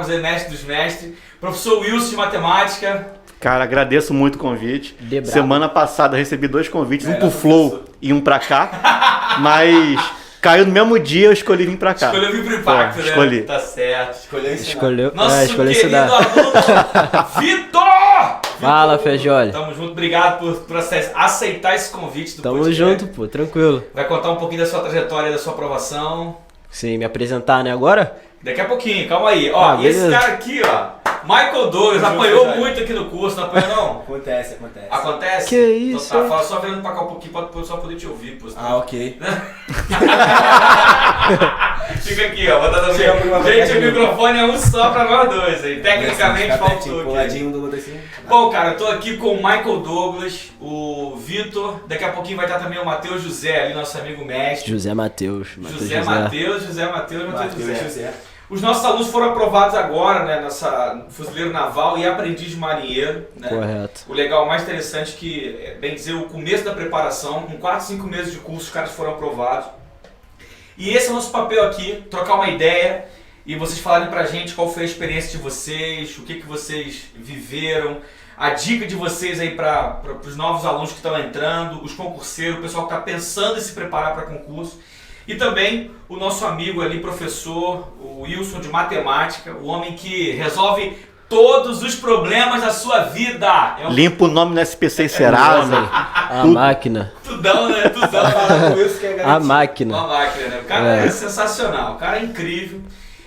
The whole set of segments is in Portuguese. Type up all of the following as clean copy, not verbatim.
magos, mestre dos mestres. Professor Wilson de matemática. Cara, agradeço muito o convite. Semana passada recebi 2 convites, um pro Flow e um pra cá. Mas caiu no mesmo dia, eu escolhi vir pra cá. Escolheu vir pro Impacto, né? Escolhi. Tá certo. Escolheu Nosso querido estudar. aluno, Vitor! Fala, Fejoli. Tamo junto, obrigado por aceitar esse convite do Tamo podcast. junto, pô, tranquilo. Vai contar um pouquinho da sua trajetória, da sua aprovação. Sim, me apresentar, né, agora? Daqui a pouquinho, calma aí. Ó, e esse cara aqui, ó, Michael Douglas, apanhou muito aqui no curso, não apanhou não? Acontece. Acontece? Que isso? Então tá, fala só virando pra cá um pouquinho pra o pessoal poder te ouvir, pô. Ok. Fica aqui, ó, botando gente, o microfone é um só pra nós dois, hein? Tecnicamente faltou aqui. Bom, cara, eu tô aqui com o Michael Douglas, o Vitor, daqui a pouquinho vai estar também o Matheus José ali, nosso amigo mestre. José Matheus. José Matheus. Os nossos alunos foram aprovados agora, né, nessa Fuzileiro Naval e Aprendiz de Marinheiro, né? Correto. O legal, mais interessante que, bem dizer, o começo da preparação, com 4, 5 meses de curso, os caras foram aprovados. E esse é o nosso papel aqui, trocar uma ideia e vocês falarem pra gente qual foi a experiência de vocês, o que vocês viveram, a dica de vocês aí para os novos alunos que estão entrando, os concurseiros, o pessoal que está pensando em se preparar para concurso. E também o nosso amigo ali, professor, o Wilson de matemática, o homem que resolve todos os problemas da sua vida. Limpa o nome no SPC e Serasa. A máquina. Tudão, né? Tudão. A máquina. Uma máquina, né? O cara é sensacional, o cara é incrível.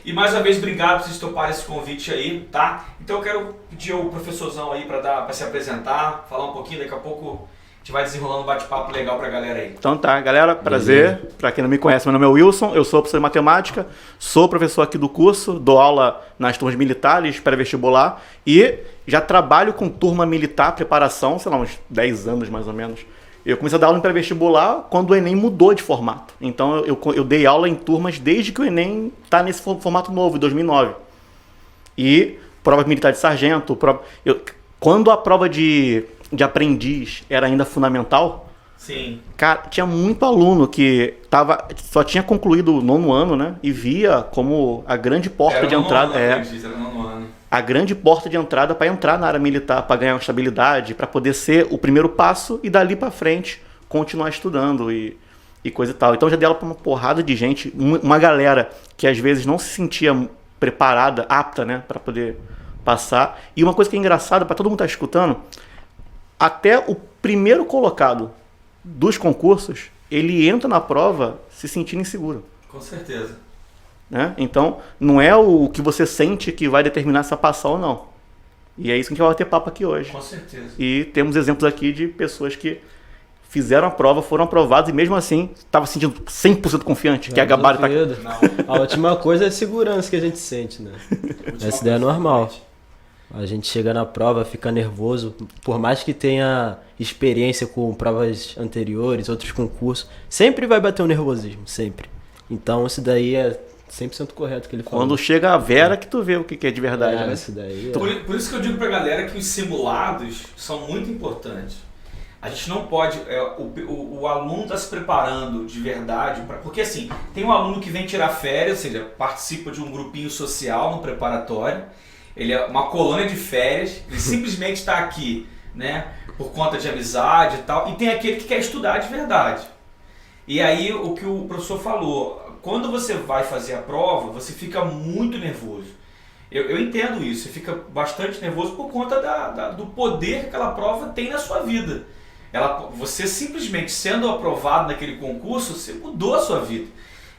E mais uma vez, obrigado por vocês toparem esse convite aí, tá? Então eu quero pedir ao professorzão aí para se apresentar, falar um pouquinho, daqui a pouco a gente vai desenrolando um bate-papo legal pra galera aí. Então tá, galera, prazer. Para quem não me conhece, meu nome é Wilson, eu sou professor de matemática, sou professor aqui do curso, dou aula nas turmas militares, pré-vestibular e já trabalho com turma militar, preparação, sei lá, uns 10 anos mais ou menos. Eu comecei a dar aula em pré-vestibular quando o Enem mudou de formato. Então eu dei aula em turmas desde que o Enem está nesse formato novo, em 2009. E prova militar de sargento, quando a prova de aprendiz era ainda fundamental, sim, cara, tinha muito aluno que só tinha concluído o 9º ano, né? E via como a grande porta de entrada. A grande porta de entrada para entrar na área militar, para ganhar uma estabilidade, para poder ser o primeiro passo e dali para frente continuar estudando e coisa e tal. Então já dei aula para uma porrada de gente, uma galera que às vezes não se sentia preparada, apta, né, para poder passar. E uma coisa que é engraçada para todo mundo estar escutando, até o primeiro colocado dos concursos, ele entra na prova se sentindo inseguro. Com certeza. Né? Então, não é o que você sente que vai determinar se vai passar ou não. E é isso que a gente vai bater papo aqui hoje. Com certeza. E temos exemplos aqui de pessoas que fizeram a prova, foram aprovadas e mesmo assim estavam se sentindo 100% confiante, que a gabarito tá... A última coisa é a segurança que a gente sente, né? Essa ideia é normal. A gente chega na prova, fica nervoso, por mais que tenha experiência com provas anteriores, outros concursos, sempre vai bater o nervosismo, sempre. Então isso daí é 100% correto que ele falou. Quando chega a Vera que tu vê o que é de verdade. Né? Isso daí por isso que eu digo pra galera que os simulados são muito importantes. A gente não pode, o aluno está se preparando de verdade, porque assim, tem um aluno que vem tirar férias, ou seja, participa de um grupinho social no preparatório, ele é uma colônia de férias, ele simplesmente está aqui, né, por conta de amizade e tal, e tem aquele que quer estudar de verdade. E aí o que o professor falou, quando você vai fazer a prova, você fica muito nervoso. Eu entendo isso, você fica bastante nervoso por conta do poder que aquela prova tem na sua vida. Você simplesmente sendo aprovado naquele concurso, você mudou a sua vida.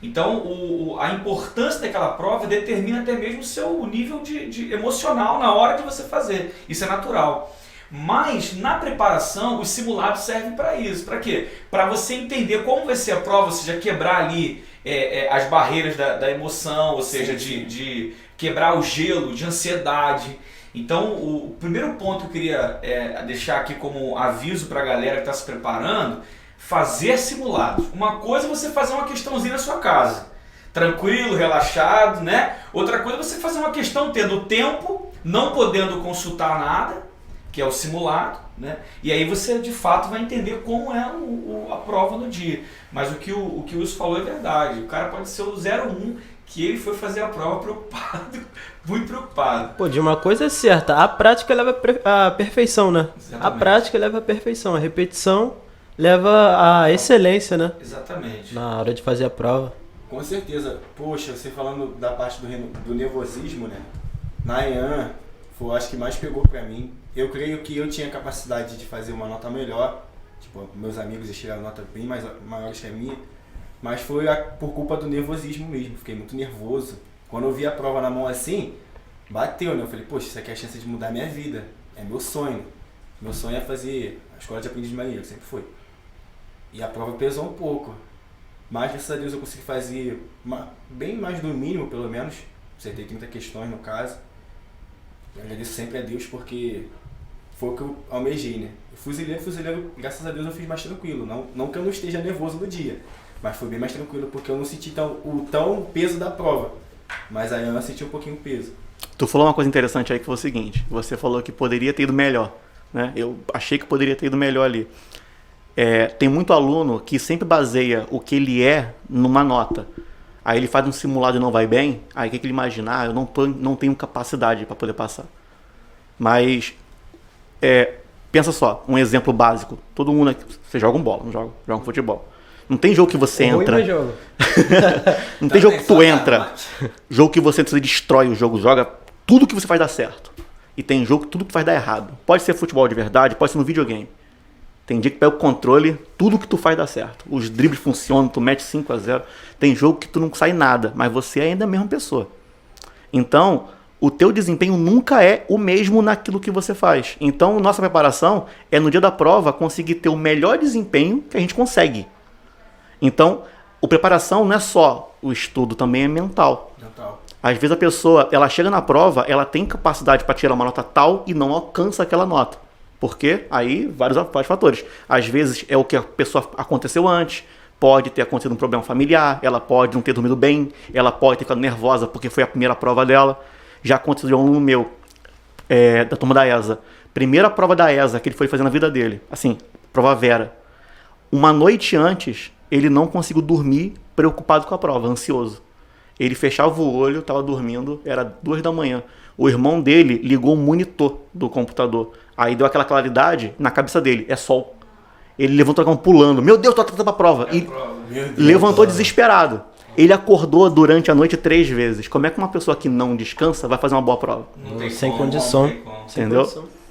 Então a importância daquela prova determina até mesmo o seu nível de emocional na hora de você fazer. Isso é natural. Mas na preparação os simulados servem para isso. Para quê? Para você entender como vai ser a prova, ou seja, quebrar ali as barreiras da emoção, ou seja, de quebrar o gelo, de ansiedade. Então o primeiro ponto que eu queria deixar aqui como aviso para a galera que está se preparando, fazer simulados. Uma coisa é você fazer uma questãozinha na sua casa, tranquilo, relaxado, né? Outra coisa é você fazer uma questão tendo tempo, não podendo consultar nada, que é o simulado, né? E aí você de fato vai entender como é a prova no dia. Mas o que o Wilson falou é verdade. O cara pode ser o 01 que ele foi fazer a prova preocupado, muito preocupado. Pô, de uma coisa é certa, a prática leva à perfeição, né? Exatamente. A prática leva à perfeição, a repetição leva à excelência, né? Exatamente. Na hora de fazer a prova. Com certeza. Poxa, você falando da parte do nervosismo, né? Na EAN, foi acho que mais pegou pra mim. Eu creio que eu tinha capacidade de fazer uma nota melhor. Tipo, meus amigos tiraram nota bem maiores que a minha. Mas foi por culpa do nervosismo mesmo. Fiquei muito nervoso. Quando eu vi a prova na mão assim, bateu, né? Eu falei, poxa, isso aqui é a chance de mudar a minha vida. É meu sonho. Meu sonho é fazer a escola de aprendiz de marinheiro, sempre foi. E a prova pesou um pouco. Mas, graças a Deus, eu consegui fazer bem mais do mínimo, pelo menos. Acertei 30 questões, no caso. Eu agradeço sempre a Deus, porque foi o que eu almejei, né? Fuzileiro, graças a Deus, eu fiz mais tranquilo. Não que eu não esteja nervoso no dia, mas foi bem mais tranquilo, porque eu não senti tão peso da prova. Mas aí eu senti um pouquinho o peso. Tu falou uma coisa interessante aí, que foi o seguinte. Você falou que poderia ter ido melhor, né? Eu achei que poderia ter ido melhor ali. Tem muito aluno que sempre baseia o que ele é numa nota. Aí ele faz um simulado e não vai bem, aí o que ele imagina? Eu não tenho capacidade para poder passar. Mas, pensa só, um exemplo básico. Todo mundo aqui, você joga bola, não joga? Joga um futebol. Não tem jogo que você entra. Não tem jogo que tu entra. Jogo que você destrói o jogo, joga tudo que você faz dar certo. E tem jogo que tudo que faz dar errado. Pode ser futebol de verdade, pode ser no videogame. Tem dia que pega o controle, tudo que tu faz dá certo. Os dribles funcionam, tu mete 5-0. Tem jogo que tu não sai nada, mas você é ainda a mesma pessoa. Então, o teu desempenho nunca é o mesmo naquilo que você faz. Então, nossa preparação é no dia da prova conseguir ter o melhor desempenho que a gente consegue. Então, a preparação não é só o estudo, também é mental. Às vezes a pessoa, ela chega na prova, ela tem capacidade para tirar uma nota tal e não alcança aquela nota. Porque aí, vários fatores. Às vezes é o que a pessoa aconteceu antes, pode ter acontecido um problema familiar, ela pode não ter dormido bem, ela pode ter ficado nervosa porque foi a primeira prova dela. Já aconteceu de um aluno meu, da turma da ESA. Primeira prova da ESA que ele foi fazer na vida dele, assim, prova Vera. Uma noite antes, ele não conseguiu dormir, preocupado com a prova, ansioso. Ele fechava o olho, estava dormindo, era 2 da manhã. O irmão dele ligou o monitor do computador. Aí deu aquela claridade na cabeça dele, é sol. Ele levantou pulando, meu Deus, tô atrasado pra prova. E levantou desesperado. Ele acordou durante a noite 3 vezes. Como é que uma pessoa que não descansa vai fazer uma boa prova? Sem condição. Entendeu?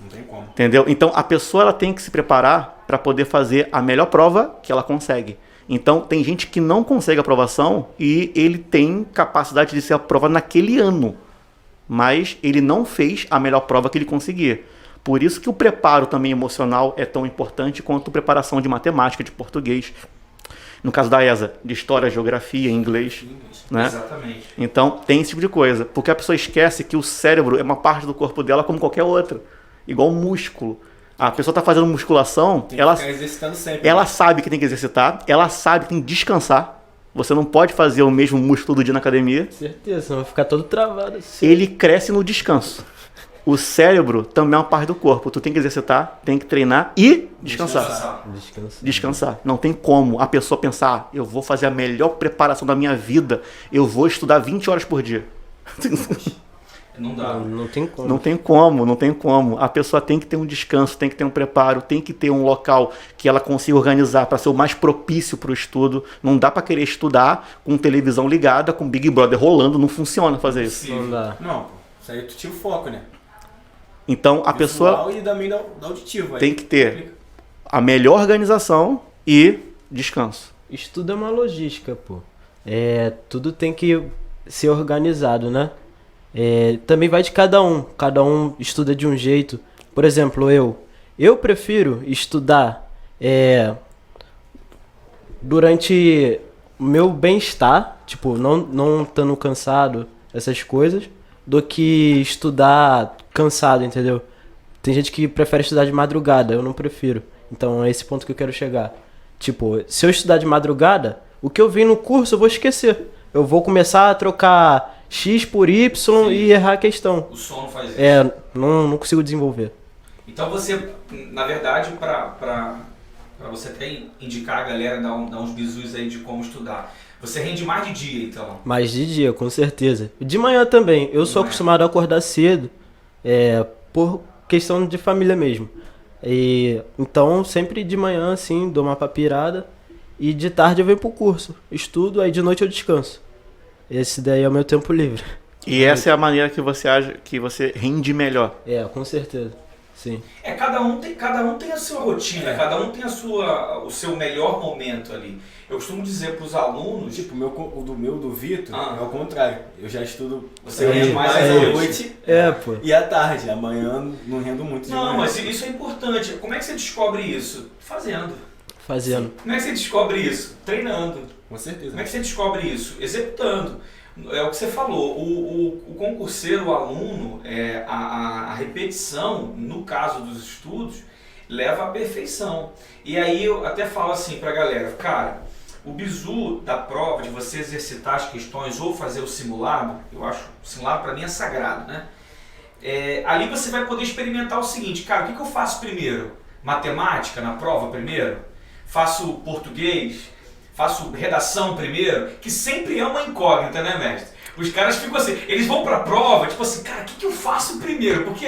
Não tem como. Entendeu? Então a pessoa ela tem que se preparar para poder fazer a melhor prova que ela consegue. Então tem gente que não consegue aprovação e ele tem capacidade de ser aprovado naquele ano. Mas ele não fez a melhor prova que ele conseguia. Por isso que o preparo também emocional é tão importante quanto a preparação de matemática, de português. No caso da ESA, de história, geografia, inglês. Né? Exatamente. Então tem esse tipo de coisa. Porque a pessoa esquece que o cérebro é uma parte do corpo dela como qualquer outra. Igual o músculo. A pessoa está fazendo musculação, ela sabe que tem que exercitar, ela sabe que tem que descansar. Você não pode fazer o mesmo músculo todo dia na academia. Certeza, senão vai ficar todo travado assim. Ele cresce no descanso. O cérebro também é uma parte do corpo. Tu tem que exercitar, tem que treinar e descansar. Não tem como a pessoa pensar, eu vou fazer a melhor preparação da minha vida, eu vou estudar 20 horas por dia. Não dá. Não tem como. Não tem como. A pessoa tem que ter um descanso, tem que ter um preparo, tem que ter um local que ela consiga organizar para ser o mais propício para o estudo. Não dá para querer estudar com televisão ligada, com Big Brother rolando, não funciona fazer isso. Não dá. Não, isso aí tu tira o foco, né? Então a pessoa e também da auditivo, tem que ter a melhor organização e descanso. Estudo é uma logística, pô. Tudo tem que ser organizado, né? Também vai de cada um estuda de um jeito. Por exemplo, eu prefiro estudar durante o meu bem-estar, tipo, não estando cansado, essas coisas, do que estudar cansado, entendeu? Tem gente que prefere estudar de madrugada, eu não prefiro. Então é esse ponto que eu quero chegar. Tipo, se eu estudar de madrugada, o que eu vi no curso eu vou esquecer. Eu vou começar a trocar X por Y. Sim. E errar a questão. O sono faz isso. Não consigo desenvolver. Então você, na verdade, para você até indicar a galera, dar uns bizus aí de como estudar. Você rende mais de dia, então? Mais de dia, com certeza. De manhã também. Eu sou acostumado a acordar cedo, por questão de família mesmo. Então, sempre de manhã, assim, dou uma papirada. E de tarde eu venho pro curso. Estudo, aí de noite eu descanso. Esse daí é o meu tempo livre. E essa é a maneira que você acha que você rende melhor? Com certeza. Sim. Cada um tem a sua rotina, cada um tem o seu melhor momento ali. Eu costumo dizer para os alunos... Tipo, do Vitor é o contrário. Eu já estudo... Você rende mais à noite pô. E à tarde. Amanhã não rendo muito de manhã. Não, mas isso é importante. Como é que você descobre isso? Fazendo. Como é que você descobre isso? Treinando. Com certeza. Como é que você descobre isso? Executando. É o que você falou, o concurseiro, o aluno, a repetição, no caso dos estudos, leva à perfeição. E aí eu até falo assim pra galera, cara, o bizu da prova, de você exercitar as questões ou fazer o simulado, eu acho, o simulado pra mim é sagrado, né? Ali você vai poder experimentar o seguinte, cara, o que eu faço primeiro? Matemática na prova primeiro? Faço português? Faço redação primeiro, que sempre é uma incógnita, né, mestre? Os caras ficam assim, eles vão pra prova, tipo assim, cara, o que eu faço primeiro? Porque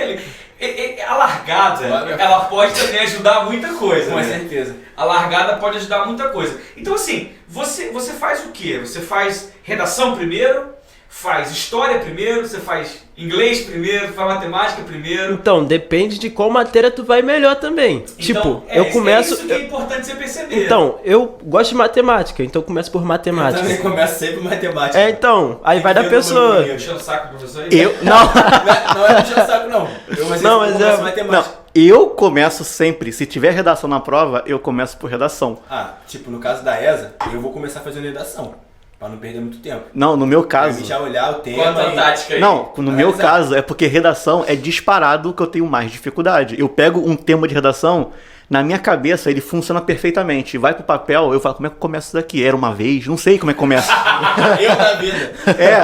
a largada, ela pode também ajudar muita coisa, com né? certeza. A largada pode ajudar muita coisa. Então assim, você faz o quê? Você faz redação primeiro, faz história primeiro, você faz inglês primeiro, faz matemática primeiro. Então, depende de qual matéria tu vai melhor também. Então, tipo, eu começo... É isso que é importante você perceber. Então, eu gosto de matemática, então eu começo por matemática. Eu também começo sempre matemática. Então, aí vai da pessoa. Puxando o saco do professor aí? Não é puxando o saco, não. Começo matemática. Não, eu começo sempre, se tiver redação na prova, eu começo por redação. Tipo, no caso da ESA, eu vou começar fazendo redação. Pra não perder muito tempo. Não, no meu caso... já olhar o tema. Quanto a tática aí? Não, no meu caso é porque redação é disparado que eu tenho mais dificuldade. Eu pego um tema de redação, na minha cabeça ele funciona perfeitamente. Vai pro papel, eu falo, como é que começa isso daqui? Era uma vez? Não sei como é que começa. Eu na vida.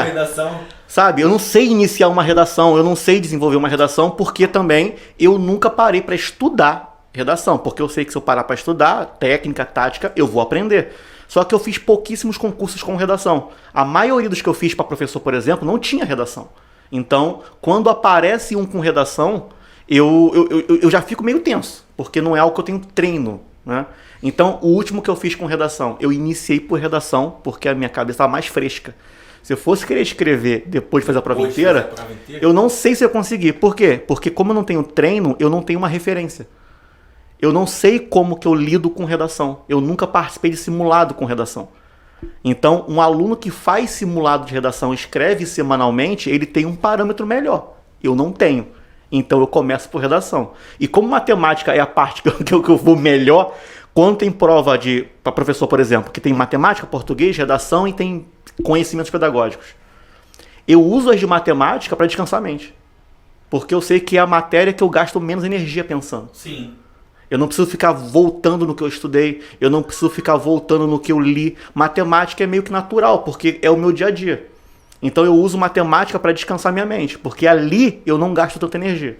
Redação. Sabe, eu não sei iniciar uma redação, eu não sei desenvolver uma redação, porque também eu nunca parei pra estudar redação. Porque eu sei que se eu parar pra estudar, técnica, tática, eu vou aprender. Só que eu fiz pouquíssimos concursos com redação. A maioria dos que eu fiz para professor, por exemplo, não tinha redação. Então, quando aparece um com redação, eu já fico meio tenso, porque não é algo que eu tenho treino, né? Então, o último que eu fiz com redação, eu iniciei por redação, porque a minha cabeça estava mais fresca. Se eu fosse querer escrever depois de fazer a prova inteira, eu não sei se eu conseguir. Por quê? Porque como eu não tenho treino, eu não tenho uma referência. Eu não sei como que eu lido com redação. Eu nunca participei de simulado com redação. Então, um aluno que faz simulado de redação e escreve semanalmente, ele tem um parâmetro melhor. Eu não tenho. Então, eu começo por redação. E como matemática é a parte que eu vou melhor, quando tem prova para professor, por exemplo, que tem matemática, português, redação e tem conhecimentos pedagógicos, eu uso as de matemática para descansar a mente. Porque eu sei que é a matéria que eu gasto menos energia pensando. Sim. Eu não preciso ficar voltando no que eu estudei, eu não preciso ficar voltando no que eu li. Matemática é meio que natural, porque é o meu dia a dia. Então eu uso matemática para descansar minha mente, porque ali eu não gasto tanta energia.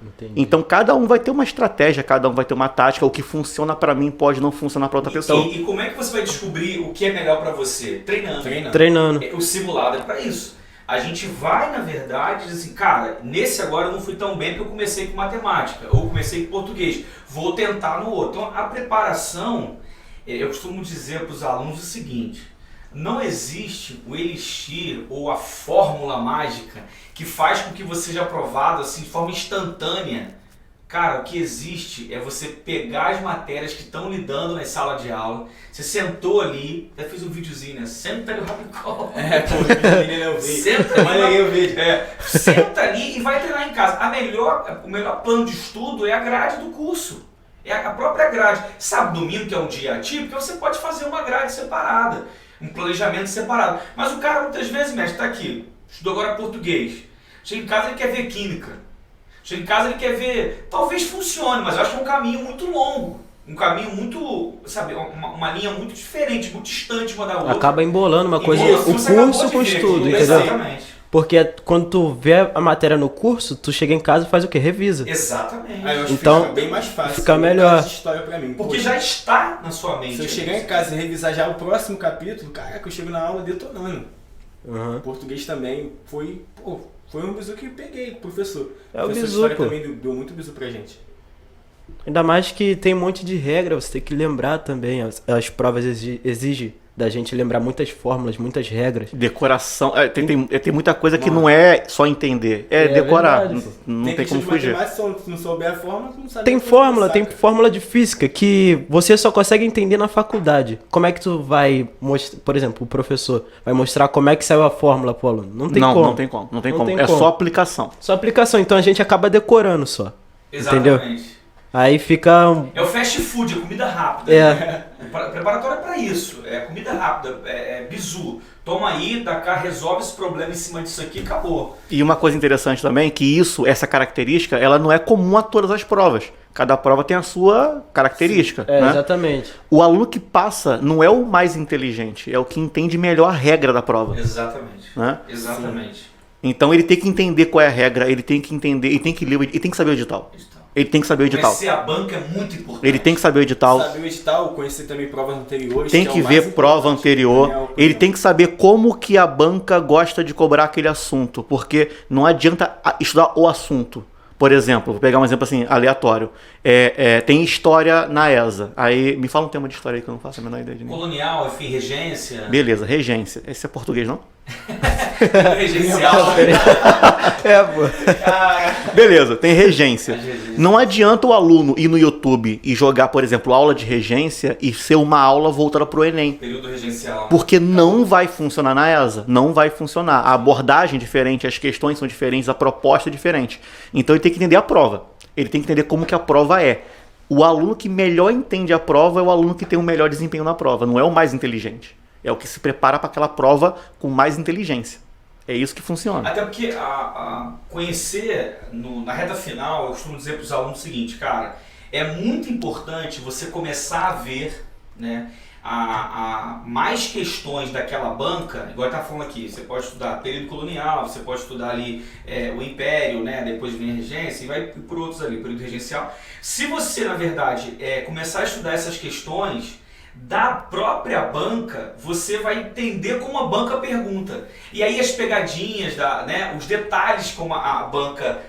Entendi. Então cada um vai ter uma estratégia, cada um vai ter uma tática. O que funciona para mim pode não funcionar para outra pessoa. E como é que você vai descobrir o que é melhor para você? Treinando. O simulado é para isso. A gente vai, na verdade, dizer assim, cara, nesse agora eu não fui tão bem porque eu comecei com matemática, ou comecei com português, vou tentar no outro. Então, a preparação, eu costumo dizer para os alunos o seguinte, não existe o elixir ou a fórmula mágica que faz com que você seja aprovado assim, de forma instantânea. Cara, o que existe é você pegar as matérias que estão lidando na sala de aula, você sentou ali, até fiz um videozinho, né? Senta ali o rabicol. Senta ali e vai treinar em casa. O melhor plano de estudo é a grade do curso. É a própria grade. Sabe, domingo, que é um dia atípico, você pode fazer uma grade separada, um planejamento separado. Mas o cara, muitas vezes, mestre, está aqui, estudou agora português. Chega em casa e quer ver química. Chega em casa ele quer ver, talvez funcione, mas eu acho que é um caminho muito longo. Um caminho muito, sabe, uma linha muito diferente, muito distante uma da outra. Acaba embolando uma coisa, o curso com o estudo, entendeu? Exatamente. Porque quando tu vê a matéria no curso, tu chega em casa e faz o quê? Revisa. Exatamente. Aí eu acho Então, que fica bem mais fácil. fica melhor. História pra mim. Porque Pô, já está na sua mente. se eu chegar em casa e revisar já o próximo capítulo, caraca, eu chego na aula detonando. Uhum. Português também foi um bizu que eu peguei, professor. É o professor de bizu, história pô. também deu muito bizu pra gente. Ainda mais que tem um monte de regra, você tem que lembrar também. As provas exigem da gente lembrar muitas fórmulas, muitas regras. Decoração. Tem muita coisa que não é só entender, é decorar. Verdade, não tem como fugir. Se não souber a fórmula, tu não sabe. Tem fórmula de física que você só consegue entender na faculdade. Como é que tu vai mostrar, por exemplo, o professor vai mostrar como é que saiu a fórmula pro aluno? Não tem como. Não tem como. É só aplicação. Só aplicação, então a gente acaba decorando só. Exatamente. Entendeu? Aí fica... É o fast food, é comida rápida. É. Preparatório é pra isso. É comida rápida, é bizu. Toma aí, dá cá, resolve esse problema em cima disso aqui e acabou. E uma coisa interessante também, que essa característica, ela não é comum a todas as provas. Cada prova tem a sua característica. É, né? exatamente. O aluno que passa não é o mais inteligente, é o que entende melhor a regra da prova. Exatamente. Né? Exatamente. Então ele tem que entender qual é a regra, ele tem que entender, ele tem que ler, ele tem que saber o edital. Ele tem que saber o edital. Conhecer a banca é muito importante. Ele tem que saber o edital. Saber o edital, conhecer também provas anteriores. Tem que ver prova anterior. Ele tem que saber como que a banca gosta de cobrar aquele assunto. Porque não adianta estudar o assunto. Por exemplo, vou pegar um exemplo assim, aleatório. Tem história na ESA. Aí, me fala um tema de história aí que eu não faço a menor ideia de nenhum. Colonial, enfim, regência. Beleza, regência. Esse é português, não? Regencial. Pô. Beleza, tem regência. Não adianta o aluno ir no YouTube e jogar, por exemplo, aula de regência e ser uma aula voltada pro Enem. Período regencial. Porque não vai funcionar na ESA. Não vai funcionar. A abordagem é diferente, as questões são diferentes, a proposta é diferente. Então ele tem que entender a prova. Ele tem que entender como que a prova é. O aluno que melhor entende a prova é o aluno que tem o melhor desempenho na prova. Não é o mais inteligente. É o que se prepara para aquela prova com mais inteligência. É isso que funciona. Até porque conhecer na reta final, eu costumo dizer para os alunos o seguinte, cara, é muito importante você começar a ver, né, mais questões daquela banca, igual eu estava falando aqui, você pode estudar período colonial, você pode estudar ali o Império, né, depois vem a regência e vai por outros ali, período regencial. Se você, na verdade, começar a estudar essas questões da própria banca, você vai entender como a banca pergunta. E aí as pegadinhas, os detalhes como a banca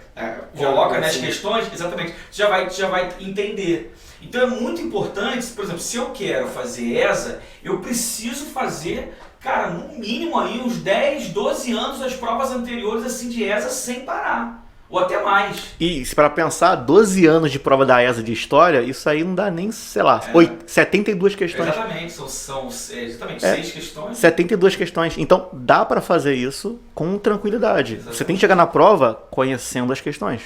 coloca nas questões, exatamente, você já vai entender. Então é muito importante, por exemplo, se eu quero fazer ESA, eu preciso fazer, cara, no mínimo aí uns 10, 12 anos das provas anteriores assim de ESA sem parar. Ou até mais. E se para pensar, 12 anos de prova da ESA de história, isso aí não dá nem, sei lá, 72 questões. Exatamente, são exatamente 6 questões. 72 questões. Então dá para fazer isso com tranquilidade. Exatamente. Você tem que chegar na prova conhecendo as questões.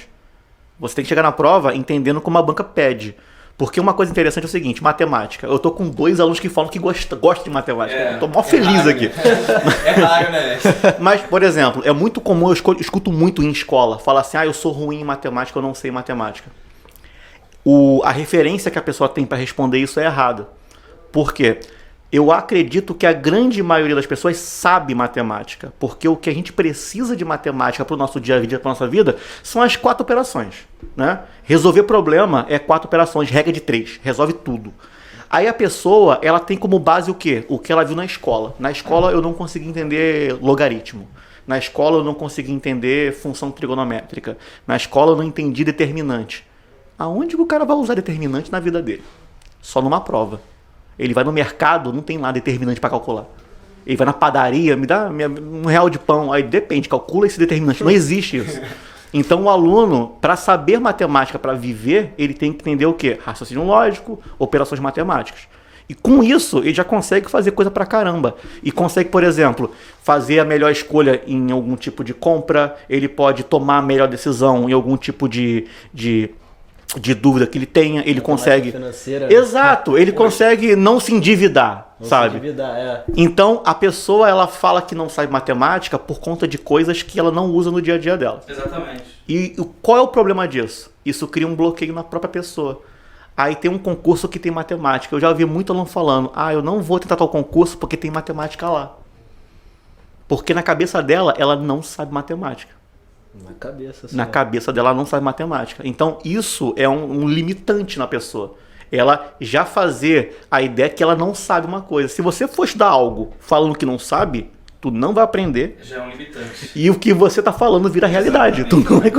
Você tem que chegar na prova entendendo como a banca pede. Porque uma coisa interessante é o seguinte, matemática. Eu tô com 2 alunos que falam que gostam de matemática. Eu tô mó feliz raro, aqui. Né? É raro, né? Mas, por exemplo, é muito comum, eu escuto muito em escola, falar assim, eu sou ruim em matemática, eu não sei matemática. A referência que a pessoa tem para responder isso é errada. Por quê? Eu acredito que a grande maioria das pessoas sabe matemática, porque o que a gente precisa de matemática para o nosso dia a dia, para nossa vida, são as 4 operações, né? Resolver problema é 4 operações, regra de 3, resolve tudo. Aí a pessoa, ela tem como base o quê? O que ela viu na escola. Na escola eu não consegui entender logaritmo. Na escola eu não consegui entender função trigonométrica. Na escola eu não entendi determinante. Aonde o cara vai usar determinante na vida dele? Só numa prova. Ele vai no mercado, não tem lá determinante para calcular. Ele vai na padaria, me dá R$1 de pão. Aí depende, calcula esse determinante. Não existe isso. Então o aluno, para saber matemática, para viver, ele tem que entender o quê? Raciocínio lógico, operações matemáticas. E com isso, ele já consegue fazer coisa pra caramba. E consegue, por exemplo, fazer a melhor escolha em algum tipo de compra. Ele pode tomar a melhor decisão em algum tipo de dúvida que ele tenha, ele consegue... Financeira. Exato, ele consegue não se endividar, sabe? Se endividar, Então, a pessoa, ela fala que não sabe matemática por conta de coisas que ela não usa no dia a dia dela. Exatamente. E qual é o problema disso? Isso cria um bloqueio na própria pessoa. Aí tem um concurso que tem matemática. Eu já ouvi muito aluno falando, eu não vou tentar tal concurso porque tem matemática lá. Porque na cabeça dela, ela não sabe matemática. Na cabeça dela, ela não sabe matemática. Então, isso é um limitante na pessoa. Ela já fazer a ideia que ela não sabe uma coisa. Se você for estudar algo falando que não sabe, tu não vai aprender. Já é um limitante. E o que você tá falando vira realidade. Tu não vai...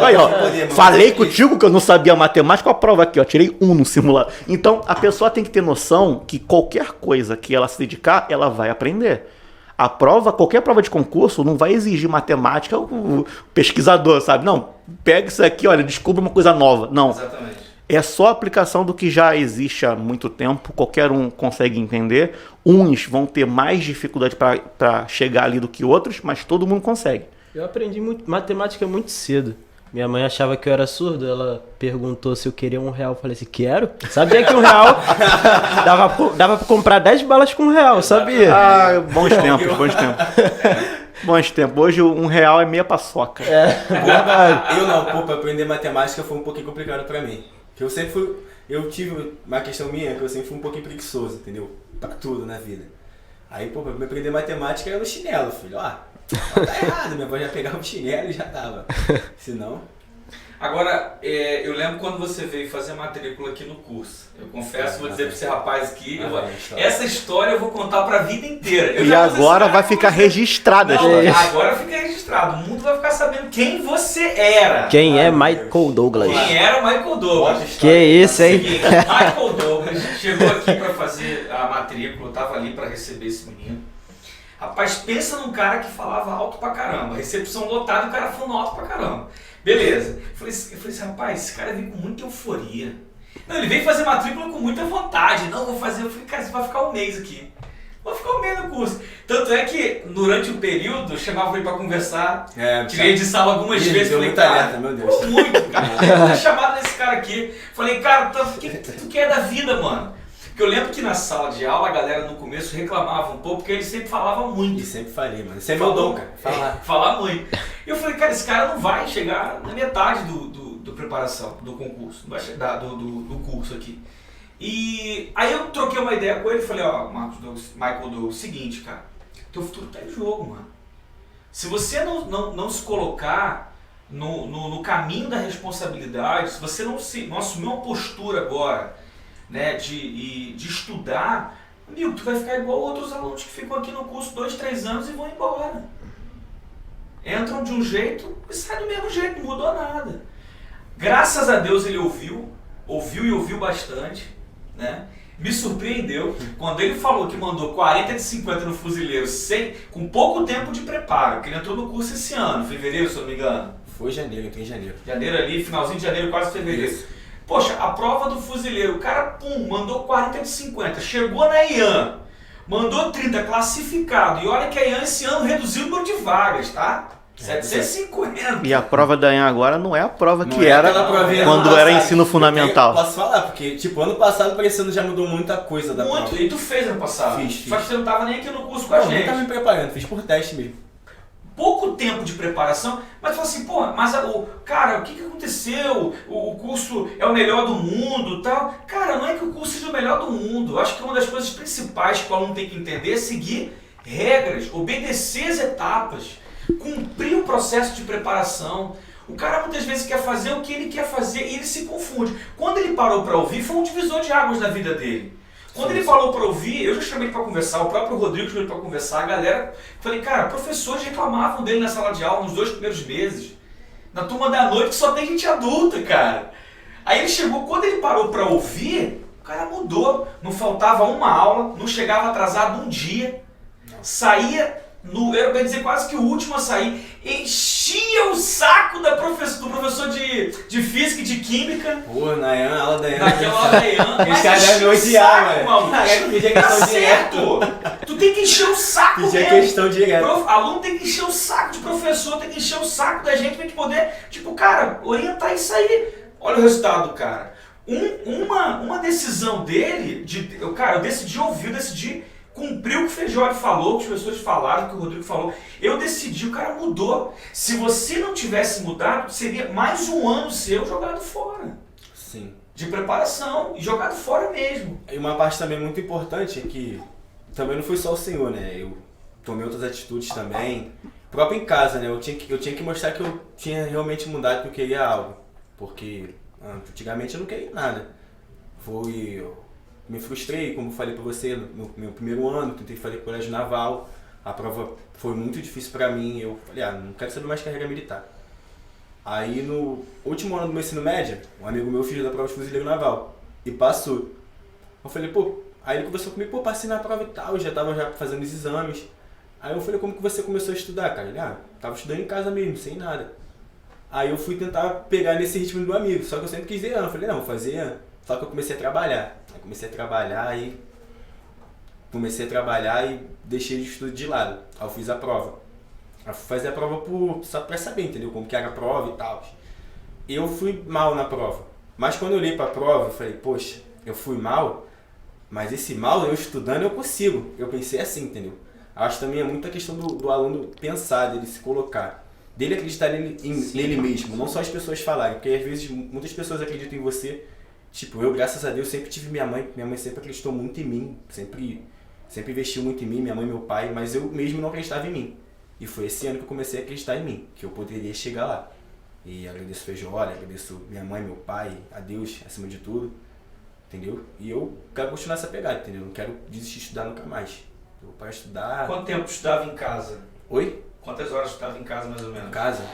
Aí, ó, falei contigo que eu não sabia matemática, a prova aqui, ó, tirei 1 no simulado. Então, a pessoa tem que ter noção que qualquer coisa que ela se dedicar, ela vai aprender. A prova, qualquer prova de concurso, não vai exigir matemática o pesquisador, sabe? Não, pega isso aqui, olha, descubra uma coisa nova. Não. Exatamente. É só a aplicação do que já existe há muito tempo, qualquer um consegue entender. Uns vão ter mais dificuldade para chegar ali do que outros, mas todo mundo consegue. Eu aprendi matemática muito cedo. Minha mãe achava que eu era surdo, ela perguntou se eu queria R$1. Eu falei assim, quero. Sabia que R$1 dava pra comprar 10 balas com R$1, sabia? Ah, bons tempos, bons tempos. Bons tempos. Hoje R$1 é meia paçoca. É verdade. Eu não, pô, pra aprender matemática foi um pouquinho complicado pra mim. Que eu sempre fui, eu tive uma questão minha, que eu sempre fui um pouquinho preguiçoso, entendeu? Pra tudo na vida. Aí, pô, pra me aprender matemática era no chinelo, filho. Tá errado, minha avó já pegava o chinelo e já dava. Senão... Agora, eu lembro quando você veio fazer a matrícula aqui no curso. Eu confesso, vou dizer pra esse rapaz aqui, essa história eu vou contar pra vida inteira. E agora vai ficar registrada a história. Agora fica registrado. O mundo vai ficar sabendo quem você era. Quem é Michael Douglas? Quem era Michael Douglas? Que é isso, hein? Seguinte, Michael Douglas chegou aqui pra fazer a matrícula, eu tava ali pra receber esse menino. Rapaz, pensa num cara que falava alto pra caramba. Recepção lotada, o cara falando alto pra caramba. Beleza. Eu falei assim, rapaz, esse cara veio com muita euforia. Não, ele veio fazer matrícula com muita vontade. Não, vou fazer. Eu falei, cara, você vai ficar 1 mês aqui. Vou ficar 1 mês no curso. Tanto é que, durante o período, eu chamava ele pra conversar. Tirei de sala algumas vezes. Falei, cara, meu Deus. Muito, cara. Eu fui chamado nesse cara aqui. Falei, cara, o que tu quer da vida, mano? Porque eu lembro que na sala de aula a galera no começo reclamava um pouco, porque ele sempre falava muito. E sempre falei, mano. Isso é meu dom, cara. Falar muito. E eu falei, cara, esse cara não vai chegar na metade do preparação, do concurso, não vai chegar do curso aqui. E aí eu troquei uma ideia com ele e falei, ó, Michael Douglas, seguinte, cara, teu futuro tá em jogo, mano. Se você não se colocar no caminho da responsabilidade, se você não assumir uma postura agora, né, de estudar, amigo, tu vai ficar igual outros alunos que ficam aqui no curso 2, 3 anos e vão embora. Entram de um jeito e saem do mesmo jeito, não mudou nada. Graças a Deus ele ouviu bastante, né? Me surpreendeu quando ele falou que mandou 40 de 50 no fuzileiro com pouco tempo de preparo, que ele entrou no curso esse ano, fevereiro, se eu não me engano. Foi janeiro, entrei em janeiro. Janeiro ali, finalzinho de janeiro, quase fevereiro. Isso. Poxa, a prova do fuzileiro, o cara, mandou 40 de 50, chegou na IAN, mandou 30, classificado. E olha que a IAN esse ano reduziu o número de vagas, tá? 750. E a prova da IAN agora não é a prova que era quando era ensino fundamental. Posso falar, porque tipo, ano passado parecendo já mudou muita coisa da prova. E tu fez ano passado? Fiz. Só que você não tava nem aqui no curso com a gente. Eu tava me preparando, fiz por teste mesmo. Pouco tempo de preparação, mas falou assim, pô, mas cara, o que aconteceu? O curso é o melhor do mundo e tal. Cara, não é que o curso seja o melhor do mundo. Eu acho que uma das coisas principais que o aluno tem que entender é seguir regras, obedecer as etapas, cumprir o processo de preparação. O cara muitas vezes quer fazer o que ele quer fazer e ele se confunde. Quando ele parou para ouvir, foi um divisor de águas na vida dele. Quando ele falou para ouvir, eu já chamei ele para conversar, o próprio Rodrigo chamou ele para conversar, a galera, falei, cara, professores reclamavam dele na sala de aula nos 2 primeiros meses, na turma da noite que só tem gente adulta, cara. Aí ele chegou, quando ele parou para ouvir, o cara mudou, não faltava uma aula, não chegava atrasado um dia, saía, era bem dizer quase que o último a sair, enchia o saco do professor de física e de química. Pô, na IAN, aula da IAN. Naquela aula da IAN. Esse cara deve me odiar, mano. Tá certo! Tu tem que encher o saco mesmo. Questão direto. Aluno tem que encher o saco de professor, tem que encher o saco da gente pra gente poder, tipo, cara, orientar isso aí. Olha o resultado, cara. Uma decisão dele, eu decidi ouvir, eu decidi cumprir o que o Feijoli falou, o que os professores falaram, o que o Rodrigo falou. Eu decidi, o cara mudou. Se você não tivesse mudado, seria mais um ano seu jogado fora. Sim. De preparação, e jogado fora mesmo. E uma parte também muito importante é que também não foi só o senhor, né? Eu tomei outras atitudes também. Próprio em casa, né? Eu tinha que mostrar que eu tinha realmente mudado, que eu queria algo. Porque antigamente eu não queria nada. Eu me frustrei, como eu falei pra você, no meu primeiro ano, tentei fazer colégio naval. A prova foi muito difícil pra mim. Eu falei, não quero saber mais carreira militar. Aí no último ano do meu ensino médio, um amigo meu fez da prova de fuzileiro naval. E passou. Eu falei, aí ele conversou comigo, passei na prova e tal, já tava fazendo os exames. Aí eu falei, como que você começou a estudar, cara? Ele, tava estudando em casa mesmo, sem nada. Aí eu fui tentar pegar nesse ritmo do amigo, só que eu sempre quis ver ano. Eu falei, não, vou fazer ano. Só que eu comecei a trabalhar. Aí comecei a trabalhar e deixei de estudo de lado. Aí eu fiz a prova. Eu fui fazer a prova só pra saber, entendeu? Como que era a prova e tal. Eu fui mal na prova. Mas quando eu olhei pra prova, eu falei, poxa, eu fui mal, mas esse mal, eu estudando, eu consigo. Eu pensei assim, entendeu? Acho também é muita questão do aluno pensar, dele se colocar, dele acreditar nele mesmo, não só as pessoas falarem, porque às vezes muitas pessoas acreditam em você. Tipo, eu, graças a Deus, sempre tive minha mãe sempre acreditou muito em mim, sempre investiu muito em mim, minha mãe e meu pai, mas eu mesmo não acreditava em mim. E foi esse ano que eu comecei a acreditar em mim, que eu poderia chegar lá. E agradeço Feijola, agradeço minha mãe, meu pai, a Deus, acima de tudo, entendeu? E eu quero continuar essa pegada, entendeu? Não quero desistir de estudar nunca mais. Eu vou para estudar... Quanto tempo estudava em casa? Oi? Quantas horas estudava em casa, mais ou menos? Em casa?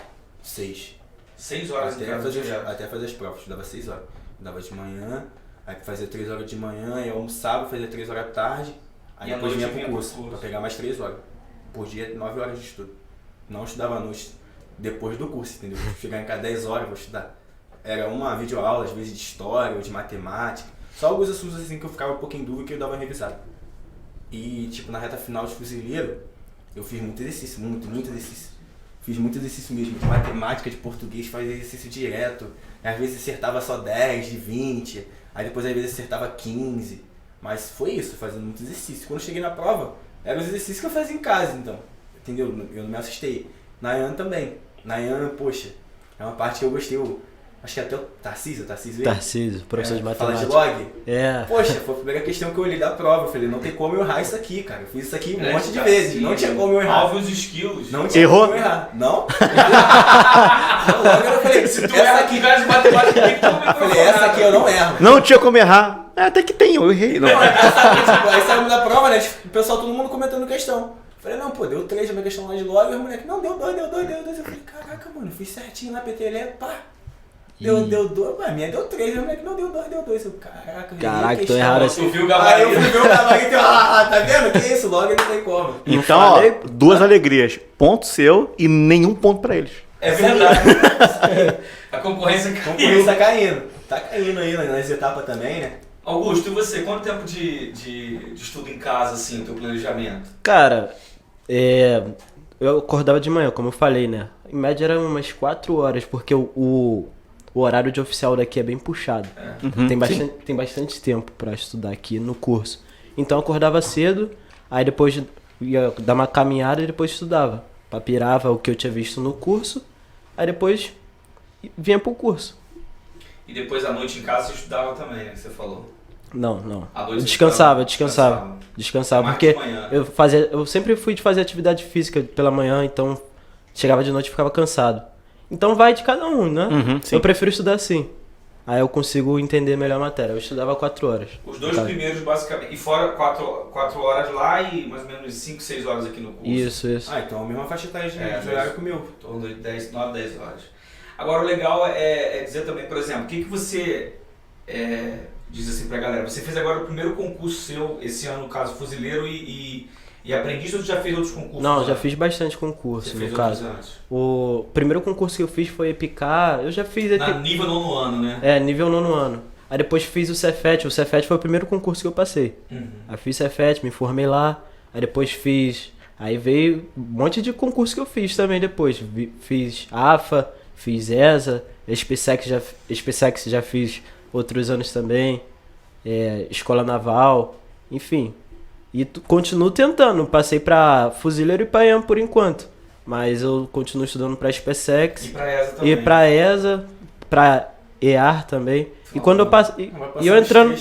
6. 6 horas até em casa? Até fazer as provas, estudava 6 horas. Estudava de manhã, aí fazia 3 horas de manhã, eu almoçava, fazia 3 horas da tarde, aí depois vinha pro curso, pra pegar mais 3 horas. Por dia, 9 horas de estudo. Não estudava à noite, depois do curso, entendeu? Chegar em casa 10 horas, vou estudar. Era uma videoaula, às vezes de história ou de matemática. Só alguns assuntos assim que eu ficava um pouco em dúvida que eu dava uma revisada. E, tipo, na reta final de fuzileiro, eu fiz muito exercício, muito exercício. Fiz muito exercício mesmo, de matemática, de português, fazia exercício direto. Às vezes acertava só 10 de 20, aí depois às vezes acertava 15. Mas foi isso, fazendo muito exercício. Quando eu cheguei na prova, eram os exercícios que eu fazia em casa, então. Entendeu? Eu não me assustei. Na IAN também. Na IAN, poxa, é uma parte que eu gostei. Acho que até o Tarcísio professor de matemática. Fala de log? É. Poxa, foi a primeira questão que eu olhei da prova. Eu falei, não tem como eu errar isso aqui, cara. Eu fiz isso aqui um monte de vezes. Não tinha como eu errar. Alve os esquilos. Não tinha Errou? como eu errar. Não? Logo eu falei, se tu erra aqui, cara de matemática, tem que eu falei, essa aqui eu não erro. Não tinha como errar. Até que tem, eu errei. Não. Aí saímos da prova, né? O pessoal, todo mundo comentando questão. Falei, não, deu 3 na minha questão lá de log. E o moleque, não, deu 2. Eu falei, caraca, mano, fiz certinho na PTL, pá. Deu 2, a minha deu 3, o moleque, não, deu 2. Eu, caraca, tô errado assim. Tu viu o gabarito? Aí eu fui ver o gabarito e tá vendo? Que isso? Log não tem como. Então, ó, 2 alegrias. Ponto seu e nenhum ponto pra eles. É verdade. A concorrência caiu. A concorrência caindo. Tá caindo aí nas etapas também, né? Augusto, e você? Quanto tempo de estudo em casa, assim, o teu planejamento? Cara, eu acordava de manhã, como eu falei, né? Em média era umas 4 horas, porque o horário de oficial daqui é bem puxado. Tem bastante tempo pra estudar aqui no curso. Então eu acordava cedo, aí depois ia dar uma caminhada e depois estudava. Papirava o que eu tinha visto no curso, aí depois vinha pro curso. E depois à noite em casa você estudava também, né? Que você falou. Não. À noite Descansava, Mais porque de manhã. eu sempre fui de fazer atividade física pela manhã, então chegava de noite e ficava cansado. Então vai de cada um, né? Eu prefiro estudar assim. Aí eu consigo entender melhor a matéria. Eu estudava 4 horas. Os 2 primeiros, basicamente. E fora 4 horas lá e mais ou menos 5, 6 horas aqui no curso. Isso. Ah, então a mesma faixa etária de horário que o meu. Em torno de 9, 10 horas. Agora o legal é dizer também, por exemplo, o que você diz assim pra galera? Você fez agora o primeiro concurso seu, esse ano, no caso, fuzileiro e aprendiz, ou você já fez outros concursos? Não, já fiz bastante concurso, no caso. Antes? O primeiro concurso que eu fiz foi EPICAR, eu já fiz... Nível 9º ano, né? Nível 9º ano. Aí depois fiz o Cefet, foi o primeiro concurso que eu passei. Aí fiz Cefet, me formei lá, aí depois fiz... Aí veio um monte de concurso que eu fiz também depois. Fiz AFA, fiz ESA, SpaceX já fiz outros anos também, Escola Naval, enfim... E continuo tentando, passei pra fuzileiro e pra IAM por enquanto. Mas eu continuo estudando pra SpaceX. E pra ESA também. E pra ESA, pra EAR também. E quando eu passo. E eu entrando.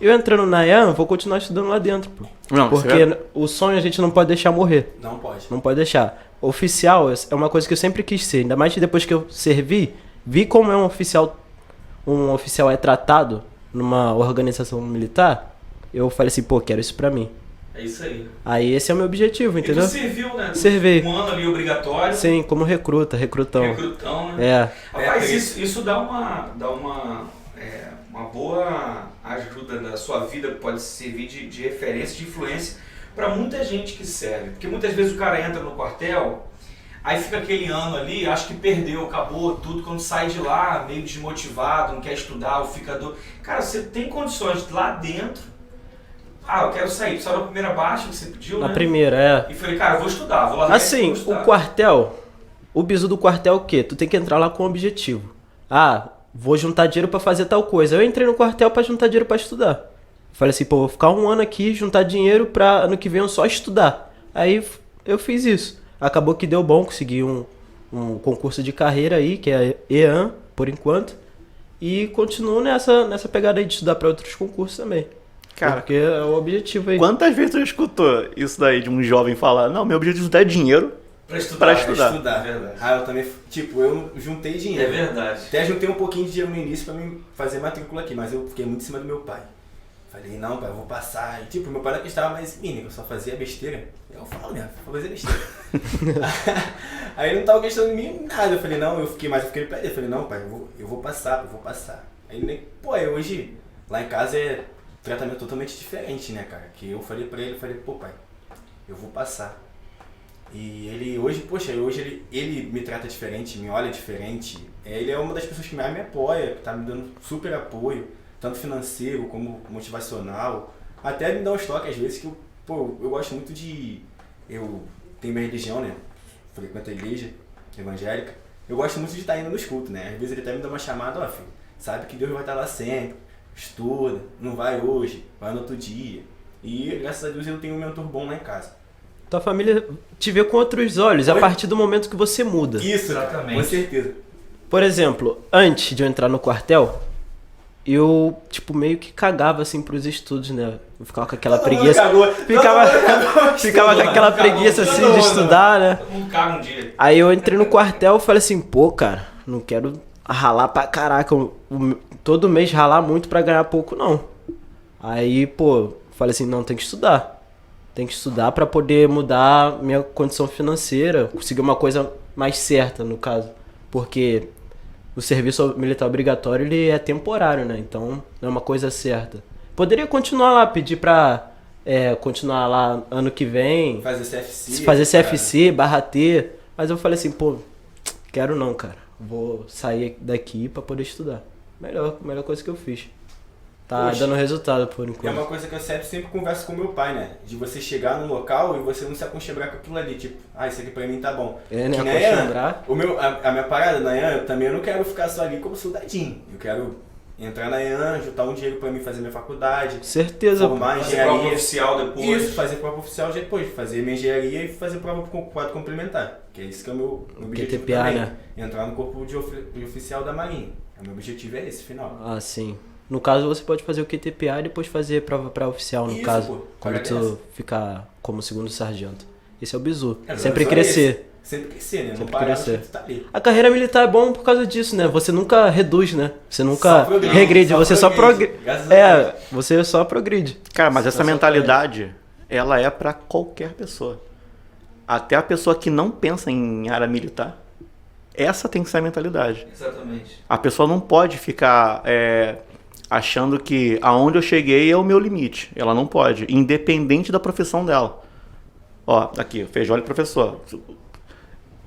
Eu entrando na IAN, vou continuar estudando lá dentro, pô. Não, porque o sonho a gente não pode deixar morrer. Não pode. Não pode deixar. Oficial é uma coisa que eu sempre quis ser. Ainda mais que depois que eu servi, vi como é um oficial é tratado numa organização militar. Eu falei assim, pô, quero isso pra mim. É isso aí. Aí esse é o meu objetivo, entendeu? E tu serviu, né? Servi. Um ano ali obrigatório. Sim, como recrutão. Recrutão, né? Rapaz, É. isso dá uma boa ajuda na sua vida, pode servir de referência, de influência para muita gente que serve. Porque muitas vezes o cara entra no quartel, aí fica aquele ano ali, acha que perdeu, acabou tudo, quando sai de lá meio desmotivado, não quer estudar, ou fica doido. Cara, você tem condições lá dentro. Eu quero sair. Saiu na primeira baixa que você pediu, Na né? primeira, é. E falei, cara, eu vou estudar, vou lá. Assim, o quartel, o bizu do quartel é o quê? Tu tem que entrar lá com um objetivo. Vou juntar dinheiro pra fazer tal coisa. Eu entrei no quartel pra juntar dinheiro pra estudar. Falei assim, pô, vou ficar um ano aqui, juntar dinheiro pra ano que vem eu só estudar. Aí eu fiz isso. Acabou que deu bom, consegui um concurso de carreira aí, que é EAN, por enquanto. E continuo nessa pegada aí de estudar pra outros concursos também. Cara, porque é o objetivo aí. Quantas vezes tu escutou isso daí de um jovem falar, não, meu objetivo é dinheiro pra estudar. É verdade. Eu também, eu juntei dinheiro. É verdade. Até juntei um pouquinho de dinheiro no início pra mim fazer matrícula aqui, mas eu fiquei muito em cima do meu pai. Falei, não, pai, eu vou passar. E meu pai não acreditava mais em mim, eu só fazia besteira. Eu falo mesmo, só fazia besteira. Aí ele não tava acreditando em mim nada. Eu falei, não, eu fiquei pra ele. Eu falei, não, pai, eu vou passar. Aí ele, hoje, lá em casa é tratamento totalmente diferente, né, cara? Que eu falei pra ele, pô, pai, eu vou passar. E ele hoje, ele me trata diferente, me olha diferente. Ele é uma das pessoas que mais me apoia, que tá me dando super apoio, tanto financeiro como motivacional. Até me dá uns toques às vezes que eu gosto muito de... Eu tenho minha religião, né? Frequento a igreja evangélica. Eu gosto muito de estar indo nos cultos, né? Às vezes ele até me dá uma chamada, filho, sabe que Deus vai estar lá sempre. Estuda, não vai hoje, vai no outro dia. E graças a Deus eu tenho um mentor bom lá em casa. Tua família te vê com outros olhos a partir do momento que você muda. Isso, exatamente. Com certeza. Por exemplo, antes de eu entrar no quartel, eu, meio que cagava, assim, pros estudos, né? Eu ficava com aquela preguiça. Ficava com aquela preguiça, assim, de estudar, né? Todo mundo caga um dia. Aí eu entrei no quartel e falei assim, pô, cara, não quero ralar pra caraca, todo mês ralar muito pra ganhar pouco, não. Aí, falei assim, não, tem que estudar. Tem que estudar pra poder mudar minha condição financeira, conseguir uma coisa mais certa, no caso. Porque o serviço militar obrigatório, ele é temporário, né? Então, não é uma coisa certa. Poderia continuar lá, pedir pra continuar lá ano que vem. Fazer CFC, /T. Mas eu falei assim, quero não, cara. Vou sair daqui pra poder estudar. Melhor coisa que eu fiz. Tá dando resultado por enquanto. É uma coisa que eu sempre converso com meu pai, né? De você chegar num local e você não se aconchebrar com aquilo ali. Tipo, isso aqui pra mim tá bom. Né? Aconchebrar. A minha parada na IAN, eu não quero ficar só ali como soldadinho. Eu quero entrar na IAN, juntar um dinheiro pra mim fazer minha faculdade. Certeza. Formar engenharia. Fazer prova oficial depois. Isso, fazer prova oficial depois. Fazer minha engenharia e fazer prova com quadro complementar. Que é isso que é o meu objetivo QTPA, também. né? Entrar no corpo de oficial da Marinha. O meu objetivo é esse, final. Sim. No caso, você pode fazer o QTPA e depois fazer prova pra oficial, no caso. Quando tu ficar como segundo sargento. Esse é o bizu. Sempre crescer. Sempre crescer, né? Sempre não parar, crescer. tu tá ali. A carreira militar é bom por causa disso, né? Você nunca reduz, né? Você nunca regride, você só progride. Você só progride. Cara, mas essa mentalidade, ela é pra qualquer pessoa. Até a pessoa que não pensa em área militar. Essa tem que ser a mentalidade. Exatamente. A pessoa não pode ficar achando que aonde eu cheguei é o meu limite. Ela não pode, independente da profissão dela. Ó, aqui, Feijó, professor.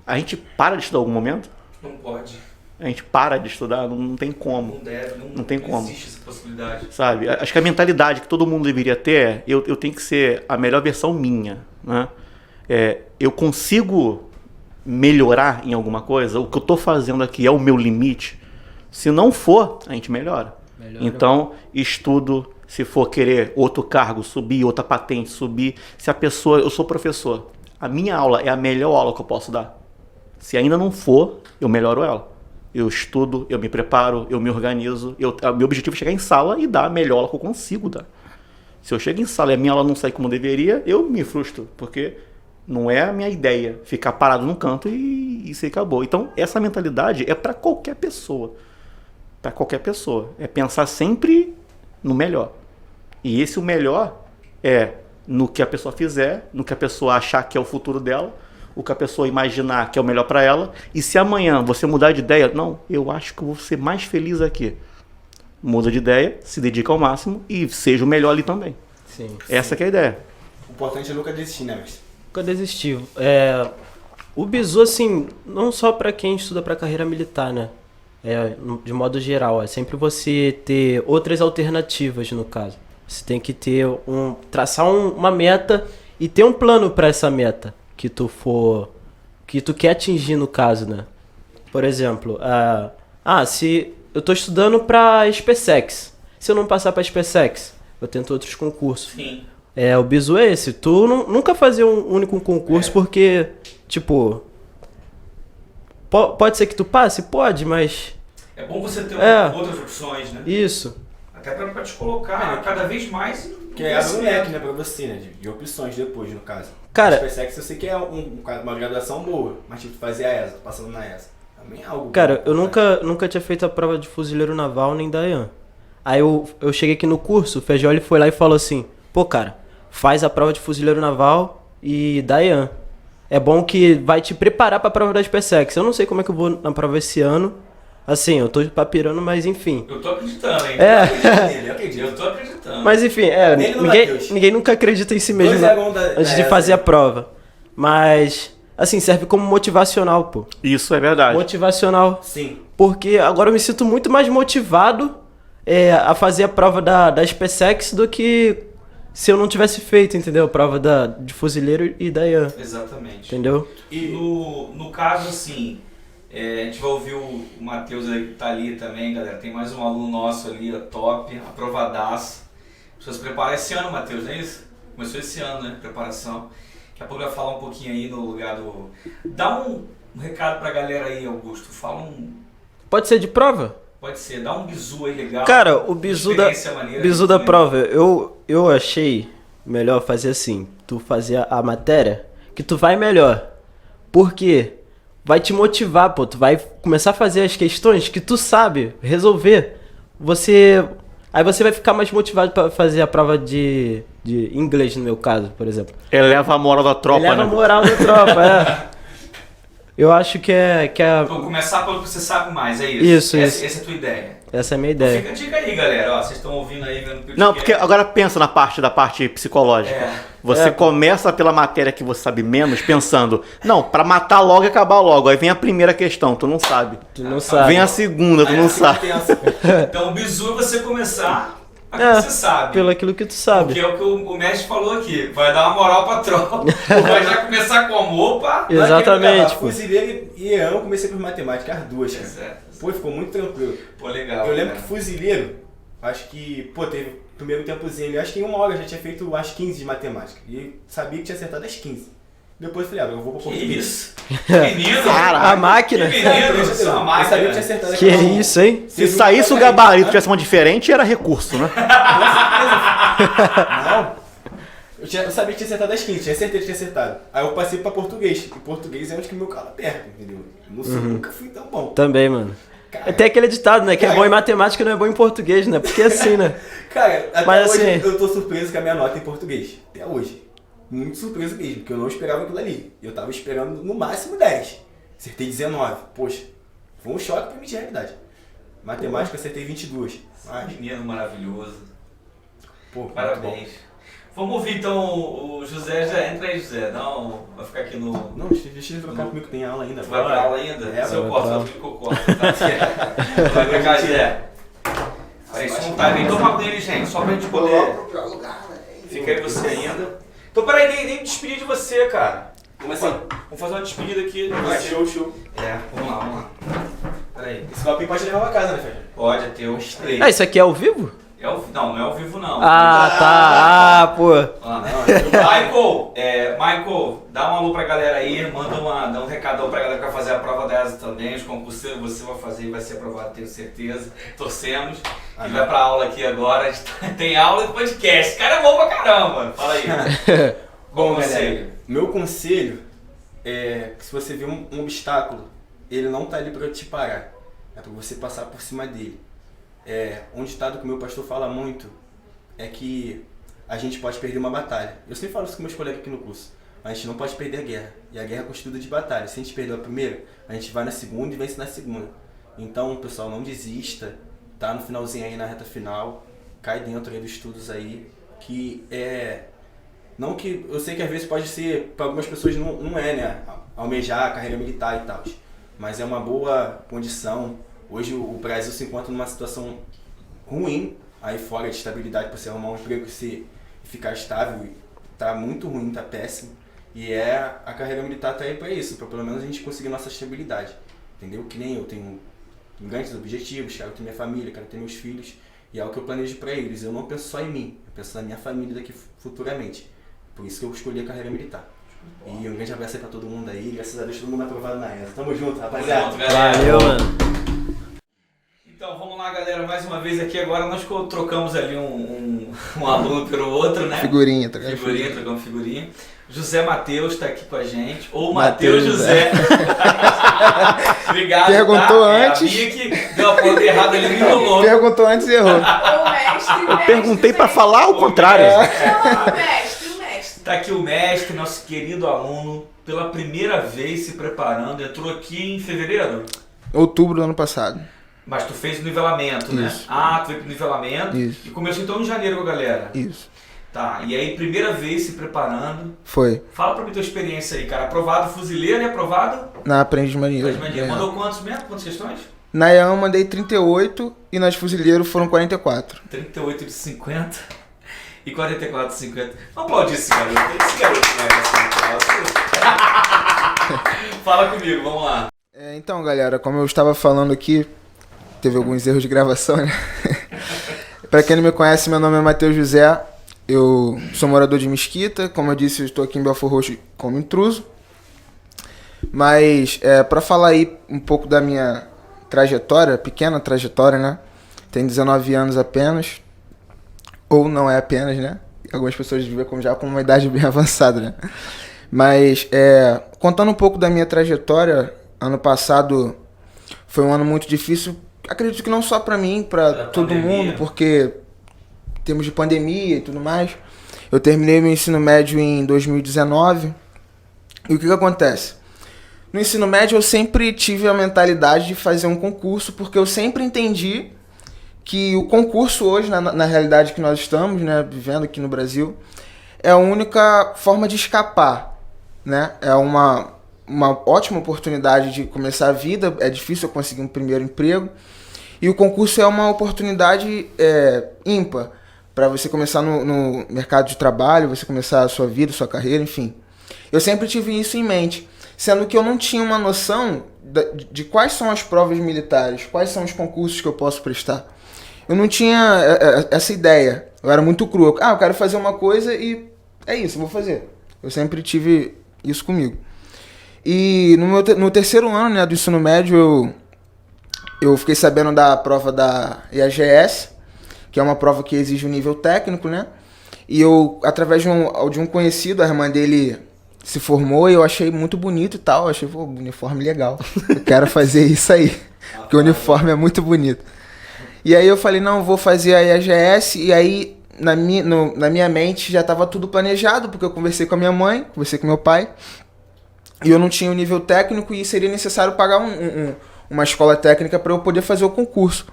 A gente para de estudar em algum momento? Não pode. A gente para de estudar? Não tem como. Não deve, não tem como. Não existe essa possibilidade. Sabe? Acho que a mentalidade que todo mundo deveria ter é eu tenho que ser a melhor versão minha. Né? Eu consigo melhorar em alguma coisa? O que eu estou fazendo aqui é o meu limite? Se não for, a gente melhora. Então, estudo, se for querer outro cargo, subir, outra patente, subir. Se a pessoa... Eu sou professor. A minha aula é a melhor aula que eu posso dar. Se ainda não for, eu melhoro ela. eu estudo, eu me preparo, eu me organizo. Meu objetivo é chegar em sala e dar a melhor aula que eu consigo dar. Se eu chego em sala e a minha aula não sai como deveria, eu me frustro, porque não é a minha ideia ficar parado num canto e isso aí acabou. Então, essa mentalidade é para qualquer pessoa. Para qualquer pessoa. É pensar sempre no melhor. E esse o melhor é no que a pessoa fizer, no que a pessoa achar que é o futuro dela, o que a pessoa imaginar que é o melhor para ela. E se amanhã você mudar de ideia, não, eu acho que eu vou ser mais feliz aqui. Muda de ideia, se dedica ao máximo e seja o melhor ali também. Sim. Essa que é a ideia. O importante é nunca desistir, né, Mestre? Nunca desistir. O bizu, assim, não só para quem estuda para carreira militar, né? De modo geral, é sempre você ter outras alternativas, no caso. Você tem que ter traçar uma meta e ter um plano para essa meta que tu quer atingir, no caso, né? Por exemplo, se eu tô estudando para SpaceX, se eu não passar para SpaceX, eu tento outros concursos. Sim. O bizu é esse, tu nunca fazer um único concurso porque, tipo, pode ser que tu passe? Pode, mas... É bom você ter outras opções, né? Isso. Até pra te colocar cada vez mais... Que é um leque, né, pra você, né, de opções depois, no caso. Cara... A SpaceX eu sei que é uma graduação boa, mas tipo, fazer a ESA, passando na ESA, também é algo... Cara, eu nunca tinha feito a prova de fuzileiro naval nem da IAN. Aí eu cheguei aqui no curso, o Fejoli foi lá e falou assim, pô, cara, faz a prova de fuzileiro naval e da IAN. É bom que vai te preparar pra prova da SpaceX. Eu não sei como é que eu vou na prova esse ano. Assim, eu tô papirando, mas enfim. Eu tô acreditando, hein? Eu acredito. Eu tô acreditando. Mas enfim, ninguém nunca acredita em si mesmo antes de fazer a prova. Mas, assim, serve como motivacional, pô. Isso é verdade. Motivacional. Sim. Porque agora eu me sinto muito mais motivado a fazer a prova da SpaceX do que se eu não tivesse feito, entendeu? A prova de fuzileiro e da IAN. Exatamente. Entendeu? E no caso, assim, a gente vai ouvir o Matheus aí que tá ali também, galera. Tem mais um aluno nosso ali, top, aprovadaço. Precisa se preparar esse ano, Matheus, não é isso? Começou esse ano, né? Preparação. Daqui a pouco vai falar um pouquinho aí no lugar do... Dá um recado pra galera aí, Augusto. Fala Pode ser de prova? Pode ser, dá um bizu aí legal. Cara, o bizu da prova, eu achei melhor fazer assim. Tu fazer a matéria que tu vai melhor. Por quê? Vai te motivar, pô. Tu vai começar a fazer as questões que tu sabe resolver. Aí você vai ficar mais motivado pra fazer a prova de inglês, no meu caso, por exemplo. Eleva a moral da tropa, né? Eleva a moral da tropa, Eu acho que é... Então, começar pelo que você sabe mais, é isso? Isso. Essa é a tua ideia. Essa é a minha ideia. Fica a dica aí, galera. Ó, vocês estão ouvindo aí, vendo o podcast. Não, porque agora pensa da parte psicológica. Você começa pela matéria que você sabe menos, pensando, não, pra matar logo e acabar logo. Aí vem a primeira questão, tu não sabe. Tu não sabe. Vem a segunda, tu não sabe. Então o bizu é você começar aquilo que você sabe. Pelo aquilo que tu sabe. Porque é o que o mestre falou aqui. Vai dar uma moral pra tropa. Vai já começar como? Opa! Exatamente. Fuzileiro e EAN eu comecei por matemática, as duas, cara. Exato. Pô, ficou muito tranquilo. Pô, legal. Eu lembro que fuzileiro, acho que, teve o primeiro tempozinho ali, acho que em uma hora eu já tinha feito as 15 de matemática. E sabia que tinha acertado as 15. Depois eu falei, eu vou pro português. Que isso? Menino! A máquina. Que menino! Isso é uma máquina. Eu sabia que tinha acertado as Que 15. isso, hein? Se saísse o gabarito tivesse uma diferente, era recurso, né? Não. Eu sabia que tinha acertado as 15, tinha certeza que tinha acertado. Aí eu passei pra português. E português é onde que o meu calo aperta, entendeu? Eu não sei, nunca fui tão bom. Também, mano. Cara, Tem aquele ditado, né? Que é bom em matemática e não é bom em português, né? Porque assim, né? Cara, até Mas, hoje assim, eu tô surpreso com a minha nota em português. Até hoje. Muito surpreso mesmo, porque eu não esperava aquilo ali. Eu tava esperando no máximo 10. Acertei 19. Poxa, foi um choque pra mim de realidade. Matemática eu acertei 22. Mas, Menino maravilhoso. pô, Parabéns. Vamos ouvir então o José. Já entra aí, José. Não, vai ficar aqui no... Não, deixa ele trocar comigo que tem aula ainda. Tu vai pra aula ainda? Se eu vai posso, pra eu fico com Vai pra cá, José. Aí, só um time aí. Toma com ele, gente, só pra gente poder... Fica aí você ainda. Então, peraí, nem me despedir de você, cara. Como assim? Vamos fazer uma despedida aqui. Vai, show. Vamos lá. Peraí. Esse copinho pode levar pra casa, né, Fred? Pode, é teu. isso aqui é ao vivo? Não é ao vivo não. Tá. Pô. Não, Michael, dá um alô pra galera aí, dá um recadão pra galera que vai fazer a prova da ESA também. Os concursos você vai fazer e vai ser aprovado, tenho certeza. Torcemos. E vai pra aula aqui agora. A gente tem aula e podcast. Esse cara é bom pra caramba. Fala aí. Bom, galera, meu conselho é que se você vê um obstáculo, ele não tá ali pra te parar. É pra você passar por cima dele. Um ditado que o meu pastor fala muito é que a gente pode perder uma batalha. Eu sempre falo isso com meus colegas aqui no curso. A gente não pode perder a guerra. E a guerra é constituída de batalha. Se a gente perdeu a primeira, a gente vai na segunda e vence na segunda. Então, pessoal, não desista. Tá no finalzinho aí, na reta final. Cai dentro aí dos estudos aí. Que não que... Eu sei que às vezes pode ser... Para algumas pessoas não é, né? Almejar a carreira militar e tal. Mas é uma boa condição. Hoje o Brasil se encontra numa situação ruim. Aí fora de estabilidade para você arrumar um emprego e ficar estável. Tá muito ruim, tá péssimo. E a carreira militar tá aí para isso. Para pelo menos a gente conseguir nossa estabilidade. Entendeu? Que nem eu tenho grandes objetivos. Quero ter minha família, quero ter meus filhos. E é o que eu planejo para eles. Eu não penso só em mim. Eu penso na minha família daqui futuramente. Por isso que eu escolhi a carreira militar. E um grande abraço aí pra todo mundo aí. Graças a Deus, todo mundo aprovado na ESA. Tamo junto, rapaziada. Valeu, mano. Então, vamos lá, galera. Mais uma vez aqui. Agora nós trocamos ali um aluno pelo outro, né? Figurinha. Trocamos figurinha. José Matheus tá aqui com a gente. Ou Matheus José. Obrigado. Perguntou antes. A Bia que deu a ponta errada, ele me enrolou. Perguntou antes e errou. O mestre. Eu perguntei pra falar o contrário. Chama o mestre. Tá aqui o mestre, nosso querido aluno, pela primeira vez se preparando. Entrou aqui em fevereiro? Outubro do ano passado. Mas tu fez o nivelamento, né? Isso. Ah, tu veio pro nivelamento. Isso. E começou então em janeiro com a galera. Isso. Tá, e aí primeira vez se preparando. Foi. Fala pra mim tua experiência aí, cara. Aprovado fuzileiro e aprovado? Na Aprendiz de Marinheiro. Mandou quantos mesmo? Quantas questões? Na IAM eu mandei 38 e nas Fuzileiros foram 44. 38 de 50 e 44 de 50. Vamos aplaudir esse garoto. Esse garoto merece. Fala comigo, vamos lá. Então, galera, como eu estava falando aqui, teve alguns erros de gravação, né? Pra quem não me conhece, meu nome é Matheus José. Eu sou morador de Mesquita. Como eu disse, eu estou aqui em Belford Roxo como intruso. Mas, pra falar aí um pouco da minha trajetória, pequena trajetória, né? Tenho 19 anos apenas. Ou não é apenas, né? Algumas pessoas veem como já com uma idade bem avançada, né? Mas, contando um pouco da minha trajetória, ano passado foi um ano muito difícil. Acredito que não só pra mim, pra todo mundo, porque em termos de pandemia e tudo mais. Eu terminei meu ensino médio em 2019. E o que acontece? No ensino médio eu sempre tive a mentalidade de fazer um concurso, porque eu sempre entendi que o concurso hoje, na realidade que nós estamos, né, vivendo aqui no Brasil, é a única forma de escapar, né? É uma ótima oportunidade de começar a vida, é difícil eu conseguir um primeiro emprego, e o concurso é uma oportunidade ímpar para você começar no mercado de trabalho, você começar a sua vida, sua carreira, enfim. Eu sempre tive isso em mente, sendo que eu não tinha uma noção de quais são as provas militares, quais são os concursos que eu posso prestar. Eu não tinha essa ideia, eu era muito cru. Eu quero fazer uma coisa e é isso, eu vou fazer. Eu sempre tive isso comigo. E no terceiro ano, né, do ensino médio, eu fiquei sabendo da prova da IAGS, que é uma prova que exige um nível técnico, né? E eu, através de um conhecido, a irmã dele se formou e eu achei muito bonito e tal. Eu achei, pô, uniforme legal. Eu quero fazer isso aí, porque o uniforme é muito bonito. E aí eu falei, não, vou fazer a IAGS, e aí na minha mente já estava tudo planejado, porque eu conversei com a minha mãe, conversei com meu pai, e eu não tinha o nível técnico e seria necessário pagar uma escola técnica para eu poder fazer o concurso.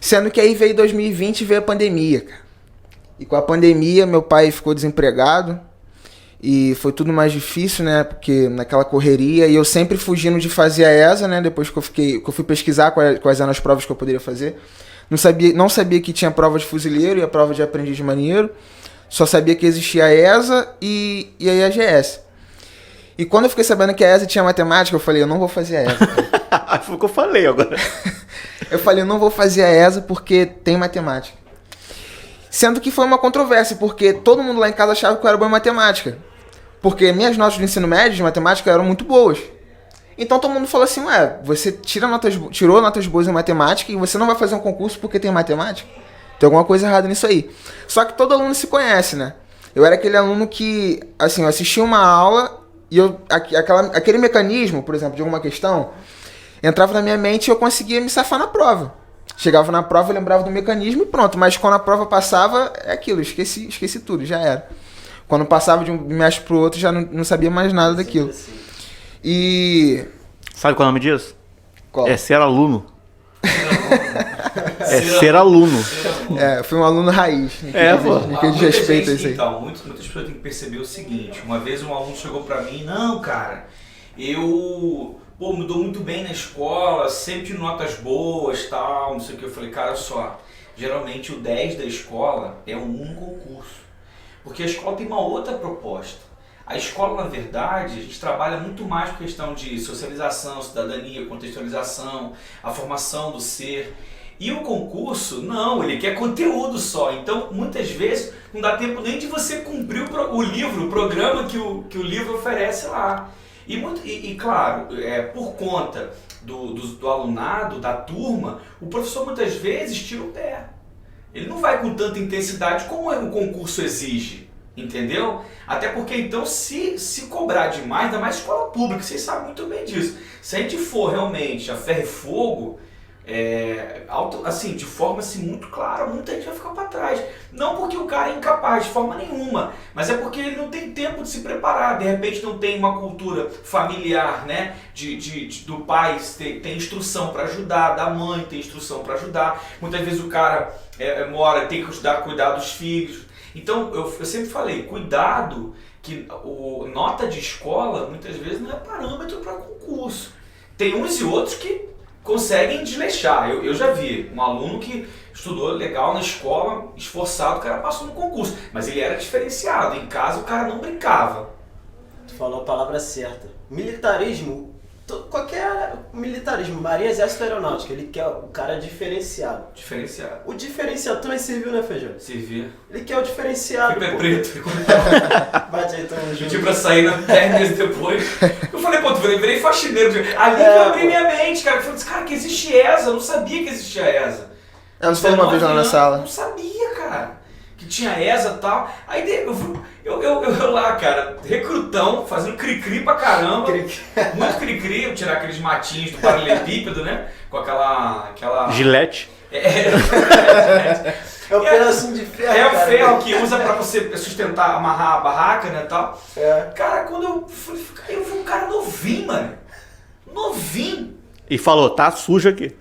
Sendo que aí veio 2020 e veio a pandemia, cara. E com a pandemia meu pai ficou desempregado e foi tudo mais difícil, né? Porque naquela correria, e eu sempre fugindo de fazer a ESA, né? Depois que eu fui pesquisar quais eram as provas que eu poderia fazer. Não sabia que tinha prova de fuzileiro e a prova de aprendiz de marinheiro. Só sabia que existia a ESA e a IAGS. E quando eu fiquei sabendo que a ESA tinha matemática, eu falei, eu não vou fazer a ESA. Foi o que eu falei agora. Eu falei, eu não vou fazer a ESA porque tem matemática. Sendo que foi uma controvérsia, porque todo mundo lá em casa achava que eu era bom em matemática. Porque minhas notas do ensino médio de matemática eram muito boas. Então todo mundo falou assim, ué, você tirou notas boas em matemática e você não vai fazer um concurso porque tem matemática? Tem alguma coisa errada nisso aí. Só que todo aluno se conhece, né? Eu era aquele aluno que, assim, eu assistia uma aula e aquele mecanismo, por exemplo, de alguma questão, entrava na minha mente e eu conseguia me safar na prova. Chegava na prova, eu lembrava do mecanismo e pronto. Mas quando a prova passava, é aquilo, esqueci tudo, já era. Quando passava de um bimestre pro outro, já não sabia mais nada daquilo. E... Sabe qual é o nome disso? Qual? É ser aluno. É ser aluno. Eu fui um aluno raiz. Pô. De respeito a isso aí. Então, muitas pessoas têm que perceber o seguinte. Uma vez um aluno chegou pra mim, não, cara, eu me dou muito bem na escola, sempre tiro notas boas, tal, não sei o que. Eu falei, cara, só, geralmente o 10 da escola é um concurso. Porque a escola tem uma outra proposta. A escola, na verdade, a gente trabalha muito mais com questão de socialização, cidadania, contextualização, a formação do ser. E o concurso, não, ele quer conteúdo só. Então, muitas vezes, não dá tempo nem de você cumprir o programa que o livro oferece lá. E claro, por conta do alunado, da turma, o professor muitas vezes tira o pé. Ele não vai com tanta intensidade como o concurso exige. Entendeu? Até porque então se cobrar demais, ainda mais escola pública, vocês sabem muito bem disso. Se a gente for realmente a ferro e fogo, de forma assim, muito clara, muita gente vai ficar para trás. Não porque o cara é incapaz de forma nenhuma, mas é porque ele não tem tempo de se preparar. De repente não tem uma cultura familiar, né? Do pai tem instrução para ajudar, da mãe tem instrução para ajudar. Muitas vezes o cara tem que cuidar dos filhos. Então, eu sempre falei, cuidado, que nota de escola, muitas vezes, não é parâmetro para concurso. Tem uns e outros que conseguem desleixar. Eu já vi um aluno que estudou legal na escola, esforçado, o cara passou no concurso. Mas ele era diferenciado, em casa o cara não brincava. Tu falou a palavra certa. Militarismo, qualquer militarismo, marinha, exército, aeronáutica, ele quer o cara diferenciado. Diferenciado. O diferenciado também serviu, né, Feijão? Servia. Ele quer o diferenciado. Fui pé preto. Bate aí, tamo junto. Pedi pra sair 10 meses depois. Eu falei, pô, eu virei faxineiro. Ali que eu abri minha mente, cara. Eu falei, cara, que existe ESA. Eu não sabia que existia ESA. Eu não falei uma vez lá na sala. Eu não sabia, cara. Que tinha ESA e tal. Aí eu lá, cara, recrutão, fazendo cri-cri pra caramba. Muito cri-cri, eu tirar aqueles matinhos do paralelepípedo, né? Com aquela... Gilete. É um pedacinho de ferro. É o ferro que usa pra você sustentar, amarrar a barraca, né, tal. Cara, quando eu vi um cara novinho, mano. Novinho. E falou, tá sujo aqui.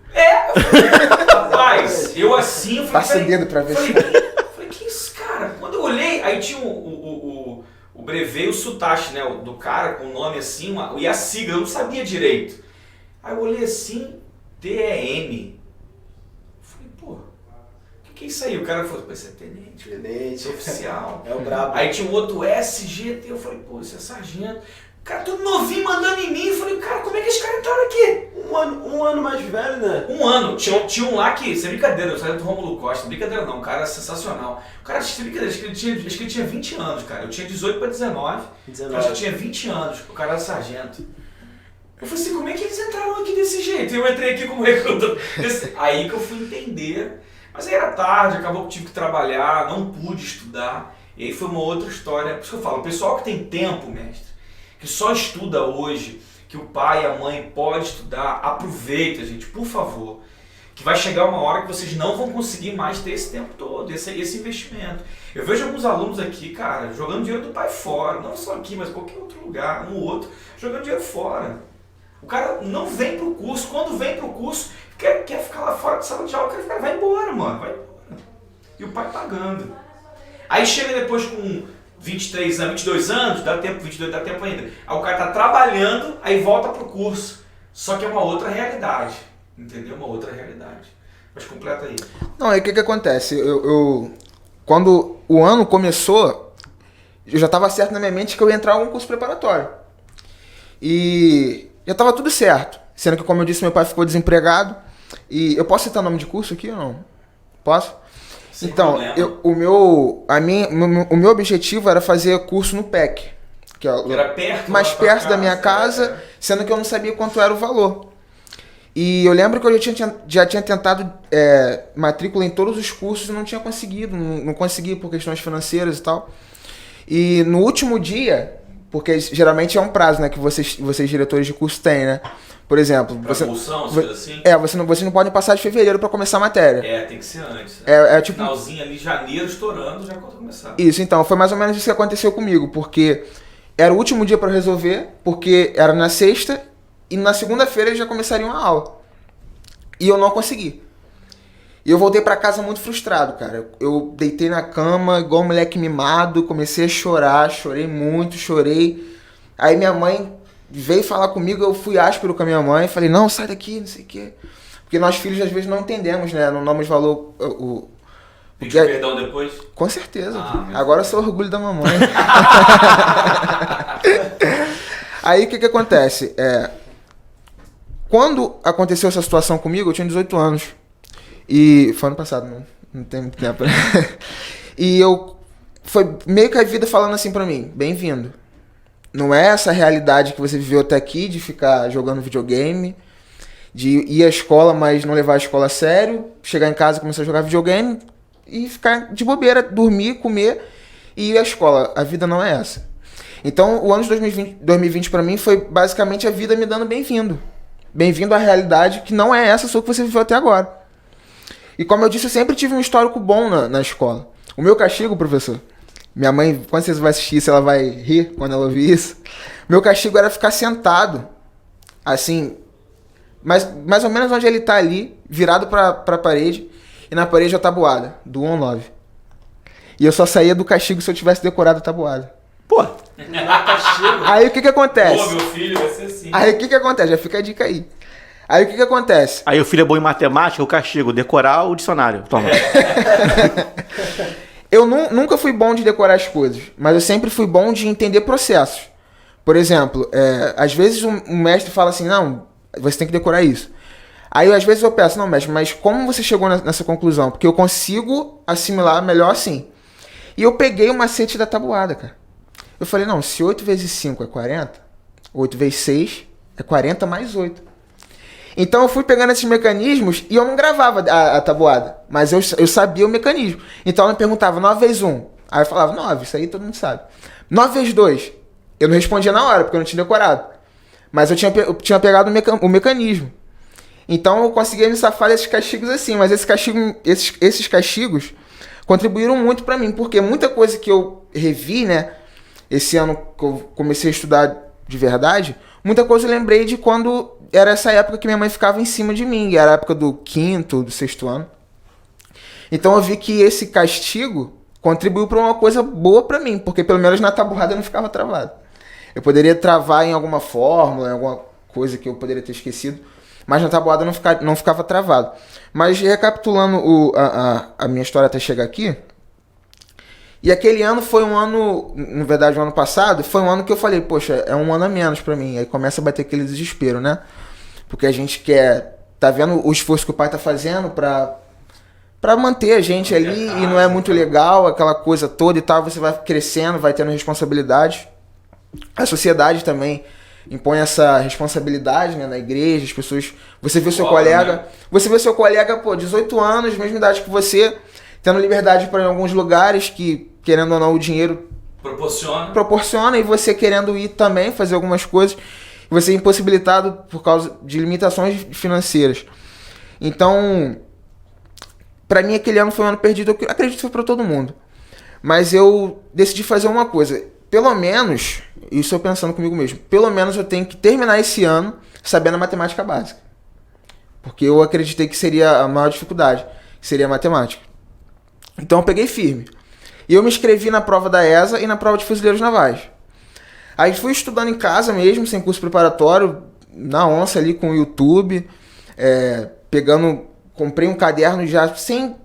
Rapaz, eu assim... Eu falei, passa o dedo pra ver se... Falei, que isso, cara? Quando eu olhei, aí tinha o brevê, o sutache, né, do cara, com o nome assim, e a sigla, eu não sabia direito. Aí eu olhei assim, TEM. Falei, pô, o que é isso aí? O cara falou, pô, isso é tenente. Tenente. Oficial. É o brabo. Aí tinha um outro SGT, eu falei, pô, isso é sargento. O cara todo novinho mandando em mim, eu falei, cara, como é que esse cara entraram aqui? Um ano mais velho, né? Um ano. Tinha um lá que, sem brincadeira, eu saí do Rômulo Costa, brincadeira não, um cara sensacional. O cara, sem brincadeira, acho que ele tinha 20 anos, cara. Eu tinha 18 para 19. O cara já tinha 20 anos, o cara era sargento. Eu falei assim, como é que eles entraram aqui desse jeito? E eu entrei aqui como recruta. Aí que eu fui entender. Mas aí era tarde, acabou que eu tive que trabalhar, não pude estudar. E aí foi uma outra história. Por isso que eu falo, o pessoal que tem tempo, mestre, que só estuda hoje, que o pai e a mãe podem estudar, aproveita, gente, por favor. Que vai chegar uma hora que vocês não vão conseguir mais ter esse tempo todo, esse investimento. Eu vejo alguns alunos aqui, cara, jogando dinheiro do pai fora, não só aqui, mas qualquer outro lugar, no outro, jogando dinheiro fora. O cara não vem pro curso, quando vem pro curso, quer ficar lá fora de sala de aula, vai embora, mano, vai embora. E o pai pagando. Aí chega depois com 23 anos, 22 anos, dá tempo, 22 dá tempo ainda. Aí o cara tá trabalhando, aí volta pro curso. Só que é uma outra realidade, entendeu? Uma outra realidade. Mas completa aí. Não, aí o que acontece? Quando o ano começou, eu já estava certo na minha mente que eu ia entrar em um curso preparatório. E já estava tudo certo. Sendo que, como eu disse, meu pai ficou desempregado. E eu posso citar o nome de curso aqui ou não? Posso? Sem Então, problema. o meu objetivo era fazer curso no PEC. Que era perto, mais lá pra perto da minha casa, sendo que eu não sabia quanto era o valor. E eu lembro que eu já tinha tentado matrícula em todos os cursos e não tinha conseguido, não consegui por questões financeiras e tal. E no último dia, porque geralmente é um prazo, né, que vocês diretores de curso têm, né? Por exemplo, bolsão, assim? Vocês não podem passar de fevereiro para começar a matéria. Tem que ser antes. Tipo finalzinho ali, janeiro estourando, já quando começar. Isso, então, foi mais ou menos isso que aconteceu comigo, porque era o último dia para resolver, porque era na sexta e na segunda-feira eles já começariam a aula. E eu não consegui. E eu voltei para casa muito frustrado, cara. Eu deitei na cama, igual um moleque mimado, comecei a chorar, chorei muito, chorei. Aí minha mãe veio falar comigo, eu fui áspero com a minha mãe, falei, não, sai daqui, não sei o quê. Porque nós filhos às vezes não entendemos, né? Não damos valor... Pediu perdão depois? Com certeza. Agora eu sou orgulho da mamãe. Aí o que acontece? Quando aconteceu essa situação comigo, eu tinha 18 anos. E foi ano passado, não tem muito tempo. E foi meio que a vida falando assim pra mim, bem-vindo. Não é essa realidade que você viveu até aqui, de ficar jogando videogame, de ir à escola, mas não levar a escola a sério, chegar em casa e começar a jogar videogame e ficar de bobeira, dormir, comer e ir à escola. A vida não é essa. Então, o ano de 2020 pra mim foi basicamente a vida me dando bem-vindo. Bem-vindo à realidade que não é essa só que você viveu até agora. E como eu disse, eu sempre tive um histórico bom na escola. O meu castigo, professor, minha mãe, quando você vai assistir isso, ela vai rir quando ela ouvir isso. Meu castigo era ficar sentado, assim, mais ou menos onde ele tá ali, virado pra parede, e na parede a tabuada, do 1 ao 9. E eu só saía do castigo se eu tivesse decorado a tabuada. Pô! Aí o que acontece? Pô, meu filho, vai ser assim. Aí o que acontece? Já fica a dica aí. Aí o que acontece? Aí o filho é bom em matemática, o castigo, decorar o dicionário. Toma. Eu nunca fui bom de decorar as coisas, mas eu sempre fui bom de entender processos. Por exemplo, às vezes um mestre fala assim, não, você tem que decorar isso. Aí às vezes eu peço, não, mestre, mas como você chegou nessa conclusão? Porque eu consigo assimilar melhor assim. E eu peguei o macete da tabuada, cara. Eu falei, não, se 8 vezes 5 é 40, 8 vezes 6 é 40 mais 8. Então eu fui pegando esses mecanismos e eu não gravava a tabuada, mas eu sabia o mecanismo. Então ela me perguntava 9 vezes 1. Aí eu falava 9, isso aí todo mundo sabe. 9 vezes 2. Eu não respondia na hora, porque eu não tinha decorado. Mas eu tinha pegado o mecanismo. Então eu conseguia me safar desses castigos assim, mas esses castigos contribuíram muito pra mim, porque muita coisa que eu revi, né, esse ano que eu comecei a estudar de verdade, muita coisa eu lembrei de quando era essa época que minha mãe ficava em cima de mim, era a época do 5º, do 6º ano. Então eu vi que esse castigo contribuiu para uma coisa boa pra mim, porque pelo menos na tabuada eu não ficava travado. Eu poderia travar em alguma fórmula, em alguma coisa que eu poderia ter esquecido, mas na tabuada eu não ficava travado. Mas recapitulando a minha história até chegar aqui, e aquele ano foi um ano, na verdade o ano passado, foi um ano que eu falei, poxa, é um ano a menos pra mim. Aí começa a bater aquele desespero, né? Porque a gente tá vendo o esforço que o pai tá fazendo pra manter a gente ali e não é muito legal, aquela coisa toda e tal, você vai crescendo, vai tendo responsabilidade. A sociedade também impõe essa responsabilidade, né, na igreja, as pessoas, você vê o seu colega, pô, 18 anos, mesma idade que você, tendo liberdade para ir em alguns lugares que, querendo ou não, o dinheiro proporciona e você querendo ir também fazer algumas coisas, você é impossibilitado por causa de limitações financeiras. Então, para mim aquele ano foi um ano perdido, eu acredito que foi para todo mundo. Mas eu decidi fazer uma coisa, pelo menos, isso eu pensando comigo mesmo, pelo menos eu tenho que terminar esse ano sabendo a matemática básica. Porque eu acreditei que seria a maior dificuldade, que seria a matemática. Então eu peguei firme. E eu me inscrevi na prova da ESA e na prova de fuzileiros navais. Aí fui estudando em casa mesmo, sem curso preparatório, na onça ali com o YouTube, comprei um caderno já sem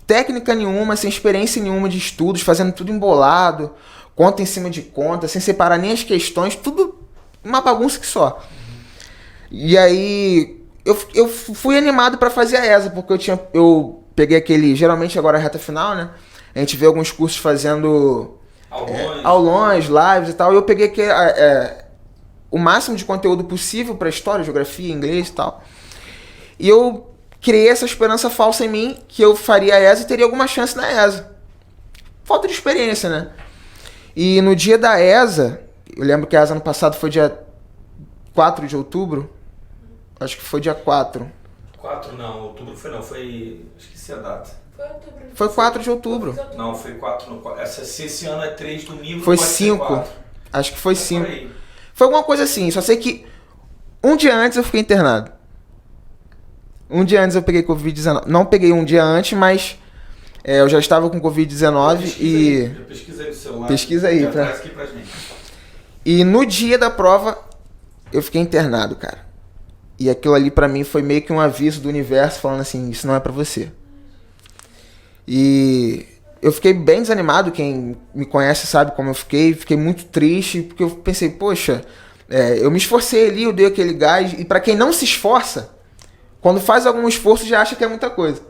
técnica nenhuma, sem experiência nenhuma de estudos, fazendo tudo embolado, conta em cima de conta, sem separar nem as questões, tudo uma bagunça que só. E aí eu fui animado para fazer a ESA, porque eu peguei aquele... Geralmente agora é reta final, né? A gente vê alguns cursos fazendo... aulões, lives e tal. E eu peguei o máximo de conteúdo possível para história, geografia, inglês e tal. E eu criei essa esperança falsa em mim que eu faria a ESA e teria alguma chance na ESA. Falta de experiência, né? E no dia da ESA, eu lembro que a ESA ano passado foi dia 4 de outubro. Acho que foi dia 4. 4 não, outubro foi não, foi... esqueci a data. Foi 4 de outubro. Não, foi 4 no... Esse ano é 3 domingo. Foi 5. Acho que foi 5. Foi alguma coisa assim, só sei que um dia antes eu fiquei internado. Um dia antes eu peguei Covid-19. Não peguei um dia antes, mas eu já estava com Covid-19 e... Já pesquisa aí no celular. Pesquisa aí, já traz aqui pra gente. E no dia da prova, eu fiquei internado, cara. E aquilo ali pra mim foi meio que um aviso do universo falando assim, isso não é pra você. E eu fiquei bem desanimado, quem me conhece sabe como eu fiquei muito triste, porque eu pensei, poxa, eu me esforcei ali, eu dei aquele gás, e pra quem não se esforça, quando faz algum esforço já acha que é muita coisa,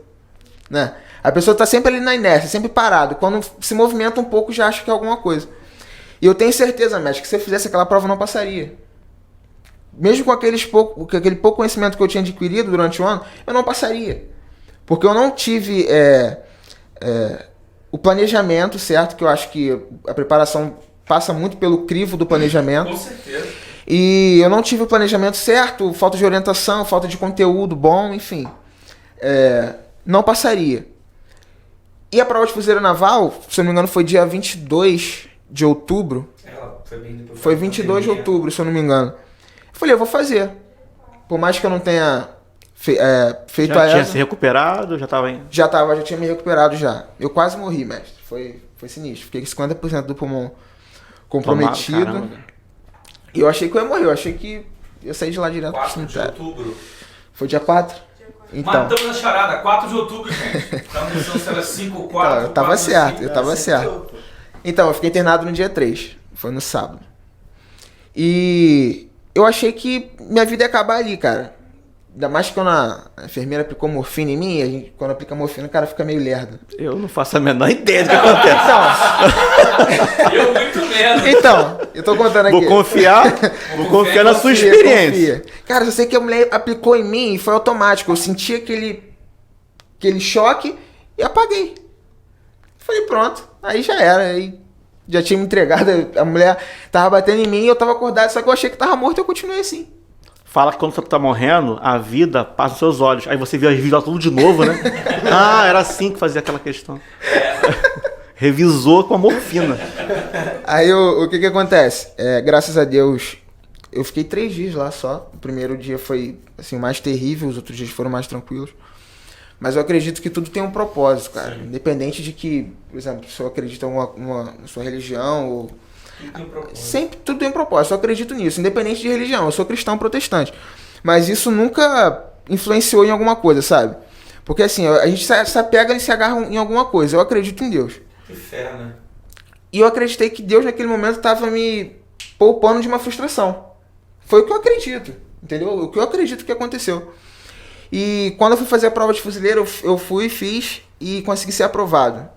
né? A pessoa tá sempre ali na inércia, sempre parado, quando se movimenta um pouco já acha que é alguma coisa. E eu tenho certeza, mestre, que se eu fizesse aquela prova eu não passaria. Mesmo com aquele pouco conhecimento que eu tinha adquirido durante o ano, eu não passaria. Porque eu não tive o planejamento, certo? Que eu acho que a preparação passa muito pelo crivo do planejamento. Com certeza. E eu não tive o planejamento certo, falta de orientação, falta de conteúdo bom, enfim. Não passaria. E a prova de fuzileiro naval, se eu não me engano, foi dia 22 de outubro. Foi 22 de outubro, se eu não me engano. Eu falei, eu vou fazer. Por mais que eu não tenha feito a ESA. Já tinha se recuperado? Já tinha me recuperado já. Eu quase morri, mestre. Foi sinistro. Fiquei com 50% do pulmão comprometido. E eu achei que eu ia morrer. Eu achei que ia sair de lá direto pro cemitério. 4 de outubro. Foi dia 4? Então. Matamos a charada, 4 de outubro, gente. Estamos pensando se era 5 ou 4. Então, eu tava certo, eu tava certo. Então, eu fiquei internado no dia 3. Foi no sábado. E eu achei que minha vida ia acabar ali, cara. Ainda mais que quando a enfermeira aplicou morfina em mim, quando aplica morfina, o cara fica meio lerdo. Eu não faço a menor ideia do que acontece. Eu muito menos. Então, eu tô contando aqui. Vou confiar na sua experiência. Confia. Cara, eu sei que a mulher aplicou em mim e foi automático. Eu senti aquele choque e apaguei. Falei, pronto. Aí já era. Aí já tinha me entregado. A mulher tava batendo em mim e eu tava acordado. Só que eu achei que tava morto e eu continuei assim. Fala que quando você tá morrendo, a vida passa nos seus olhos. Aí você vê as vidas tudo de novo, né? Ah, era assim que fazia aquela questão. Revisou com a morfina. Aí o que acontece? Graças a Deus, eu fiquei 3 dias lá só. O primeiro dia foi assim, o mais terrível, os outros dias foram mais tranquilos. Mas eu acredito que tudo tem um propósito, cara. Sim. Independente de que, por exemplo, se eu acredito em uma sua religião ou... Sempre tudo tem um propósito, eu acredito nisso, independente de religião. Eu sou cristão protestante, mas isso nunca influenciou em alguma coisa, sabe? Porque assim, a gente se apega e se agarra em alguma coisa. Eu acredito em Deus. Que fé, né? E eu acreditei que Deus naquele momento estava me poupando de uma frustração. Foi o que eu acredito, entendeu? O que eu acredito que aconteceu. E quando eu fui fazer a prova de fuzileiro, eu fui, fiz e consegui ser aprovado.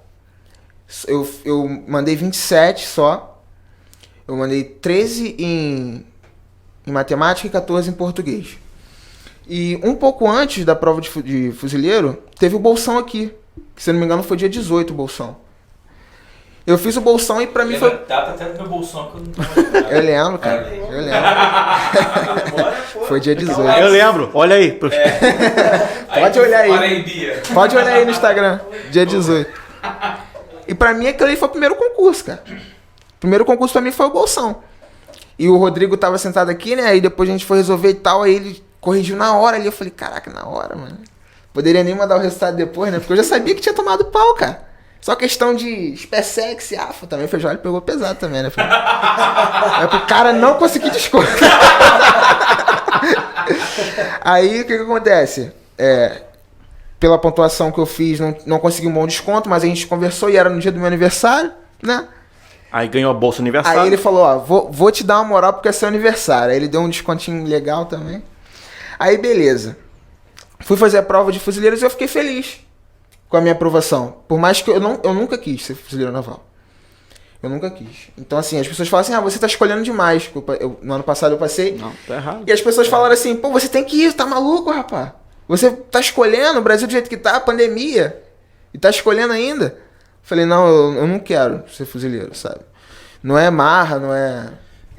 Eu mandei 27 só. Eu mandei 13 em matemática e 14 em português. E um pouco antes da prova de fuzileiro, teve o bolsão aqui. Que, se eu não me engano, foi dia 18 o bolsão. Eu fiz o bolsão e pra mim foi... Data até do meu bolsão que eu não tava... Eu lembro, cara. Eu lembro. Foi dia 18. Eu lembro. Olha aí. Pode olhar aí. Pode olhar aí no Instagram. Dia 18. E pra mim aquele aí foi o primeiro concurso, cara. O primeiro concurso pra mim foi o bolsão. E o Rodrigo tava sentado aqui, né? Aí depois a gente foi resolver e tal. Aí ele corrigiu na hora ali. Eu falei, caraca, na hora, mano. Poderia nem mandar o resultado depois, né? Porque eu já sabia que tinha tomado pau, cara. Só questão de SpaceX e AFA também. O Feijó pegou pesado também, né? É pro cara não conseguir desconto. Aí o que acontece? Pela pontuação que eu fiz, não consegui um bom desconto, mas a gente conversou e era no dia do meu aniversário, né? Aí ganhou a bolsa aniversário. Aí ele falou, ó, vou te dar uma moral porque é seu aniversário. Aí ele deu um descontinho legal também. Aí beleza. Fui fazer a prova de fuzileiros e eu fiquei feliz. com a minha aprovação. Por mais que eu nunca quis ser fuzileiro naval. Eu nunca quis. Então, assim, as pessoas falam assim, você tá escolhendo demais. No ano passado eu passei. Não, tá errado. E as pessoas falaram assim, pô, você tem que ir, tá maluco, rapaz? Você tá escolhendo o Brasil do jeito que tá, a pandemia, e tá escolhendo ainda. Falei, não, eu não quero ser fuzileiro, sabe? Não é marra, não é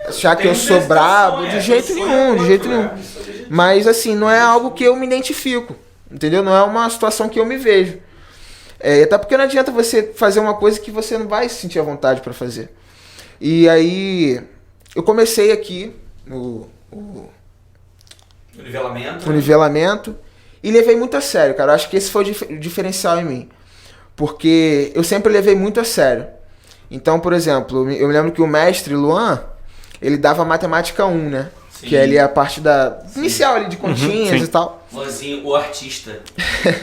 achar que eu sou brabo, de jeito nenhum, de jeito nenhum. Mas, assim, não é algo que eu me identifico, entendeu? Não é uma situação que eu me vejo. Até porque não adianta você fazer uma coisa que você não vai se sentir à vontade pra fazer. E aí, eu comecei aqui no nivelamento e levei muito a sério, cara. Eu acho que esse foi o diferencial em mim. Porque eu sempre levei muito a sério. Então, por exemplo, eu me lembro que o mestre Luan, ele dava matemática 1, né? Sim. Que é ali a parte inicial ali de continhas e tal. Luanzinho, o artista.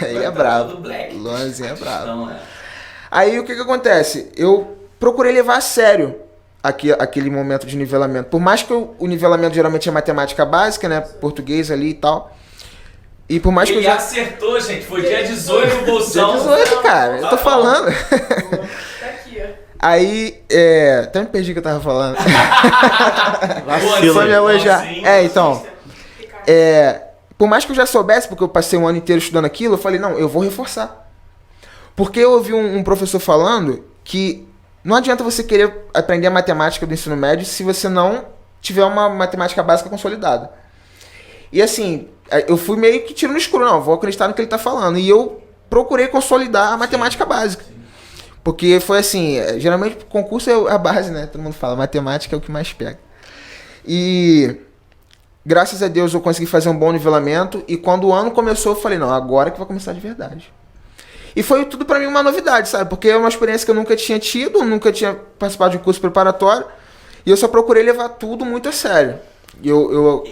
Ele é brabo. Luanzinho é brabo. Então, Aí o que acontece? Eu procurei levar a sério aquele momento de nivelamento. Por mais que o nivelamento geralmente é matemática básica, né? Português ali e tal. E por mais que ele acertou, gente. Foi dia 18 no bolsão. Dia 18, cara. Eu tô falando. Tá aqui, ó. Aí, até me perdi o que eu tava falando. Foi me elogiar. Então, por mais que eu já soubesse, porque eu passei um ano inteiro estudando aquilo, eu falei, não, eu vou reforçar. Porque eu ouvi um professor falando que não adianta você querer aprender a matemática do ensino médio se você não tiver uma matemática básica consolidada. E assim, eu fui meio que tiro no escuro, não, vou acreditar no que ele tá falando. E eu procurei consolidar a matemática básica. Porque foi assim, geralmente o concurso é a base, né? Todo mundo fala, matemática é o que mais pega. E graças a Deus eu consegui fazer um bom nivelamento. E quando o ano começou, eu falei, não, agora que vai começar de verdade. E foi tudo pra mim uma novidade, sabe? Porque é uma experiência que eu nunca tinha tido, nunca tinha participado de um curso preparatório. E eu só procurei levar tudo muito a sério.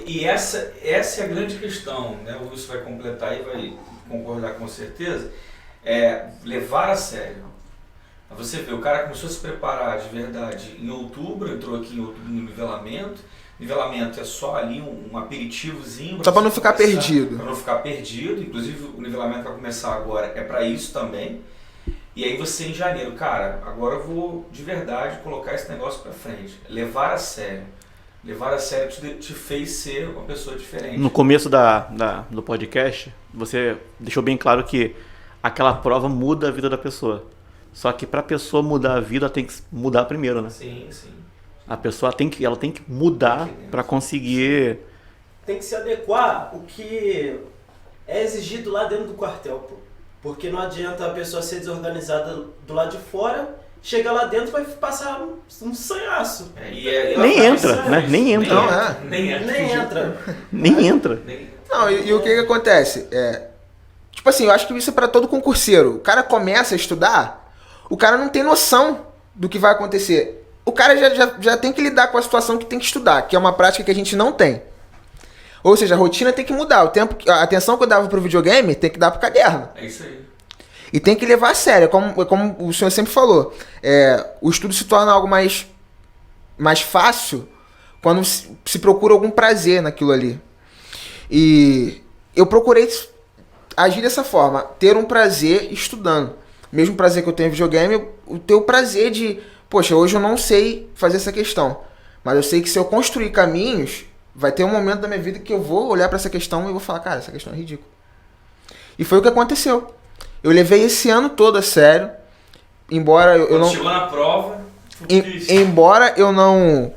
E essa é a grande questão, né? O Wilson vai completar e vai concordar com certeza. Levar a sério. Você vê, o cara começou a se preparar de verdade em outubro, entrou aqui em outubro no nivelamento. Nivelamento é só ali um aperitivozinho. Só para não ficar perdido. Para não ficar perdido. Inclusive o nivelamento vai começar agora, é para isso também. E aí você em janeiro, cara, agora eu vou de verdade colocar esse negócio para frente. Levar a sério. Levar a sério te fez ser uma pessoa diferente. No começo do podcast, você deixou bem claro que aquela prova muda a vida da pessoa. Só que para a pessoa mudar a vida, ela tem que mudar primeiro, né? Sim, sim. A pessoa tem que mudar para conseguir... Tem que se adequar o que é exigido lá dentro do quartel, pô. Porque não adianta a pessoa ser desorganizada do lado de fora, chega lá dentro e vai passar um sanhaço. Nem entra, né? Nem entra. Nem entra. Não, e o que acontece? Tipo assim, eu acho que isso é pra todo concurseiro. O cara começa a estudar, o cara não tem noção do que vai acontecer. O cara já tem que lidar com a situação que tem que estudar, que é uma prática que a gente não tem. Ou seja, a rotina tem que mudar. A atenção que eu dava pro videogame tem que dar pro caderno. É isso aí. E tem que levar a sério, como o senhor sempre falou. O estudo se torna algo mais fácil quando se procura algum prazer naquilo ali. E eu procurei agir dessa forma, ter um prazer estudando. Mesmo prazer que eu tenho em videogame, eu ter o prazer de, poxa, hoje eu não sei fazer essa questão, mas eu sei que se eu construir caminhos, vai ter um momento da minha vida que eu vou olhar para essa questão e vou falar, cara, essa questão é ridícula. E foi o que aconteceu. Eu levei esse ano todo a sério, embora eu não... Chegou na prova... Embora eu não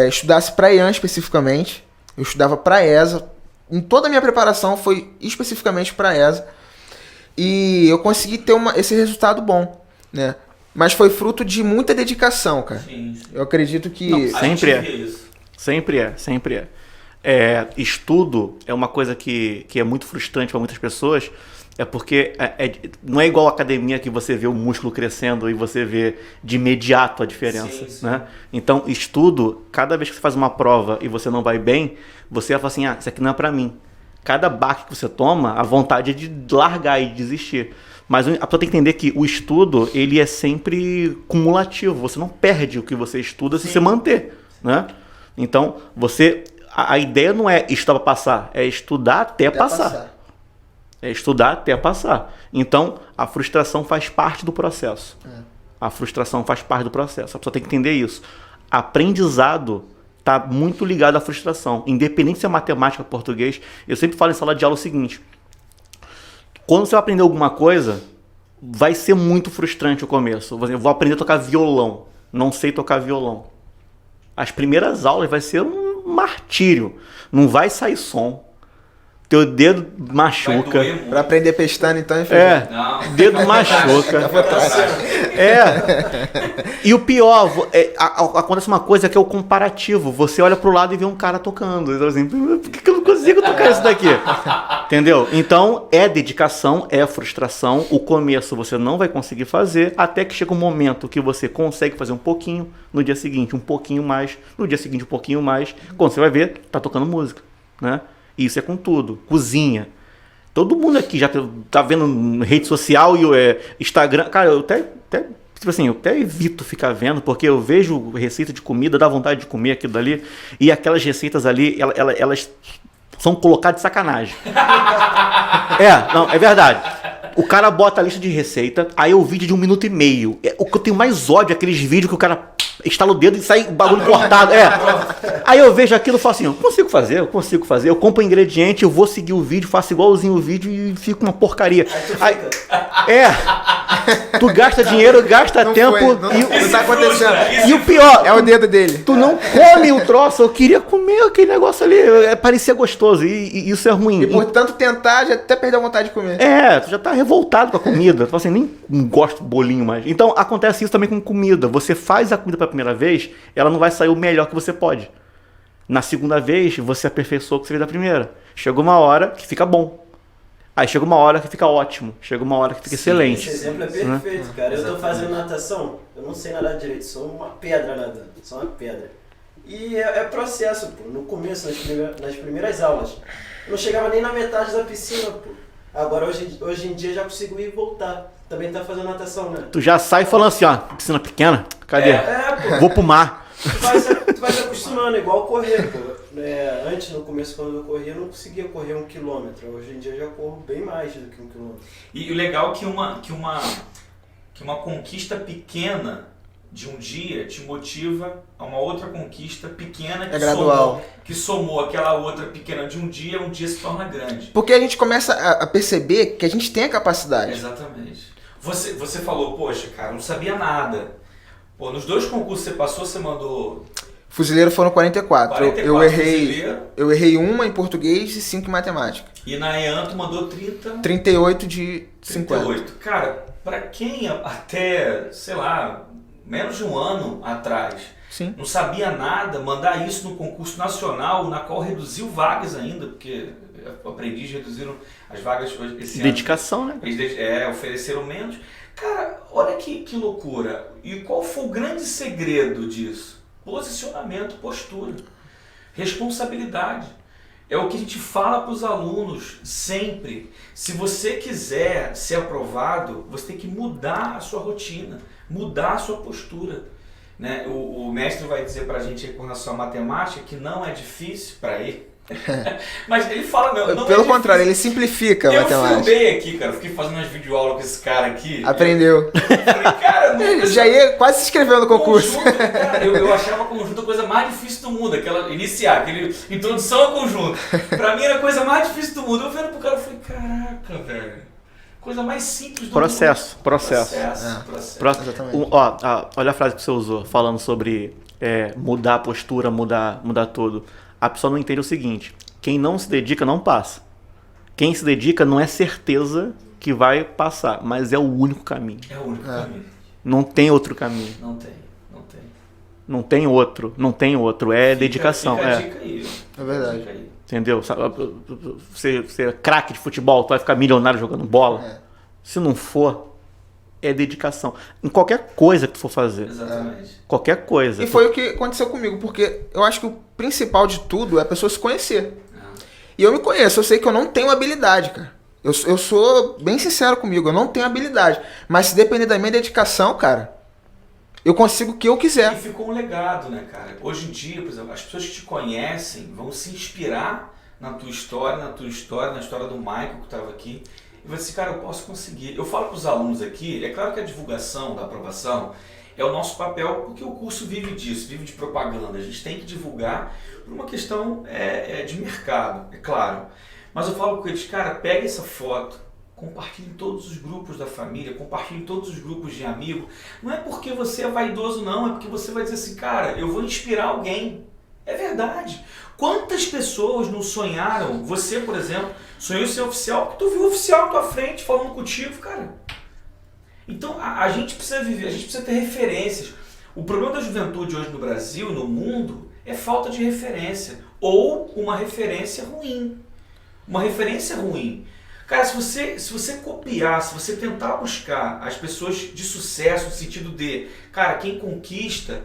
estudasse para EAN especificamente, eu estudava para ESA. Em toda a minha preparação foi especificamente para ESA. E eu consegui ter esse resultado bom, né? Mas foi fruto de muita dedicação, cara. Sim. Eu acredito que... Não, sempre é. Estudo é uma coisa que é muito frustrante para muitas pessoas. É porque não é igual a academia que você vê o músculo crescendo e você vê de imediato a diferença. Sim. Né? Então, estudo, cada vez que você faz uma prova e você não vai bem, você vai falar assim, isso aqui não é pra mim. Cada baque que você toma, a vontade é de largar e desistir. Mas a pessoa tem que entender que o estudo, ele é sempre cumulativo. Você não perde o que você estuda se você manter. Né? Então, a ideia não é estudar para passar, é estudar até passar. É estudar até passar. Então, a frustração faz parte do processo. A frustração faz parte do processo. A pessoa tem que entender isso. Aprendizado está muito ligado à frustração. Independente se é matemática ou português, eu sempre falo em sala de aula o seguinte: quando você vai aprender alguma coisa, vai ser muito frustrante o começo. Eu vou aprender a tocar violão. Não sei tocar violão. As primeiras aulas vai ser um martírio. Não vai sair som. Teu dedo machuca. Pra aprender pestana, então, dedo machuca. E o pior, acontece uma coisa que é o comparativo. Você olha pro lado e vê um cara tocando. Então, assim, por que eu não consigo tocar isso daqui? Entendeu? Então, é dedicação, é frustração. O começo você não vai conseguir fazer, até que chega um momento que você consegue fazer um pouquinho, no dia seguinte um pouquinho mais, no dia seguinte um pouquinho mais. Quando você vai ver, tá tocando música, né? Isso é com tudo. Cozinha. Todo mundo aqui já tá vendo rede social e Instagram. Cara, eu até tipo assim, eu até evito ficar vendo, porque eu vejo receita de comida, dá vontade de comer aquilo dali, e aquelas receitas ali, elas são colocadas de sacanagem. É verdade. O cara bota a lista de receita, aí é o vídeo de 1 minuto e meio. O que eu tenho mais ódio é aqueles vídeos que o cara estala o dedo e sai o bagulho cortado. Aí eu vejo aquilo e falo assim, eu consigo fazer. Eu compro o ingrediente, eu vou seguir o vídeo, faço igualzinho o vídeo e fica uma porcaria. Tu gasta dinheiro, gasta tempo. Não tá acontecendo. E o pior, é o dedo dele. Tu não come o troço. Eu queria comer aquele negócio ali. Parecia gostoso. E isso é ruim. E por tanto tentar, já até perdeu a vontade de comer. Tu já tá revoltado com a comida. Tu fala assim, nem gosto do bolinho mais. Então acontece isso também com comida. Você faz a comida pela primeira vez, ela não vai sair o melhor que você pode. Na segunda vez, você aperfeiçoou o que você fez da primeira. Chega uma hora que fica bom. Aí chega uma hora que fica ótimo. Chega uma hora que fica excelente. Esse exemplo é perfeito, cara. Eu tô fazendo natação, eu não sei nadar direito, sou uma pedra nadando. Sou uma pedra. E é processo, pô. No começo, nas primeiras aulas, eu não chegava nem na metade da piscina, pô. Agora, hoje em dia, já consigo ir e voltar. Também tá fazendo natação, né? Tu já sai falando assim, ó, piscina pequena? Cadê? Pô. Vou pro mar. Tu vai se acostumando, igual correr, pô. Antes, no começo, quando eu corria, eu não conseguia correr 1 quilômetro. Hoje em dia eu já corro bem mais do que 1 quilômetro. E o legal é que uma conquista pequena de um dia te motiva a uma outra conquista pequena que somou aquela outra pequena de um dia se torna grande. Porque a gente começa a perceber que a gente tem a capacidade. Exatamente. Você falou, poxa, cara, não sabia nada. Pô, nos 2 concursos que você passou, você mandou... Fuzileiro foram 44. Eu errei 1 em português e 5 em matemática. E na EAN tu mandou 30... 38 de 50. 38. Cara, pra quem até, sei lá, menos de 1 ano atrás, sim, não sabia nada, mandar isso no concurso nacional, na qual reduziu vagas ainda, porque aprendiz reduziram as vagas esse Dedicação, ano. Né? Eles ofereceram menos. Cara, olha que loucura. E qual foi o grande segredo disso? Posicionamento, postura, responsabilidade. É o que a gente fala para os alunos sempre. Se você quiser ser aprovado, você tem que mudar a sua rotina, mudar a sua postura. Né? O mestre vai dizer para a gente com relação à matemática que não é difícil para ele. Mas ele fala, não pelo é contrário, ele simplifica a matemática. Eu filmei aqui, cara, fiquei fazendo umas videoaulas com esse cara aqui. Aprendeu. Falei, cara, já ia quase se inscrevendo no concurso. Conjunto, cara, eu achava conjunto a coisa mais difícil do mundo, aquela introdução ao conjunto. Pra mim era a coisa mais difícil do mundo. Eu vendo pro cara e falei, caraca, velho. Coisa mais simples do processo. mundo. Processo. Exatamente. Olha a frase que você usou, falando sobre mudar a postura, mudar tudo. A pessoa não entende o seguinte: quem não se dedica não passa. Quem se dedica não é certeza que vai passar, mas é o único caminho. É o único caminho. Não tem outro caminho. Não tem outro. É dedicação. Fica a dica aí. É verdade. Entendeu? Você é craque de futebol, tu vai ficar milionário jogando bola. Se não for, é dedicação. Em qualquer coisa que tu for fazer. Exatamente. Qualquer coisa. E foi o que aconteceu comigo, porque eu acho que o principal de tudo é a pessoa se conhecer. E eu me conheço, eu sei que eu não tenho habilidade, cara. Eu sou bem sincero comigo, eu não tenho habilidade. Mas se depender da minha dedicação, cara, eu consigo o que eu quiser. E ficou um legado, né, cara? Hoje em dia, por exemplo, as pessoas que te conhecem vão se inspirar na tua história, na história do Michael que estava aqui. E eu falei assim, cara, eu posso conseguir. Eu falo para os alunos aqui, é claro que a divulgação da aprovação é o nosso papel, porque o curso vive disso, vive de propaganda. A gente tem que divulgar por uma questão de mercado, é claro. Mas eu falo com eles, cara, pega essa foto, compartilhe em todos os grupos da família, compartilhe em todos os grupos de amigos. Não é porque você é vaidoso, não, é porque você vai dizer assim, cara, eu vou inspirar alguém. É verdade. Quantas pessoas não sonharam? Você, por exemplo, sonhou ser oficial porque tu viu o oficial na tua frente falando contigo, cara. Então a gente precisa viver, a gente precisa ter referências. O problema da juventude hoje no Brasil e no mundo é falta de referência. Ou uma referência ruim. Uma referência ruim. Cara, se você copiar, se você tentar buscar as pessoas de sucesso no sentido de, cara, quem conquista,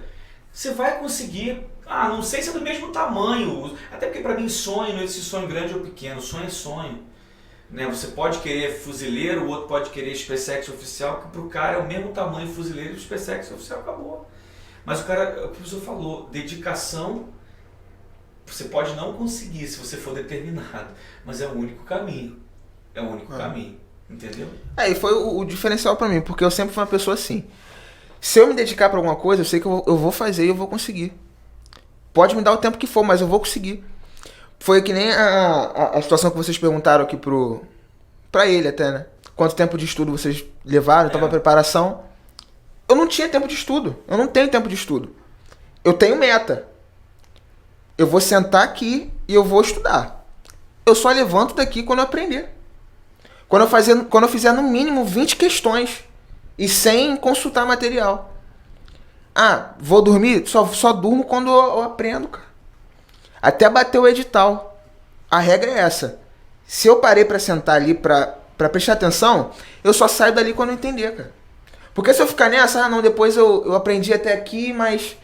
você vai conseguir. Ah, não sei se é do mesmo tamanho, até porque para mim sonho, esse sonho grande ou pequeno, sonho é sonho. Né? Você pode querer fuzileiro, o outro pode querer SpaceX oficial, que para o cara é o mesmo tamanho fuzileiro e o SpaceX oficial, acabou. Mas o cara, o que o professor falou, dedicação, você pode não conseguir se você for determinado, mas é o único caminho. É o único caminho, entendeu? E foi o diferencial para mim, porque eu sempre fui uma pessoa assim. Se eu me dedicar para alguma coisa, eu sei que eu vou fazer e eu vou conseguir. Pode me dar o tempo que for, mas eu vou conseguir. Foi que nem a situação que vocês perguntaram aqui pra ele até, né? Quanto tempo de estudo vocês levaram, então pra preparação. Eu não tinha tempo de estudo. Eu não tenho tempo de estudo. Eu tenho meta. Eu vou sentar aqui e eu vou estudar. Eu só levanto daqui quando eu aprender. Quando eu fizer no mínimo 20 questões e sem consultar material. Ah, vou dormir? Só durmo quando eu aprendo, cara. Até bater o edital. A regra é essa. Se eu parei pra sentar ali pra prestar atenção, eu só saio dali quando eu entender, cara. Porque se eu ficar nessa, não, depois eu aprendi até aqui, mas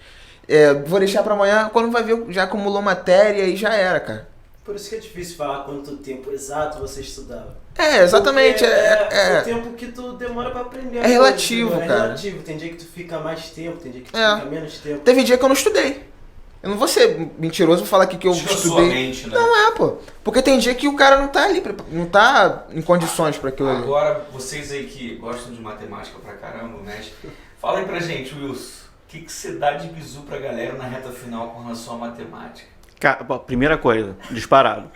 vou deixar pra amanhã, quando vai ver, já acumulou matéria e já era, cara. Por isso que é difícil falar quanto tempo exato você estudava. Exatamente. É o tempo que tu demora pra aprender. É relativo, coisa, cara. É relativo. Tem dia que tu fica mais tempo, tem dia que tu fica menos tempo. Teve dia que eu não estudei. Eu não vou ser mentiroso e falar aqui que eu estudei. Mente, né? Não pô. Porque tem dia que o cara não tá ali, não tá em condições pra aquilo ali. Agora, vocês aí que gostam de matemática pra caramba, né? Fala aí pra gente, Wilson. O que você dá de bizu pra galera na reta final com relação à matemática? Primeira coisa, disparado.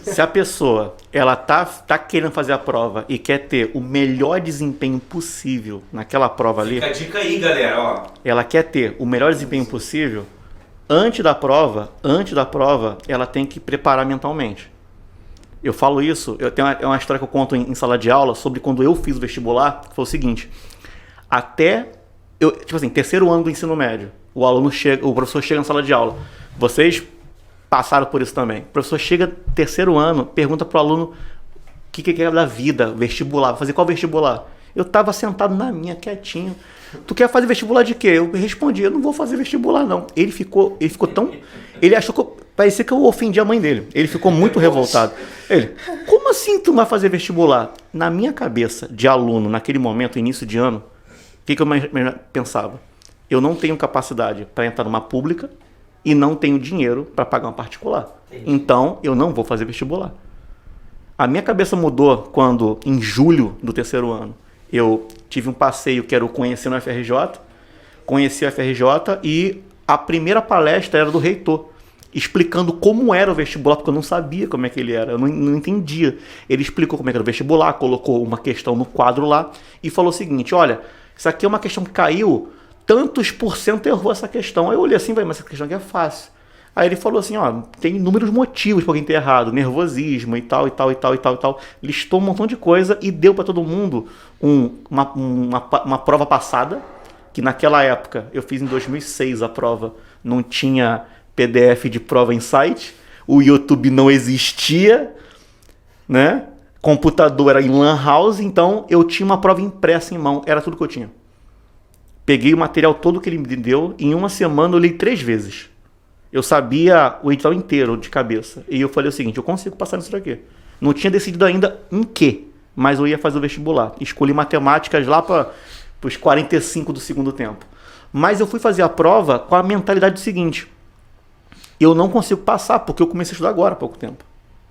Se a pessoa ela tá querendo fazer a prova e quer ter o melhor desempenho possível naquela prova ali. Fica a dica aí, galera, ó. Ela quer ter o melhor desempenho possível. Antes da prova, ela tem que preparar mentalmente. Eu falo isso, eu tenho uma história que eu conto em sala de aula sobre quando eu fiz o vestibular, que foi o seguinte: terceiro ano do ensino médio, o professor chega na sala de aula. Vocês passaram por isso também. O professor chega terceiro ano, pergunta pro aluno o que quer da vida, vestibular, vai fazer qual vestibular? Eu tava sentado na minha, quietinho. Tu quer fazer vestibular de quê? Eu respondi, eu não vou fazer vestibular, não. Ele ficou tão... Ele achou que parecia que eu ofendi a mãe dele. Ele ficou muito revoltado. Ele, como assim tu vai fazer vestibular? Na minha cabeça de aluno, naquele momento, início de ano, o que eu pensava? Eu não tenho capacidade para entrar numa pública e não tenho dinheiro para pagar uma particular. Entendi. Então, eu não vou fazer vestibular. A minha cabeça mudou quando, em julho do terceiro ano, eu tive um passeio que era o Conhecer no FRJ, conheci a FRJ e a primeira palestra era do reitor, explicando como era o vestibular, porque eu não sabia como é que ele era, eu não entendia. Ele explicou como é que era o vestibular, colocou uma questão no quadro lá e falou o seguinte: olha, isso aqui é uma questão que caiu, tantos % errou essa questão. Aí eu olhei assim, mas essa questão aqui é fácil. Aí ele falou assim, ó, tem inúmeros motivos para alguém ter errado, nervosismo e tal. Listou um montão de coisa e deu para todo mundo uma prova passada, que naquela época, eu fiz em 2006 a prova, não tinha PDF de prova em site, o YouTube não existia, né? Computador era em lan house, então eu tinha uma prova impressa em mão, era tudo que eu tinha. Peguei o material todo que ele me deu, e em uma semana eu li 3 vezes. Eu sabia o edital inteiro de cabeça. E eu falei o seguinte, eu consigo passar nisso daqui. Não tinha decidido ainda em quê, mas eu ia fazer o vestibular. Escolhi matemáticas lá para os 45 do segundo tempo. Mas eu fui fazer a prova com a mentalidade seguinte: eu não consigo passar, porque eu comecei a estudar agora há pouco tempo,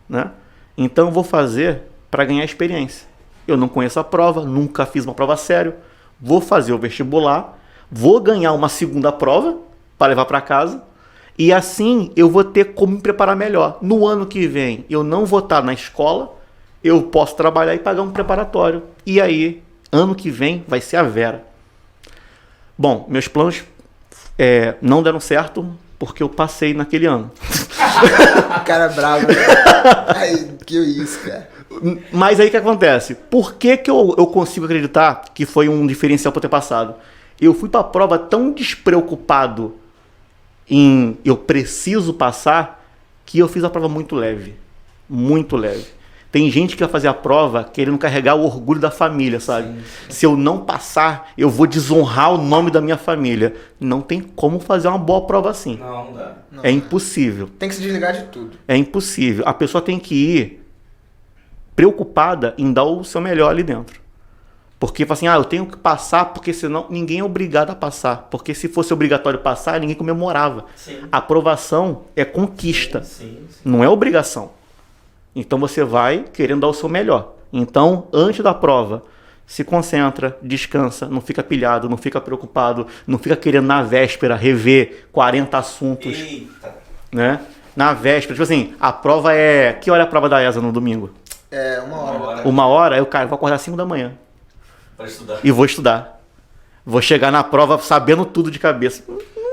né? Então eu vou fazer para ganhar experiência. Eu não conheço a prova, nunca fiz uma prova sério, vou fazer o vestibular, vou ganhar uma segunda prova para levar para casa, e assim eu vou ter como me preparar melhor. No ano que vem eu não vou estar na escola, eu posso trabalhar e pagar um preparatório. E aí, ano que vem vai ser a Vera. Bom, meus planos não deram certo porque eu passei naquele ano. O cara é bravo. Ai, que isso, cara. Mas aí o que acontece? Por que eu consigo acreditar que foi um diferencial para eu ter passado? Eu fui para a prova tão despreocupado em eu preciso passar, que eu fiz a prova muito leve. Muito leve. Tem gente que vai fazer a prova querendo carregar o orgulho da família, sabe? Sim. Se eu não passar, eu vou desonrar o nome da minha família. Não tem como fazer uma boa prova assim. Não dá. É impossível. Tem que se desligar de tudo. É impossível. A pessoa tem que ir preocupada em dar o seu melhor ali dentro. Porque fala assim, eu tenho que passar, porque senão ninguém é obrigado a passar. Porque se fosse obrigatório passar, ninguém comemorava. Sim. A aprovação é conquista, sim. Não é obrigação. Então você vai querendo dar o seu melhor. Então, antes da prova, se concentra, descansa, não fica pilhado, não fica preocupado, não fica querendo na véspera rever 40 assuntos. Eita. Né? Na véspera, tipo assim, a prova é... Que hora é a prova da ESA no domingo? 1 hora. 1 hora, aí o cara vai acordar às 5 da manhã. Pra estudar. E vou estudar. Vou chegar na prova sabendo tudo de cabeça.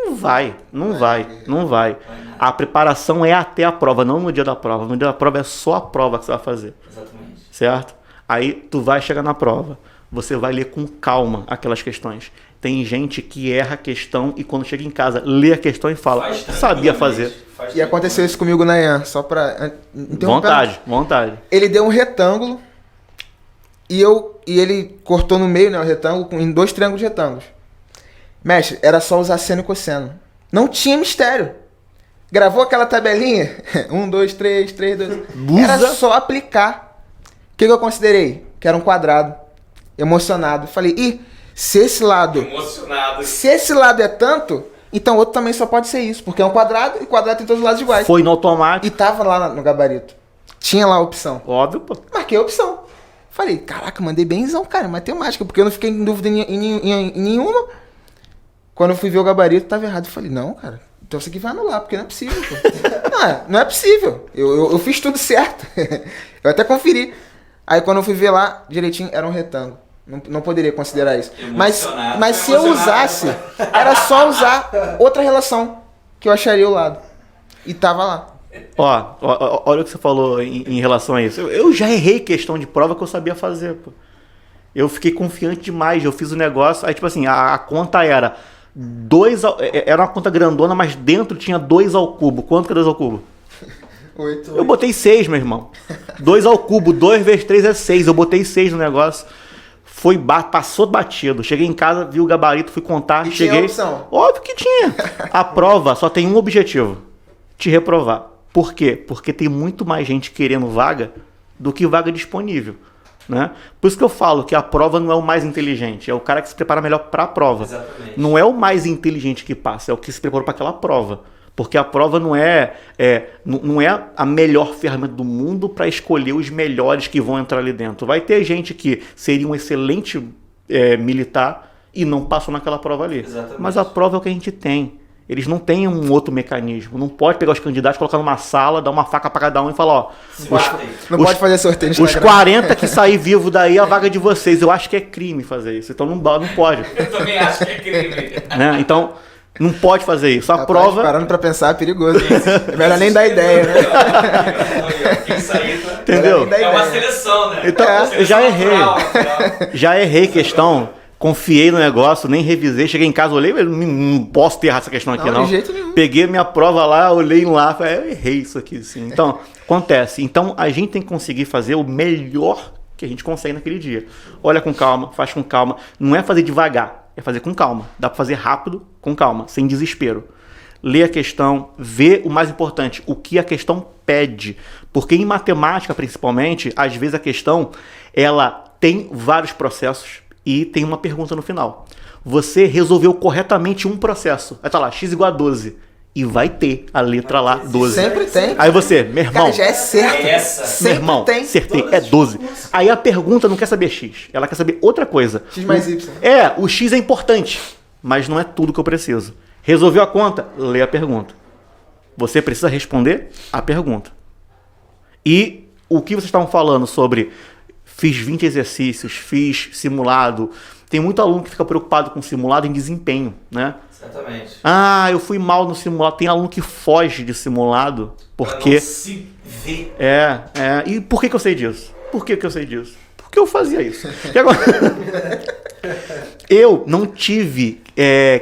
Não vai. A preparação é até a prova, não no dia da prova. No dia da prova é só a prova que você vai fazer. Exatamente. Certo? Aí tu vai chegar na prova. Você vai ler com calma aquelas questões. Tem gente que erra a questão e quando chega em casa, lê a questão e fala, sabia fazer. E aconteceu isso comigo na IAN, só pra... Vontade. Ele deu um retângulo e ele cortou no meio, né, o retângulo em 2 triângulos retângulos. Mestre, era só usar seno e cosseno. Não tinha mistério. Gravou aquela tabelinha? 1, 2, 3, 3, 2... Era só aplicar. O que eu considerei? Que era um quadrado. Emocionado. Falei, se esse lado é tanto, então outro também só pode ser isso. Porque é um quadrado e quadrado tem todos os lados iguais. Foi no automático. E tava lá no gabarito. Tinha lá a opção. Óbvio, pô. Marquei a opção. Falei, caraca, mandei benzão, cara, matemática. Porque eu não fiquei em dúvida em nenhuma. Quando eu fui ver o gabarito, tava errado. Eu falei, não, cara, então isso aqui vai anular, porque não é possível. Pô. não é possível. Eu fiz tudo certo. Eu até conferi. Aí quando eu fui ver lá, direitinho, era um retângulo. Não poderia considerar isso. Mas se eu usasse, era só usar outra relação, que eu acharia o lado. E tava lá. Olha o que você falou em relação a isso. Eu já errei questão de prova que eu sabia fazer, pô. Eu fiquei confiante demais, eu fiz o negócio, aí tipo assim, a conta era era uma conta grandona, mas dentro tinha 2 ao cubo. Quanto que é 2 ao cubo? 8. Eu botei 6, meu irmão. 2 ao cubo, 2 vezes 3 é 6. Eu botei 6 no negócio. Passou batido. Cheguei em casa, vi o gabarito, fui contar, e cheguei. Tinha opção? Óbvio que tinha. A prova só tem um objetivo: te reprovar. Por quê? Porque tem muito mais gente querendo vaga do que vaga disponível. Né? Por isso que eu falo que a prova não é o mais inteligente, é o cara que se prepara melhor para a prova. Exatamente. Não é o mais inteligente que passa, é o que se preparou para aquela prova. Porque a prova não é a melhor ferramenta do mundo para escolher os melhores que vão entrar ali dentro. Vai ter gente que seria um excelente militar e não passou naquela prova ali. Exatamente. Mas a prova é o que a gente tem. Eles não têm um outro mecanismo. Não pode pegar os candidatos, colocar numa sala, dar uma faca para cada um e falar, não pode fazer sorteio. Os 40 que sair vivo daí é a vaga de vocês. Eu acho que é crime fazer isso. Então não pode. Eu também acho que é crime. Né? Então não pode fazer isso. A prova... Parando para pensar é perigoso. É melhor nem dar ideia, né? Entendeu? É uma seleção, né? Então, eu já errei. Já errei questão. Confiei no negócio, nem revisei, cheguei em casa, olhei, não posso ter errado essa questão aqui não. De jeito nenhum. Peguei minha prova lá, olhei lá, falei, eu errei isso aqui, sim. Então, acontece. Então, a gente tem que conseguir fazer o melhor que a gente consegue naquele dia. Olha com calma, faz com calma. Não é fazer devagar, é fazer com calma. Dá para fazer rápido, com calma, sem desespero. Lê a questão, vê o mais importante, o que a questão pede. Porque em matemática, principalmente, às vezes a questão, ela tem vários processos, e tem uma pergunta no final. Você resolveu corretamente um processo. Aí tá lá, x igual a 12. E vai ter a letra lá, 12. Sempre tem. Aí você, meu irmão... Cara, já é certo. É essa. Meu Sempre irmão, tem. acertei, é 12. Aí a pergunta não quer saber X, ela quer saber outra coisa. X mais Y. O X é importante, mas não é tudo que eu preciso. Resolveu a conta? Lê a pergunta. Você precisa responder a pergunta. E o que vocês estavam falando sobre fiz 20 exercícios, fiz simulado. Tem muito aluno que fica preocupado com simulado em desempenho, né? Exatamente. Ah, eu fui mal no simulado. Tem aluno que foge de simulado porque... Pra não se ver. E por que eu sei disso? Por que eu sei disso? Porque eu fazia isso. E agora... Eu não tive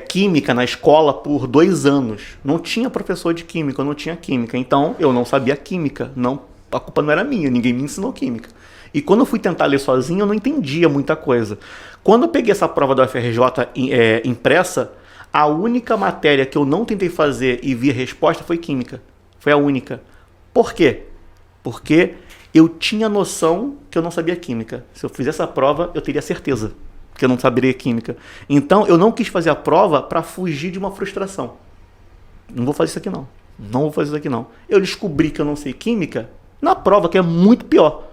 química na escola por 2 anos. Não tinha professor de química, eu não tinha química. Então, eu não sabia química. Não, a culpa não era minha, ninguém me ensinou química. E quando eu fui tentar ler sozinho, eu não entendia muita coisa. Quando eu peguei essa prova da UFRJ impressa, a única matéria que eu não tentei fazer e vi a resposta foi química. Foi a única. Por quê? Porque eu tinha noção que eu não sabia química. Se eu fizesse a prova, eu teria certeza que eu não saberia química. Então, eu não quis fazer a prova para fugir de uma frustração. Não vou fazer isso aqui, não. Não vou fazer isso aqui, não. Eu descobri que eu não sei química na prova, que é muito pior.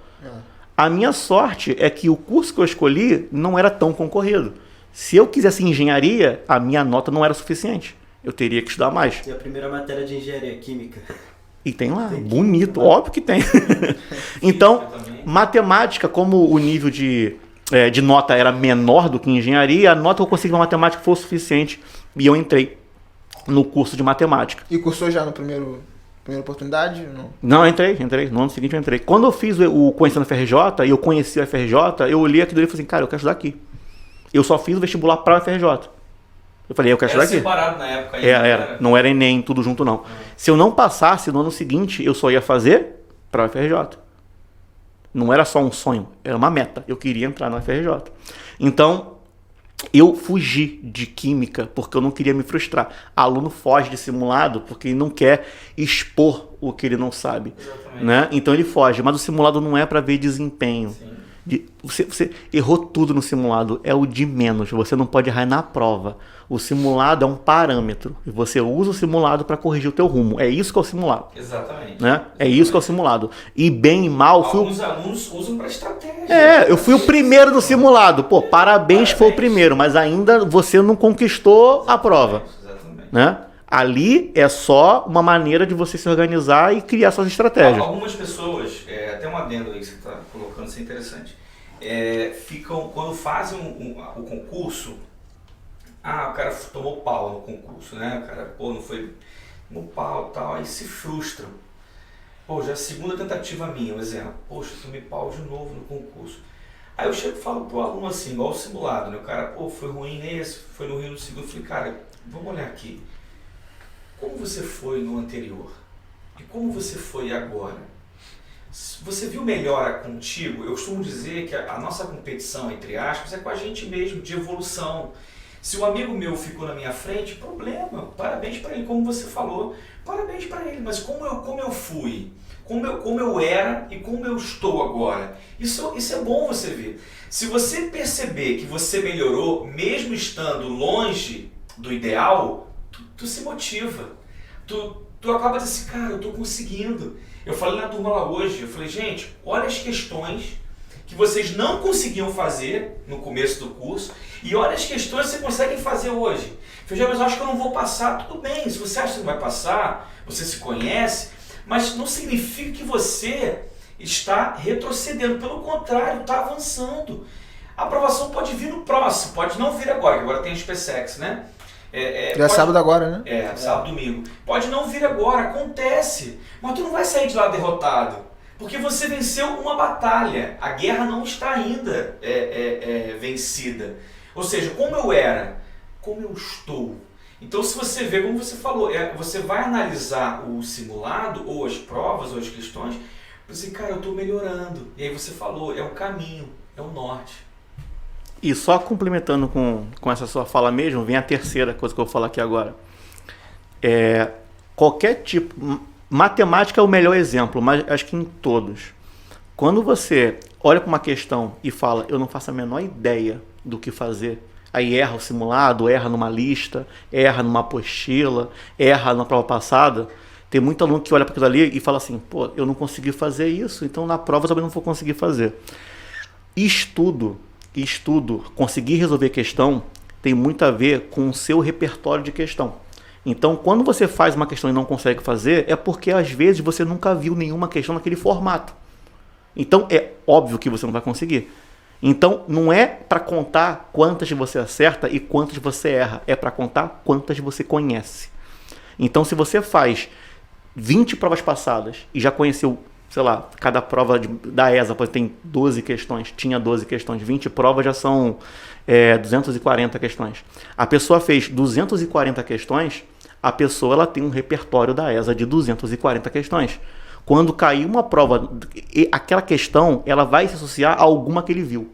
A minha sorte é que o curso que eu escolhi não era tão concorrido. Se eu quisesse engenharia, a minha nota não era suficiente. Eu teria que estudar mais. E a primeira matéria de engenharia química? E tem lá, bonito, óbvio que tem. Então, matemática, como o nível de nota era menor do que engenharia, a nota que eu consegui na matemática foi o suficiente e eu entrei no curso de matemática. E cursou já no primeira oportunidade? Não, entrei. No ano seguinte eu entrei. Quando eu fiz o Conhecendo a FRJ e eu conheci a FRJ, eu olhei aquilo e falei assim, cara, eu quero estudar aqui. Eu só fiz o vestibular para a FRJ. Eu falei, eu quero estudar aqui. Era separado na época ainda. Era. Não era Enem, tudo junto não. Se eu não passasse no ano seguinte, eu só ia fazer para a FRJ. Não era só um sonho, era uma meta. Eu queria entrar na FRJ. Então, eu fugi de química porque eu não queria me frustrar. Aluno foge de simulado porque ele não quer expor o que ele não sabe. Né? Então ele foge. Mas o simulado não é para ver desempenho. Sim. Você errou tudo no simulado, é o de menos. Você não pode errar na prova. O simulado é um parâmetro. E você usa o simulado para corrigir o teu rumo. É isso que é o simulado. Exatamente. Né? É isso que é o simulado. E bem e mal... Alguns alunos usam para estratégia. Eu fui o primeiro no simulado. Pô, parabéns, foi o primeiro. Mas ainda você não conquistou a prova. Exatamente. Né? Ali é só uma maneira de você se organizar e criar suas estratégias. Algumas pessoas, até um adendo aí que você está colocando, isso é interessante, ficam, quando fazem o concurso, o cara tomou pau no concurso, né? O cara, não foi, tomou pau e tal, aí se frustram. Já é a segunda tentativa minha, um exemplo. Poxa, tomei pau de novo no concurso. Aí eu chego e falo pro aluno assim, igual o simulado, né? O cara, foi ruim nesse, foi no Rio no segundo. Eu falei, cara, vamos olhar aqui. Como você foi no anterior? E como você foi agora? Você viu melhora contigo? Eu costumo dizer que a nossa competição, entre aspas, é com a gente mesmo, de evolução. Se um amigo meu ficou na minha frente, problema, parabéns para ele, como você falou, parabéns para ele, mas como eu fui, como eu era e como eu estou agora, isso é bom você ver. Se você perceber que você melhorou, mesmo estando longe do ideal, tu se motiva, tu acaba dizendo assim, cara, eu estou conseguindo. Eu falei na turma lá hoje, eu falei, gente, olha as questões que vocês não conseguiam fazer no começo do curso e olha as questões que vocês conseguem fazer hoje. Eu falei, mas eu acho que eu não vou passar. Tudo bem, se você acha que não vai passar, você se conhece, mas não significa que você está retrocedendo, pelo contrário, está avançando. A aprovação pode vir no próximo, pode não vir agora, que agora tem a SpaceX, né? Já é sábado agora, né? Sábado, domingo. Pode não vir agora, acontece. Mas tu não vai sair de lá derrotado. Porque você venceu uma batalha. A guerra não está ainda vencida. Ou seja, como eu era, como eu estou. Então se você vê, como você falou, você vai analisar o simulado, ou as provas, ou as questões, e você, cara, eu estou melhorando. E aí você falou, é o caminho, é o norte. E só complementando com essa sua fala mesmo, vem a terceira coisa que eu vou falar aqui agora. Qualquer tipo... Matemática é o melhor exemplo, mas acho que em todos. Quando você olha para uma questão e fala, eu não faço a menor ideia do que fazer, Aí erra o simulado, erra numa lista, erra numa apostila, erra na prova passada. Tem muito aluno que olha para aquilo ali e fala assim, pô, eu não consegui fazer isso, então na prova eu também não vou conseguir fazer. Estudo, conseguir resolver questão tem muito a ver com o seu repertório de questão. Então, quando você faz uma questão e não consegue fazer, é porque às vezes você nunca viu nenhuma questão naquele formato. Então, é óbvio que você não vai conseguir. Então, não é para contar quantas você acerta e quantas você erra, é para contar quantas você conhece. Então, se você faz 20 provas passadas e já conheceu, sei lá, cada prova da ESA tem 12 questões, tinha 12 questões, 20 provas já são 240 questões. A pessoa fez 240 questões, a pessoa ela tem um repertório da ESA de 240 questões. Quando cair uma prova, aquela questão ela vai se associar a alguma que ele viu.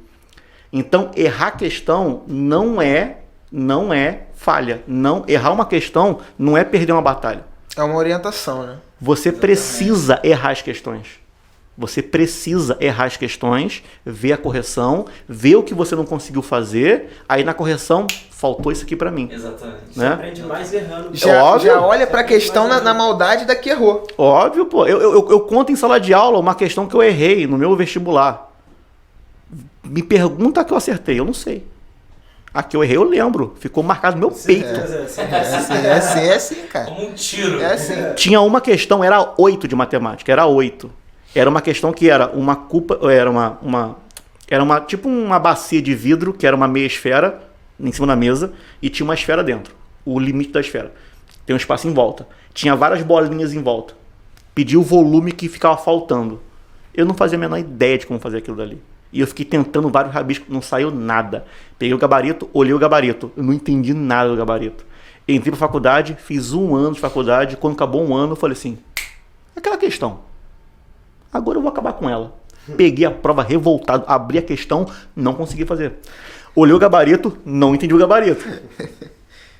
Então, errar questão não é falha. Não, errar uma questão não é perder uma batalha. É uma orientação, né? Você precisa errar as questões. Você precisa errar as questões, ver a correção, ver o que você não conseguiu fazer, aí na correção, faltou isso aqui pra mim. Exatamente. Você Né? aprende mais errando. Já olha pra questão na maldade da que errou. Óbvio, pô. Eu conto em sala de aula uma questão que eu errei no meu vestibular. Me pergunta a que eu acertei, eu não sei. A que eu errei eu lembro. Ficou marcado no meu peito. É assim, cara. Como um tiro. É assim. Tinha uma questão, era 8 de matemática, era 8. Era uma questão que era uma culpa, era tipo uma bacia de vidro, que era uma meia esfera em cima da mesa, e tinha uma esfera dentro, o limite da esfera. Tem um espaço em volta. Tinha várias bolinhas em volta. Pedi o volume que ficava faltando. Eu não fazia a menor ideia de como fazer aquilo dali. E eu fiquei tentando vários rabiscos, não saiu nada. Peguei o gabarito, olhei o gabarito. Eu não entendi nada do gabarito. Entrei pra faculdade, fiz 1 ano de faculdade. Quando acabou 1 ano, eu falei assim, aquela questão, agora eu vou acabar com ela. Peguei a prova revoltado, abri a questão, não consegui fazer. Olhei o gabarito, não entendi o gabarito.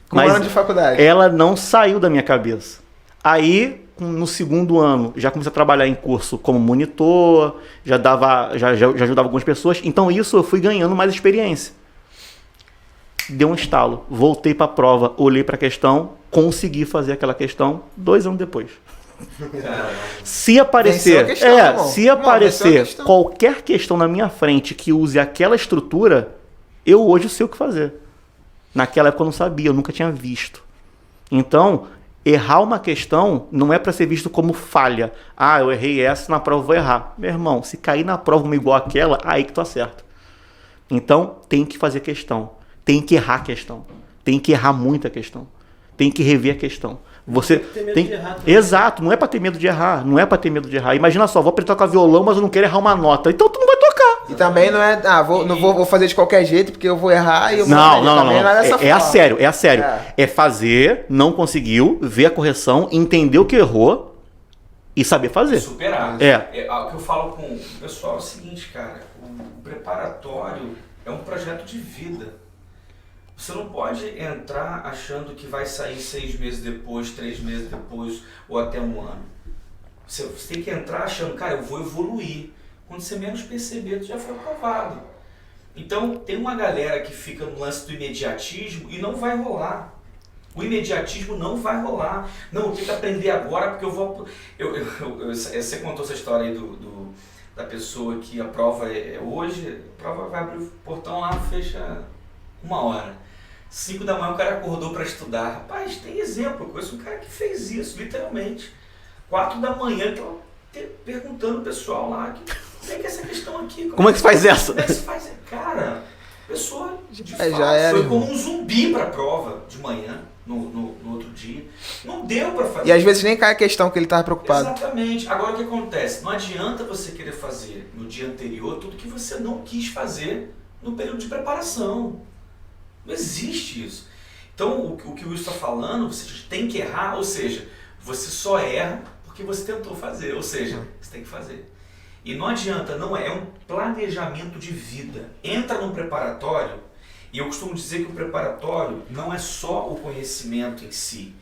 Com 1 ano de faculdade. Ela não saiu da minha cabeça. Aí, no 2º ano, já comecei a trabalhar em curso como monitor, já ajudava algumas pessoas. Então isso eu fui ganhando mais experiência. Deu um estalo, voltei para a prova, olhei para a questão, consegui fazer aquela questão 2 anos depois. Se aparecer, qualquer questão na minha frente que use aquela estrutura, eu hoje sei o que fazer. Naquela época eu não sabia, eu nunca tinha visto. Então, errar uma questão não é para ser visto como falha. Ah, eu errei essa, na prova eu vou errar. Meu irmão, se cair na prova uma igual àquela, aí que tu acerta. Então, tem que fazer questão. Tem que errar a questão. Tem que errar muita questão. Tem que rever a questão. Você tem... Exato, não é para ter medo de errar. Não é para ter medo de errar. Imagina só, vou aprender a tocar violão, mas eu não quero errar uma nota. Então tu não vai tocar. E também não é, vou fazer de qualquer jeito porque eu vou errar e eu vou Não. É a sério. É fazer, não conseguiu, ver a correção, entender o que errou e saber fazer. Superar. O que eu falo com o pessoal é o seguinte, cara, o preparatório é um projeto de vida. Você não pode entrar achando que vai sair 6 meses depois, 3 meses depois ou até 1 ano. Você tem que entrar achando, cara, eu vou evoluir. Quando você menos perceber, tu já foi aprovado. Então, tem uma galera que fica no lance do imediatismo e não vai rolar. O imediatismo não vai rolar. Não, eu tenho que aprender agora porque eu vou... Você contou essa história aí da pessoa que a prova é hoje, a prova vai abrir o portão lá, fecha 1 hora. 5 da manhã o cara acordou para estudar. Rapaz, tem exemplo, eu conheço um cara que fez isso, literalmente. 4 da manhã, então, perguntando o pessoal lá, como é que é essa questão aqui? Como é que se faz essa? Como é que se faz? Cara, a pessoa de fato era, foi como um zumbi para a prova de manhã, no outro dia. Não deu para fazer. E às vezes nem cai a questão que ele estava preocupado. Exatamente. Agora o que acontece? Não adianta você querer fazer no dia anterior tudo que você não quis fazer no período de preparação. Não existe isso. Então, o que o Will está falando, você tem que errar, ou seja, você só erra porque você tentou fazer, ou seja, você tem que fazer. E não adianta, é um planejamento de vida. Entra no preparatório, e eu costumo dizer que o preparatório não é só o conhecimento em si.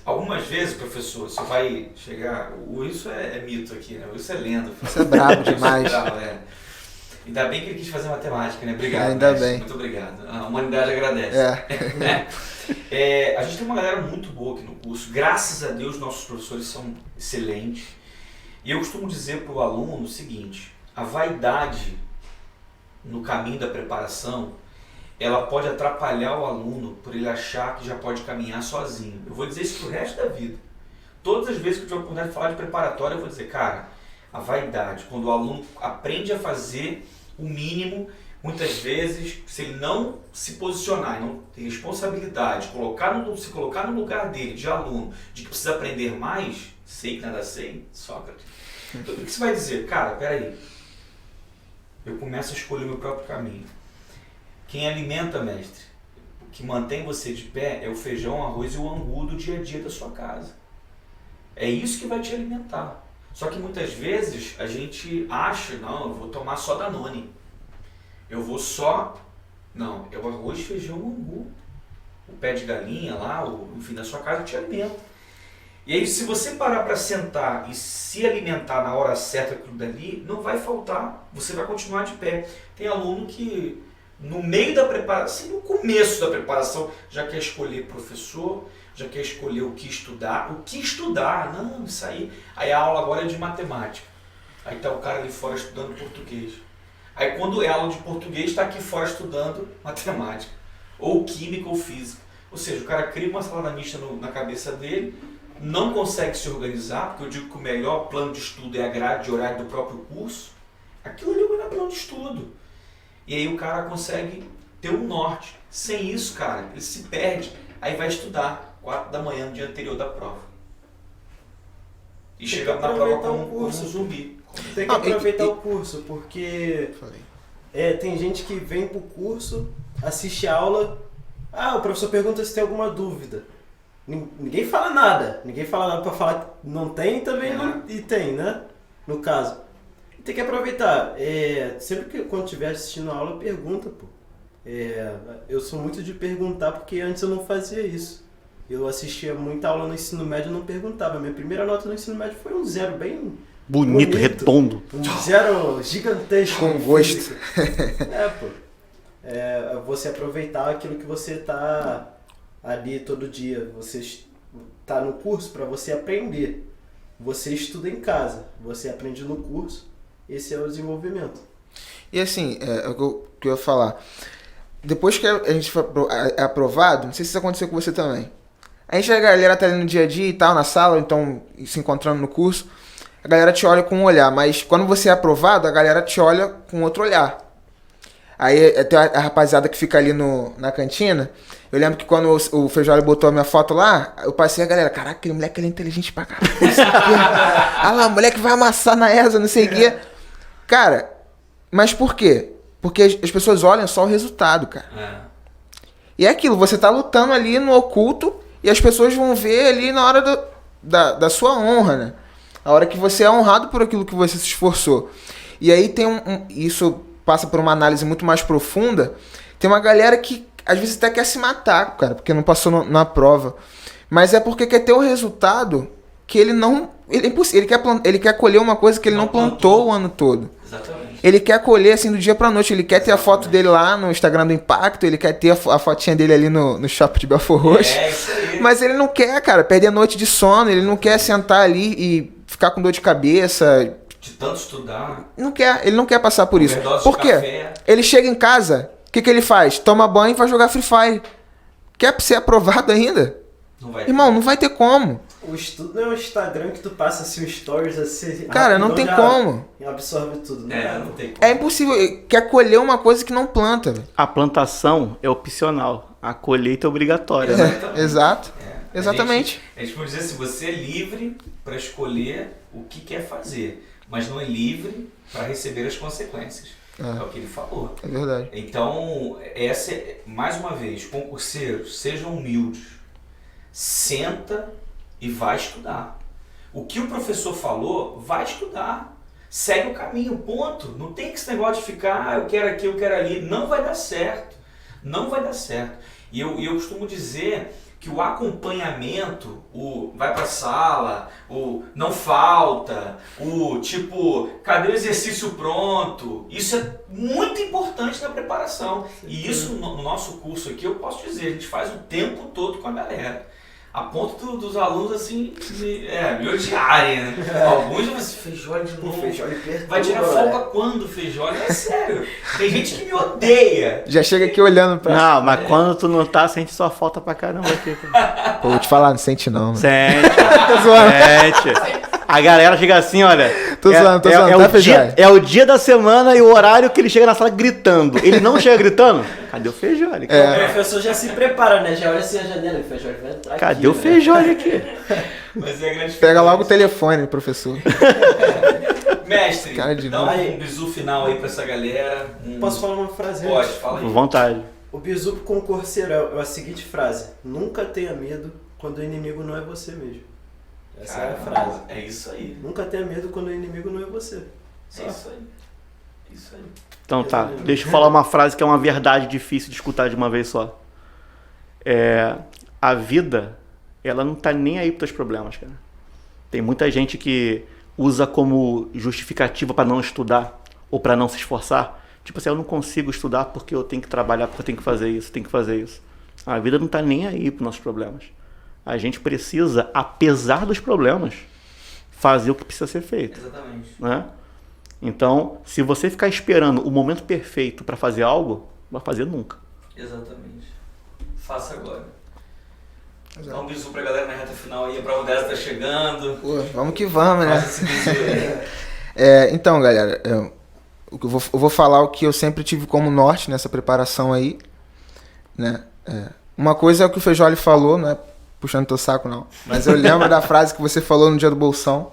Algumas vezes, professor, você vai chegar... Isso é mito aqui, né? Isso é lenda. Isso é brabo demais. Ainda bem que ele quis fazer matemática, né? Obrigado. Ainda mestre. bem. Muito obrigado. A humanidade agradece. A gente tem uma galera muito boa aqui no curso. Graças a Deus, nossos professores são excelentes. E eu costumo dizer para o aluno o seguinte: a vaidade no caminho da preparação, ela pode atrapalhar o aluno por ele achar que já pode caminhar sozinho. Eu vou dizer isso pro resto da vida. Todas as vezes que eu tiver a oportunidade de falar de preparatório, eu vou dizer, cara, a vaidade, quando o aluno aprende a fazer o mínimo, muitas vezes, se ele não se posicionar e não ter responsabilidade, se colocar no lugar dele, de aluno, de que precisa aprender mais, sei que nada sei, Sócrates. Então, o que você vai dizer? Cara, peraí, eu começo a escolher o meu próprio caminho. Quem alimenta, mestre, o que mantém você de pé é o feijão, o arroz e o angu do dia a dia da sua casa. É isso que vai te alimentar. Só que muitas vezes a gente acha, não, eu vou tomar só Danone. Eu vou só... Não, é o arroz, feijão, angu. O pé de galinha lá, enfim, da sua casa te alimenta. E aí, se você parar para sentar e se alimentar na hora certa aquilo dali, não vai faltar, você vai continuar de pé. Tem aluno que no meio da preparação, no começo da preparação, já quer escolher professor, já quer escolher o que estudar. Não, isso aí. Aí a aula agora é de matemática. Aí tá o cara ali fora estudando português. Aí quando é aula de português, está aqui fora estudando matemática. Ou química ou física. Ou seja, o cara cria uma salada mista na cabeça dele, não consegue se organizar, porque eu digo que o melhor plano de estudo é a grade de horário do próprio curso. Aquilo ali não é plano de estudo. E aí o cara consegue ter um norte. Sem isso, cara, ele se perde. Aí vai estudar 4 da manhã no dia anterior da prova. E chega na prova como um zumbi. Tem que aproveitar o curso, porque tem gente que vem pro curso, assiste a aula, o professor pergunta se tem alguma dúvida. Ninguém fala nada pra falar que não tem também e tem, né? No caso. Tem que aproveitar. Sempre que quando estiver assistindo a aula, pergunta, pô. Eu sou muito de perguntar, porque antes eu não fazia isso. Eu assistia muita aula no ensino médio e não perguntava. Minha primeira nota no ensino médio foi um 0 bem bonito, redondo. Um 0 gigantesco. Com gosto. Você aproveitar aquilo que você tá ali todo dia. Você tá no curso para você aprender. Você estuda em casa, você aprende no curso. Esse é o desenvolvimento. E assim, o que eu ia falar. Depois que a gente foi aprovado, não sei se isso aconteceu com você também. A galera tá ali no dia a dia e tal, na sala, então se encontrando no curso, a galera te olha com um olhar, mas quando você é aprovado, a galera te olha com outro olhar. Aí tem a rapaziada que fica ali na cantina. Eu lembro que quando o Feijolho botou a minha foto lá, eu passei a galera, caraca, aquele moleque ele é inteligente pra caralho. Ah lá, o moleque vai amassar na ESA, não sei o quê. Cara, mas por quê? Porque as pessoas olham só o resultado, cara. E é aquilo, você tá lutando ali no oculto e as pessoas vão ver ali na hora da sua honra, né? A hora que você é honrado por aquilo que você se esforçou. E aí tem isso passa por uma análise muito mais profunda. Tem uma galera que às vezes até quer se matar, cara, porque não passou na prova. Mas é porque quer ter o resultado que ele não... Ele é impossível. Ele quer colher uma coisa que ele não plantou o ano todo. Exatamente. Ele quer colher assim do dia pra noite. Ele quer ter a foto dele lá no Instagram do Impacto. Ele quer ter a fotinha dele ali no shopping de Belfort Roxo. Isso aí. Mas ele não quer, cara, perder a noite de sono. Ele não quer sentar ali e ficar com dor de cabeça. De tanto estudar. Ele não quer passar por isso. Por quê? Café. Ele chega em casa, o que ele faz? Toma banho e vai jogar Free Fire. Quer ser aprovado ainda? Não vai Irmão, não vai ter como. O estudo não é o Instagram que tu passa assim, stories assim. Cara, não tem como. Absorve tudo, né? Não tem como. É impossível. Quer colher uma coisa que não planta. Véio. A plantação é opcional. A colheita é obrigatória. Exato. Exatamente. A gente pode dizer assim, você é livre para escolher o que quer fazer, mas não é livre para receber as consequências. É o que ele falou. É verdade. Então, mais uma vez, concurseiros, sejam humildes. Senta e vai estudar. O que o professor falou, vai estudar. Segue o caminho, ponto. Não tem esse negócio de ficar, eu quero aqui, eu quero ali. Não vai dar certo. Não vai dar certo. E eu costumo dizer que o acompanhamento, o vai pra sala, o não falta, o tipo, cadê o exercício pronto? Isso é muito importante na preparação. E isso no nosso curso aqui, eu posso dizer, a gente faz o tempo todo com a galera. A ponto dos alunos, assim, me odiarem, né? Alguns vão assim, Feijoli de novo. Vai tirar folga quando, Feijoli? É sério. Tem gente que me odeia. Já chega aqui olhando pra... Não, mas quando tu não tá, sente sua falta pra caramba aqui. Pô, vou te falar, não sente não. Sente. Tô zoando. Sente. A galera chega assim, olha... Tô zoando, é o dia da semana e o horário que ele chega na sala gritando. Ele não chega gritando? Cadê o Feijoli? O professor já se prepara, né? Já olha assim a janela e o Feijoli vai entrar aqui. Cadê o Feijoli aqui? Mas é a grande Pega logo o telefone, professor. Mestre, Cara de dá novo. um bisu final aí pra essa galera. Posso falar uma frase Pode, antes? fala aí. Com vontade. O bisu concurseiro é a seguinte frase: nunca tenha medo quando o inimigo não é você mesmo. Essa é a frase. É isso aí. Nunca tenha medo quando o inimigo não é você. Só. É isso aí. Isso aí. Então tá, deixa eu falar uma frase que é uma verdade difícil de escutar de uma vez só. A vida, ela não tá nem aí pros teus problemas, cara. Tem muita gente que usa como justificativa para não estudar ou para não se esforçar. Tipo assim, eu não consigo estudar porque eu tenho que trabalhar, porque eu tenho que fazer isso, tenho que fazer isso. A vida não tá nem aí pros nossos problemas. A gente precisa, apesar dos problemas, fazer o que precisa ser feito. Exatamente. Né? Então, se você ficar esperando o momento perfeito para fazer algo, não vai fazer nunca. Exatamente. Faça agora. Dá um bisu pra galera na reta final aí, a prova dessa tá chegando. Pô, vamos que vamos, né? Faz esse bisu aí. Então, galera, eu vou falar o que eu sempre tive como norte nessa preparação aí, né? Uma coisa é o que o Feijoli falou, não é puxando teu saco não, mas eu lembro da frase que você falou no dia do Bolsão.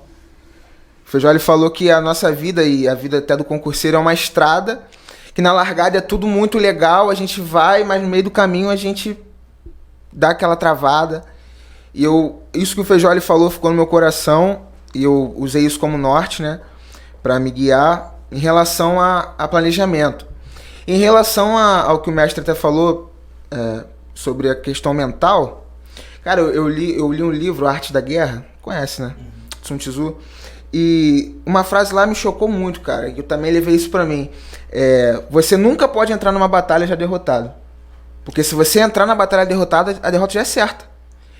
O Feijoli falou que a nossa vida e a vida até do concurseiro é uma estrada, que na largada é tudo muito legal, a gente vai, mas no meio do caminho a gente dá aquela travada. E isso que o Feijoli falou ficou no meu coração, e eu usei isso como norte, né, para me guiar em relação a planejamento. Em relação ao que o mestre até falou sobre a questão mental, cara, eu li um livro, Arte da Guerra, conhece, né? Sun Tzu. E uma frase lá me chocou muito, cara. Eu também levei isso pra mim. Você nunca pode entrar numa batalha já derrotado. Porque se você entrar na batalha derrotada, a derrota já é certa.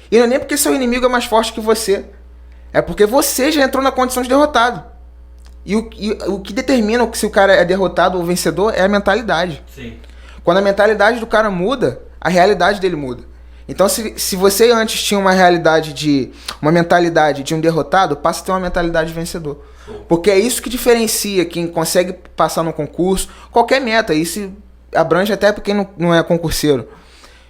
E não é nem porque seu inimigo é mais forte que você. É porque você já entrou na condição de derrotado. E o que determina se o cara é derrotado ou vencedor é a mentalidade. Sim. Quando a mentalidade do cara muda, a realidade dele muda. Então, se você antes tinha uma mentalidade de um derrotado, passa a ter uma mentalidade de vencedor. Porque é isso que diferencia quem consegue passar no concurso, qualquer meta, isso abrange até para quem não é concurseiro.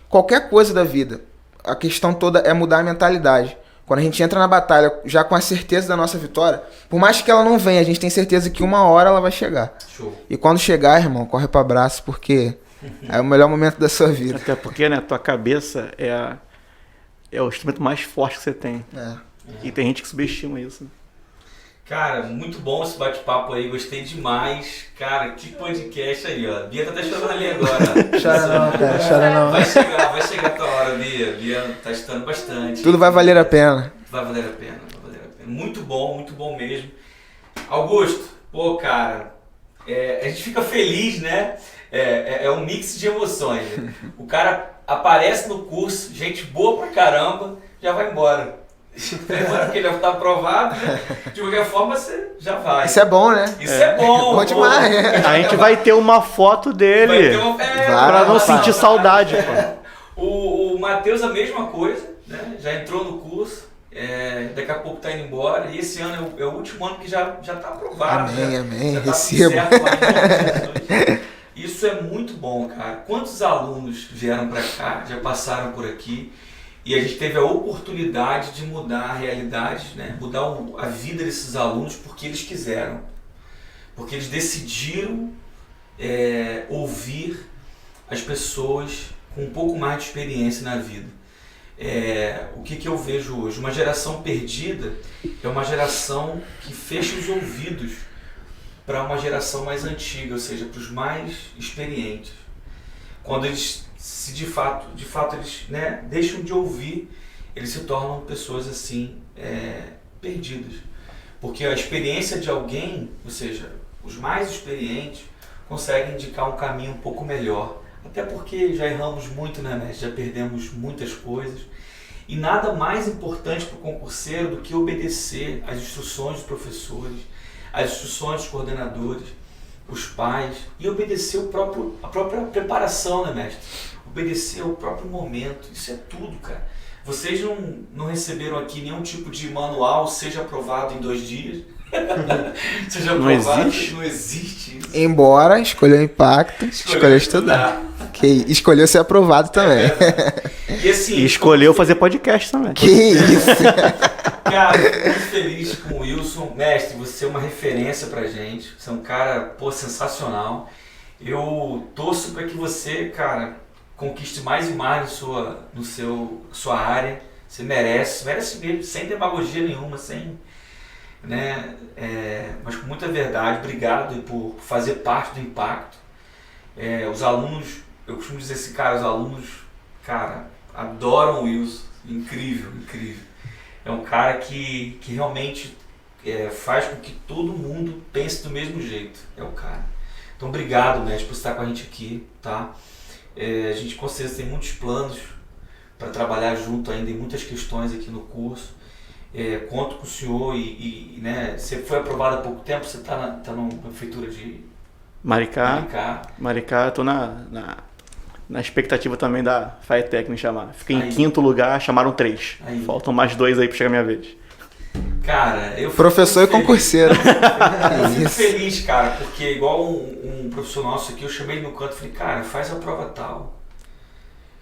Qualquer coisa da vida, a questão toda é mudar a mentalidade. Quando a gente entra na batalha já com a certeza da nossa vitória, por mais que ela não venha, a gente tem certeza que uma hora ela vai chegar. Show. E quando chegar, irmão, corre para abraço, porque é o melhor momento da sua vida. Até porque, né, tua cabeça é o instrumento mais forte que você tem. E tem gente que subestima isso. Cara, muito bom esse bate-papo aí, gostei demais. Cara, que podcast aí, ó. Bia tá até chorando ali agora. Chora não, cara, chora não. Vai chegar a tua hora, Bia. Bia tá estudando bastante. Tudo vai valer a pena. Vai valer a pena, vai valer a pena. Muito bom mesmo. Augusto, pô, cara, a gente fica feliz, né? É um mix de emoções. O cara aparece no curso, gente boa pra caramba, já vai embora. Porque já está aprovado, né? De qualquer forma você já vai. Isso é bom, né? Isso é bom. Bom demais. A gente vai ter uma foto dele pra não sentir saudade. Pô. O Matheus a mesma coisa, né? Já entrou no curso, daqui a pouco tá indo embora. E esse ano é o último ano que já tá aprovado. Amém, já tá recebo. certo lá em Jesus. Isso é muito bom, cara. Quantos alunos vieram para cá, já passaram por aqui? E a gente teve a oportunidade de mudar a realidade, né? Mudar a vida desses alunos porque eles quiseram. Porque eles decidiram ouvir as pessoas com um pouco mais de experiência na vida. O que eu vejo hoje? Uma geração perdida é uma geração que fecha os ouvidos para uma geração mais antiga, ou seja, para os mais experientes. Quando eles se de fato eles, né, deixam de ouvir, eles se tornam pessoas assim, perdidas. Porque a experiência de alguém, ou seja, os mais experientes, conseguem indicar um caminho um pouco melhor. Até porque já erramos muito, né? Já perdemos muitas coisas. E nada mais importante para o concurseiro do que obedecer às instruções dos professores, às instruções dos coordenadores, os pais, e obedecer a própria preparação, né, mestre? Obedecer ao próprio momento. Isso é tudo, cara. Vocês não receberam aqui nenhum tipo de manual, seja aprovado em 2 dias. Seja aprovado, não existe isso. Embora escolheu impacto, escolheu estudar. Escolheu ser aprovado também. E assim, e escolheu fazer podcast também. Que isso? Cara, eu tô muito feliz com o Wilson. Mestre, você é uma referência pra gente. Você é um cara, sensacional. Eu torço para que você, cara, conquiste mais e mais sua área. Você merece mesmo, sem demagogia nenhuma, né? Mas com muita verdade. Obrigado por fazer parte do impacto. Os alunos, eu costumo dizer assim, cara, os alunos, cara, adoram o Wilson. Incrível. É um cara que realmente faz com que todo mundo pense do mesmo jeito. É o cara. Então, obrigado, mestre, por estar com a gente aqui, tá? A gente com certeza tem muitos planos para trabalhar junto ainda em muitas questões aqui no curso. Conto com o senhor né, você foi aprovado há pouco tempo, você está na prefeitura de Maricá, eu tô na expectativa também da FATEC me chamar. Fiquei em 5º lugar, chamaram 3. Faltam mais 2 aí para chegar a minha vez. Cara, eu professor e concurseiro. Eu fico feliz, cara, porque igual um professor nosso aqui, eu chamei ele no canto e falei, cara, faz a prova tal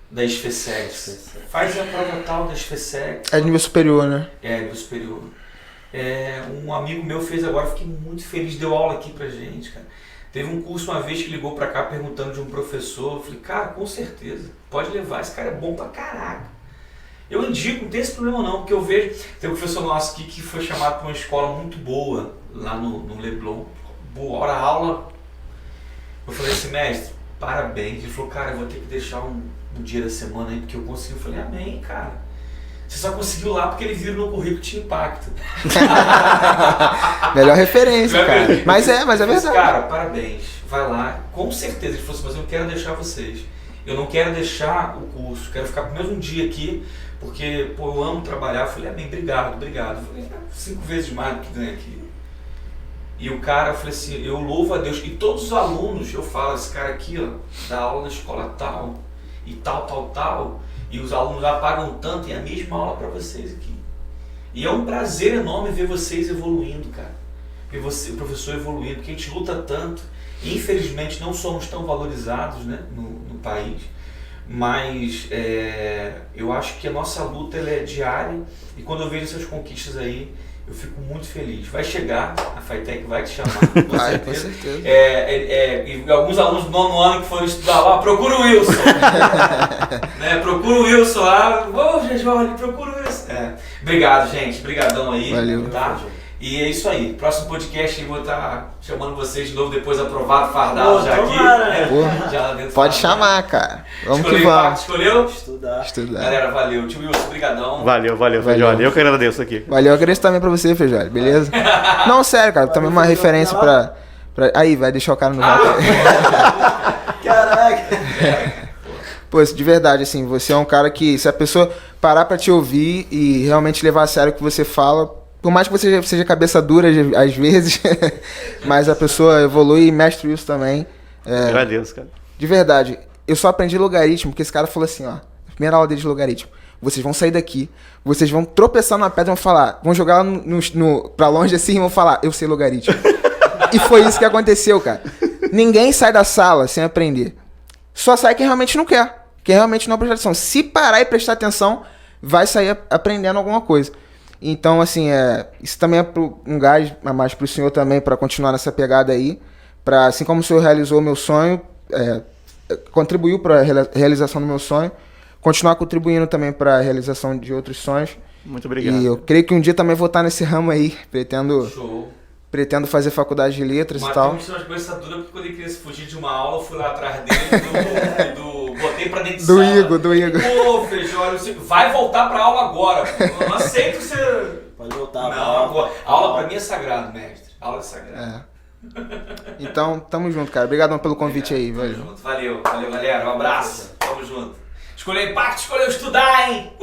da SFSEX. Faz a prova tal da SFSEX. É nível superior, né? Nível superior. Um amigo meu fez agora, fiquei muito feliz, deu aula aqui pra gente, cara. Teve um curso uma vez que ligou pra cá perguntando de um professor, eu falei, cara, com certeza, pode levar, esse cara é bom pra caraca. Eu indico, não tem esse problema não, porque eu vejo, tem um professor nosso aqui que foi chamado para uma escola muito boa, lá no Leblon, boa hora aula. Eu falei assim, mestre, parabéns. Ele falou, cara, eu vou ter que deixar um dia da semana aí, porque eu consegui. Eu falei, amém, cara. Você só conseguiu lá porque ele viu no currículo que tinha impacto. Melhor referência, cara. Mas é verdade. Cara, parabéns, vai lá, com certeza. Ele falou assim, mas eu não quero deixar vocês. Eu não quero deixar o curso, quero ficar pelo menos um dia aqui, porque, eu amo trabalhar. Eu falei, amém, obrigado. Eu falei, 5 vezes mais do que ganha aqui. E o cara, eu falei assim, eu louvo a Deus. E todos os alunos, eu falo, esse cara aqui, ó, dá aula na escola tal, e tal, e os alunos lá pagam tanto, e a mesma aula para vocês aqui. E é um prazer enorme ver vocês evoluindo, cara. Ver o professor evoluindo, porque a gente luta tanto, e infelizmente não somos tão valorizados, né, no país. Mas eu acho que a nossa luta ela é diária, e quando eu vejo essas conquistas aí, eu fico muito feliz. Vai chegar, a FATEC vai te chamar, com certeza. E alguns alunos do 9º ano que foram estudar lá, procura o Wilson. Né? Procura o Wilson lá. Gente, olha, procura o Wilson. Obrigado, gente. Obrigadão aí. Valeu. Tá? E é isso aí. Próximo podcast eu vou estar chamando vocês de novo, depois aprovado, fardado já aqui. Já dentro pode chamar, cara. Vamos que vamos. Escolheu? Estudar. Galera, valeu. Tio Wilson, brigadão. Valeu, Feijoli. Eu que agradeço aqui. Valeu, eu agradeço também pra você, Feijoli. Beleza? Não, sério, cara. Também uma referência pra... Aí, vai deixar o cara no vácuo. Caraca. Pô, de verdade, assim, você é um cara que, se a pessoa parar pra te ouvir e realmente levar a sério o que você fala, por mais que você seja cabeça dura às vezes, mas a pessoa evolui e mestre isso também. Agradeço, cara. De verdade, eu só aprendi logaritmo porque esse cara falou assim, ó, primeira aula dele de logaritmo, vocês vão sair daqui, vocês vão tropeçar numa pedra e vão falar, vão jogar lá pra longe assim e vão falar, eu sei logaritmo. E foi isso que aconteceu, cara. Ninguém sai da sala sem aprender. Só sai quem realmente não quer, quem realmente não presta atenção. Se parar e prestar atenção, vai sair aprendendo alguma coisa. Então, assim, isso também é um gás a mais pro senhor também, para continuar nessa pegada aí. Pra, assim como o senhor realizou o meu sonho, contribuiu para a realização do meu sonho, continuar contribuindo também para a realização de outros sonhos. Muito obrigado. E eu creio que um dia também vou estar nesse ramo aí, pretendo fazer faculdade de letras e tal. Mas tem uma cabeça dura, porque quando ele queria fugir de uma aula, eu fui lá atrás dele, do botei pra dentro de Do sala. Do Igor. Pô, Feijó, vai voltar pra aula agora. Eu não aceito que você... Pode voltar. Não, pô, aula pra mim é sagrado, mestre. Aula é sagrada. Então, tamo junto, cara. Obrigadão pelo convite aí, velho. Valeu, galera. Um abraço. Tamo junto. Escolheu impacto, escolheu estudar, hein?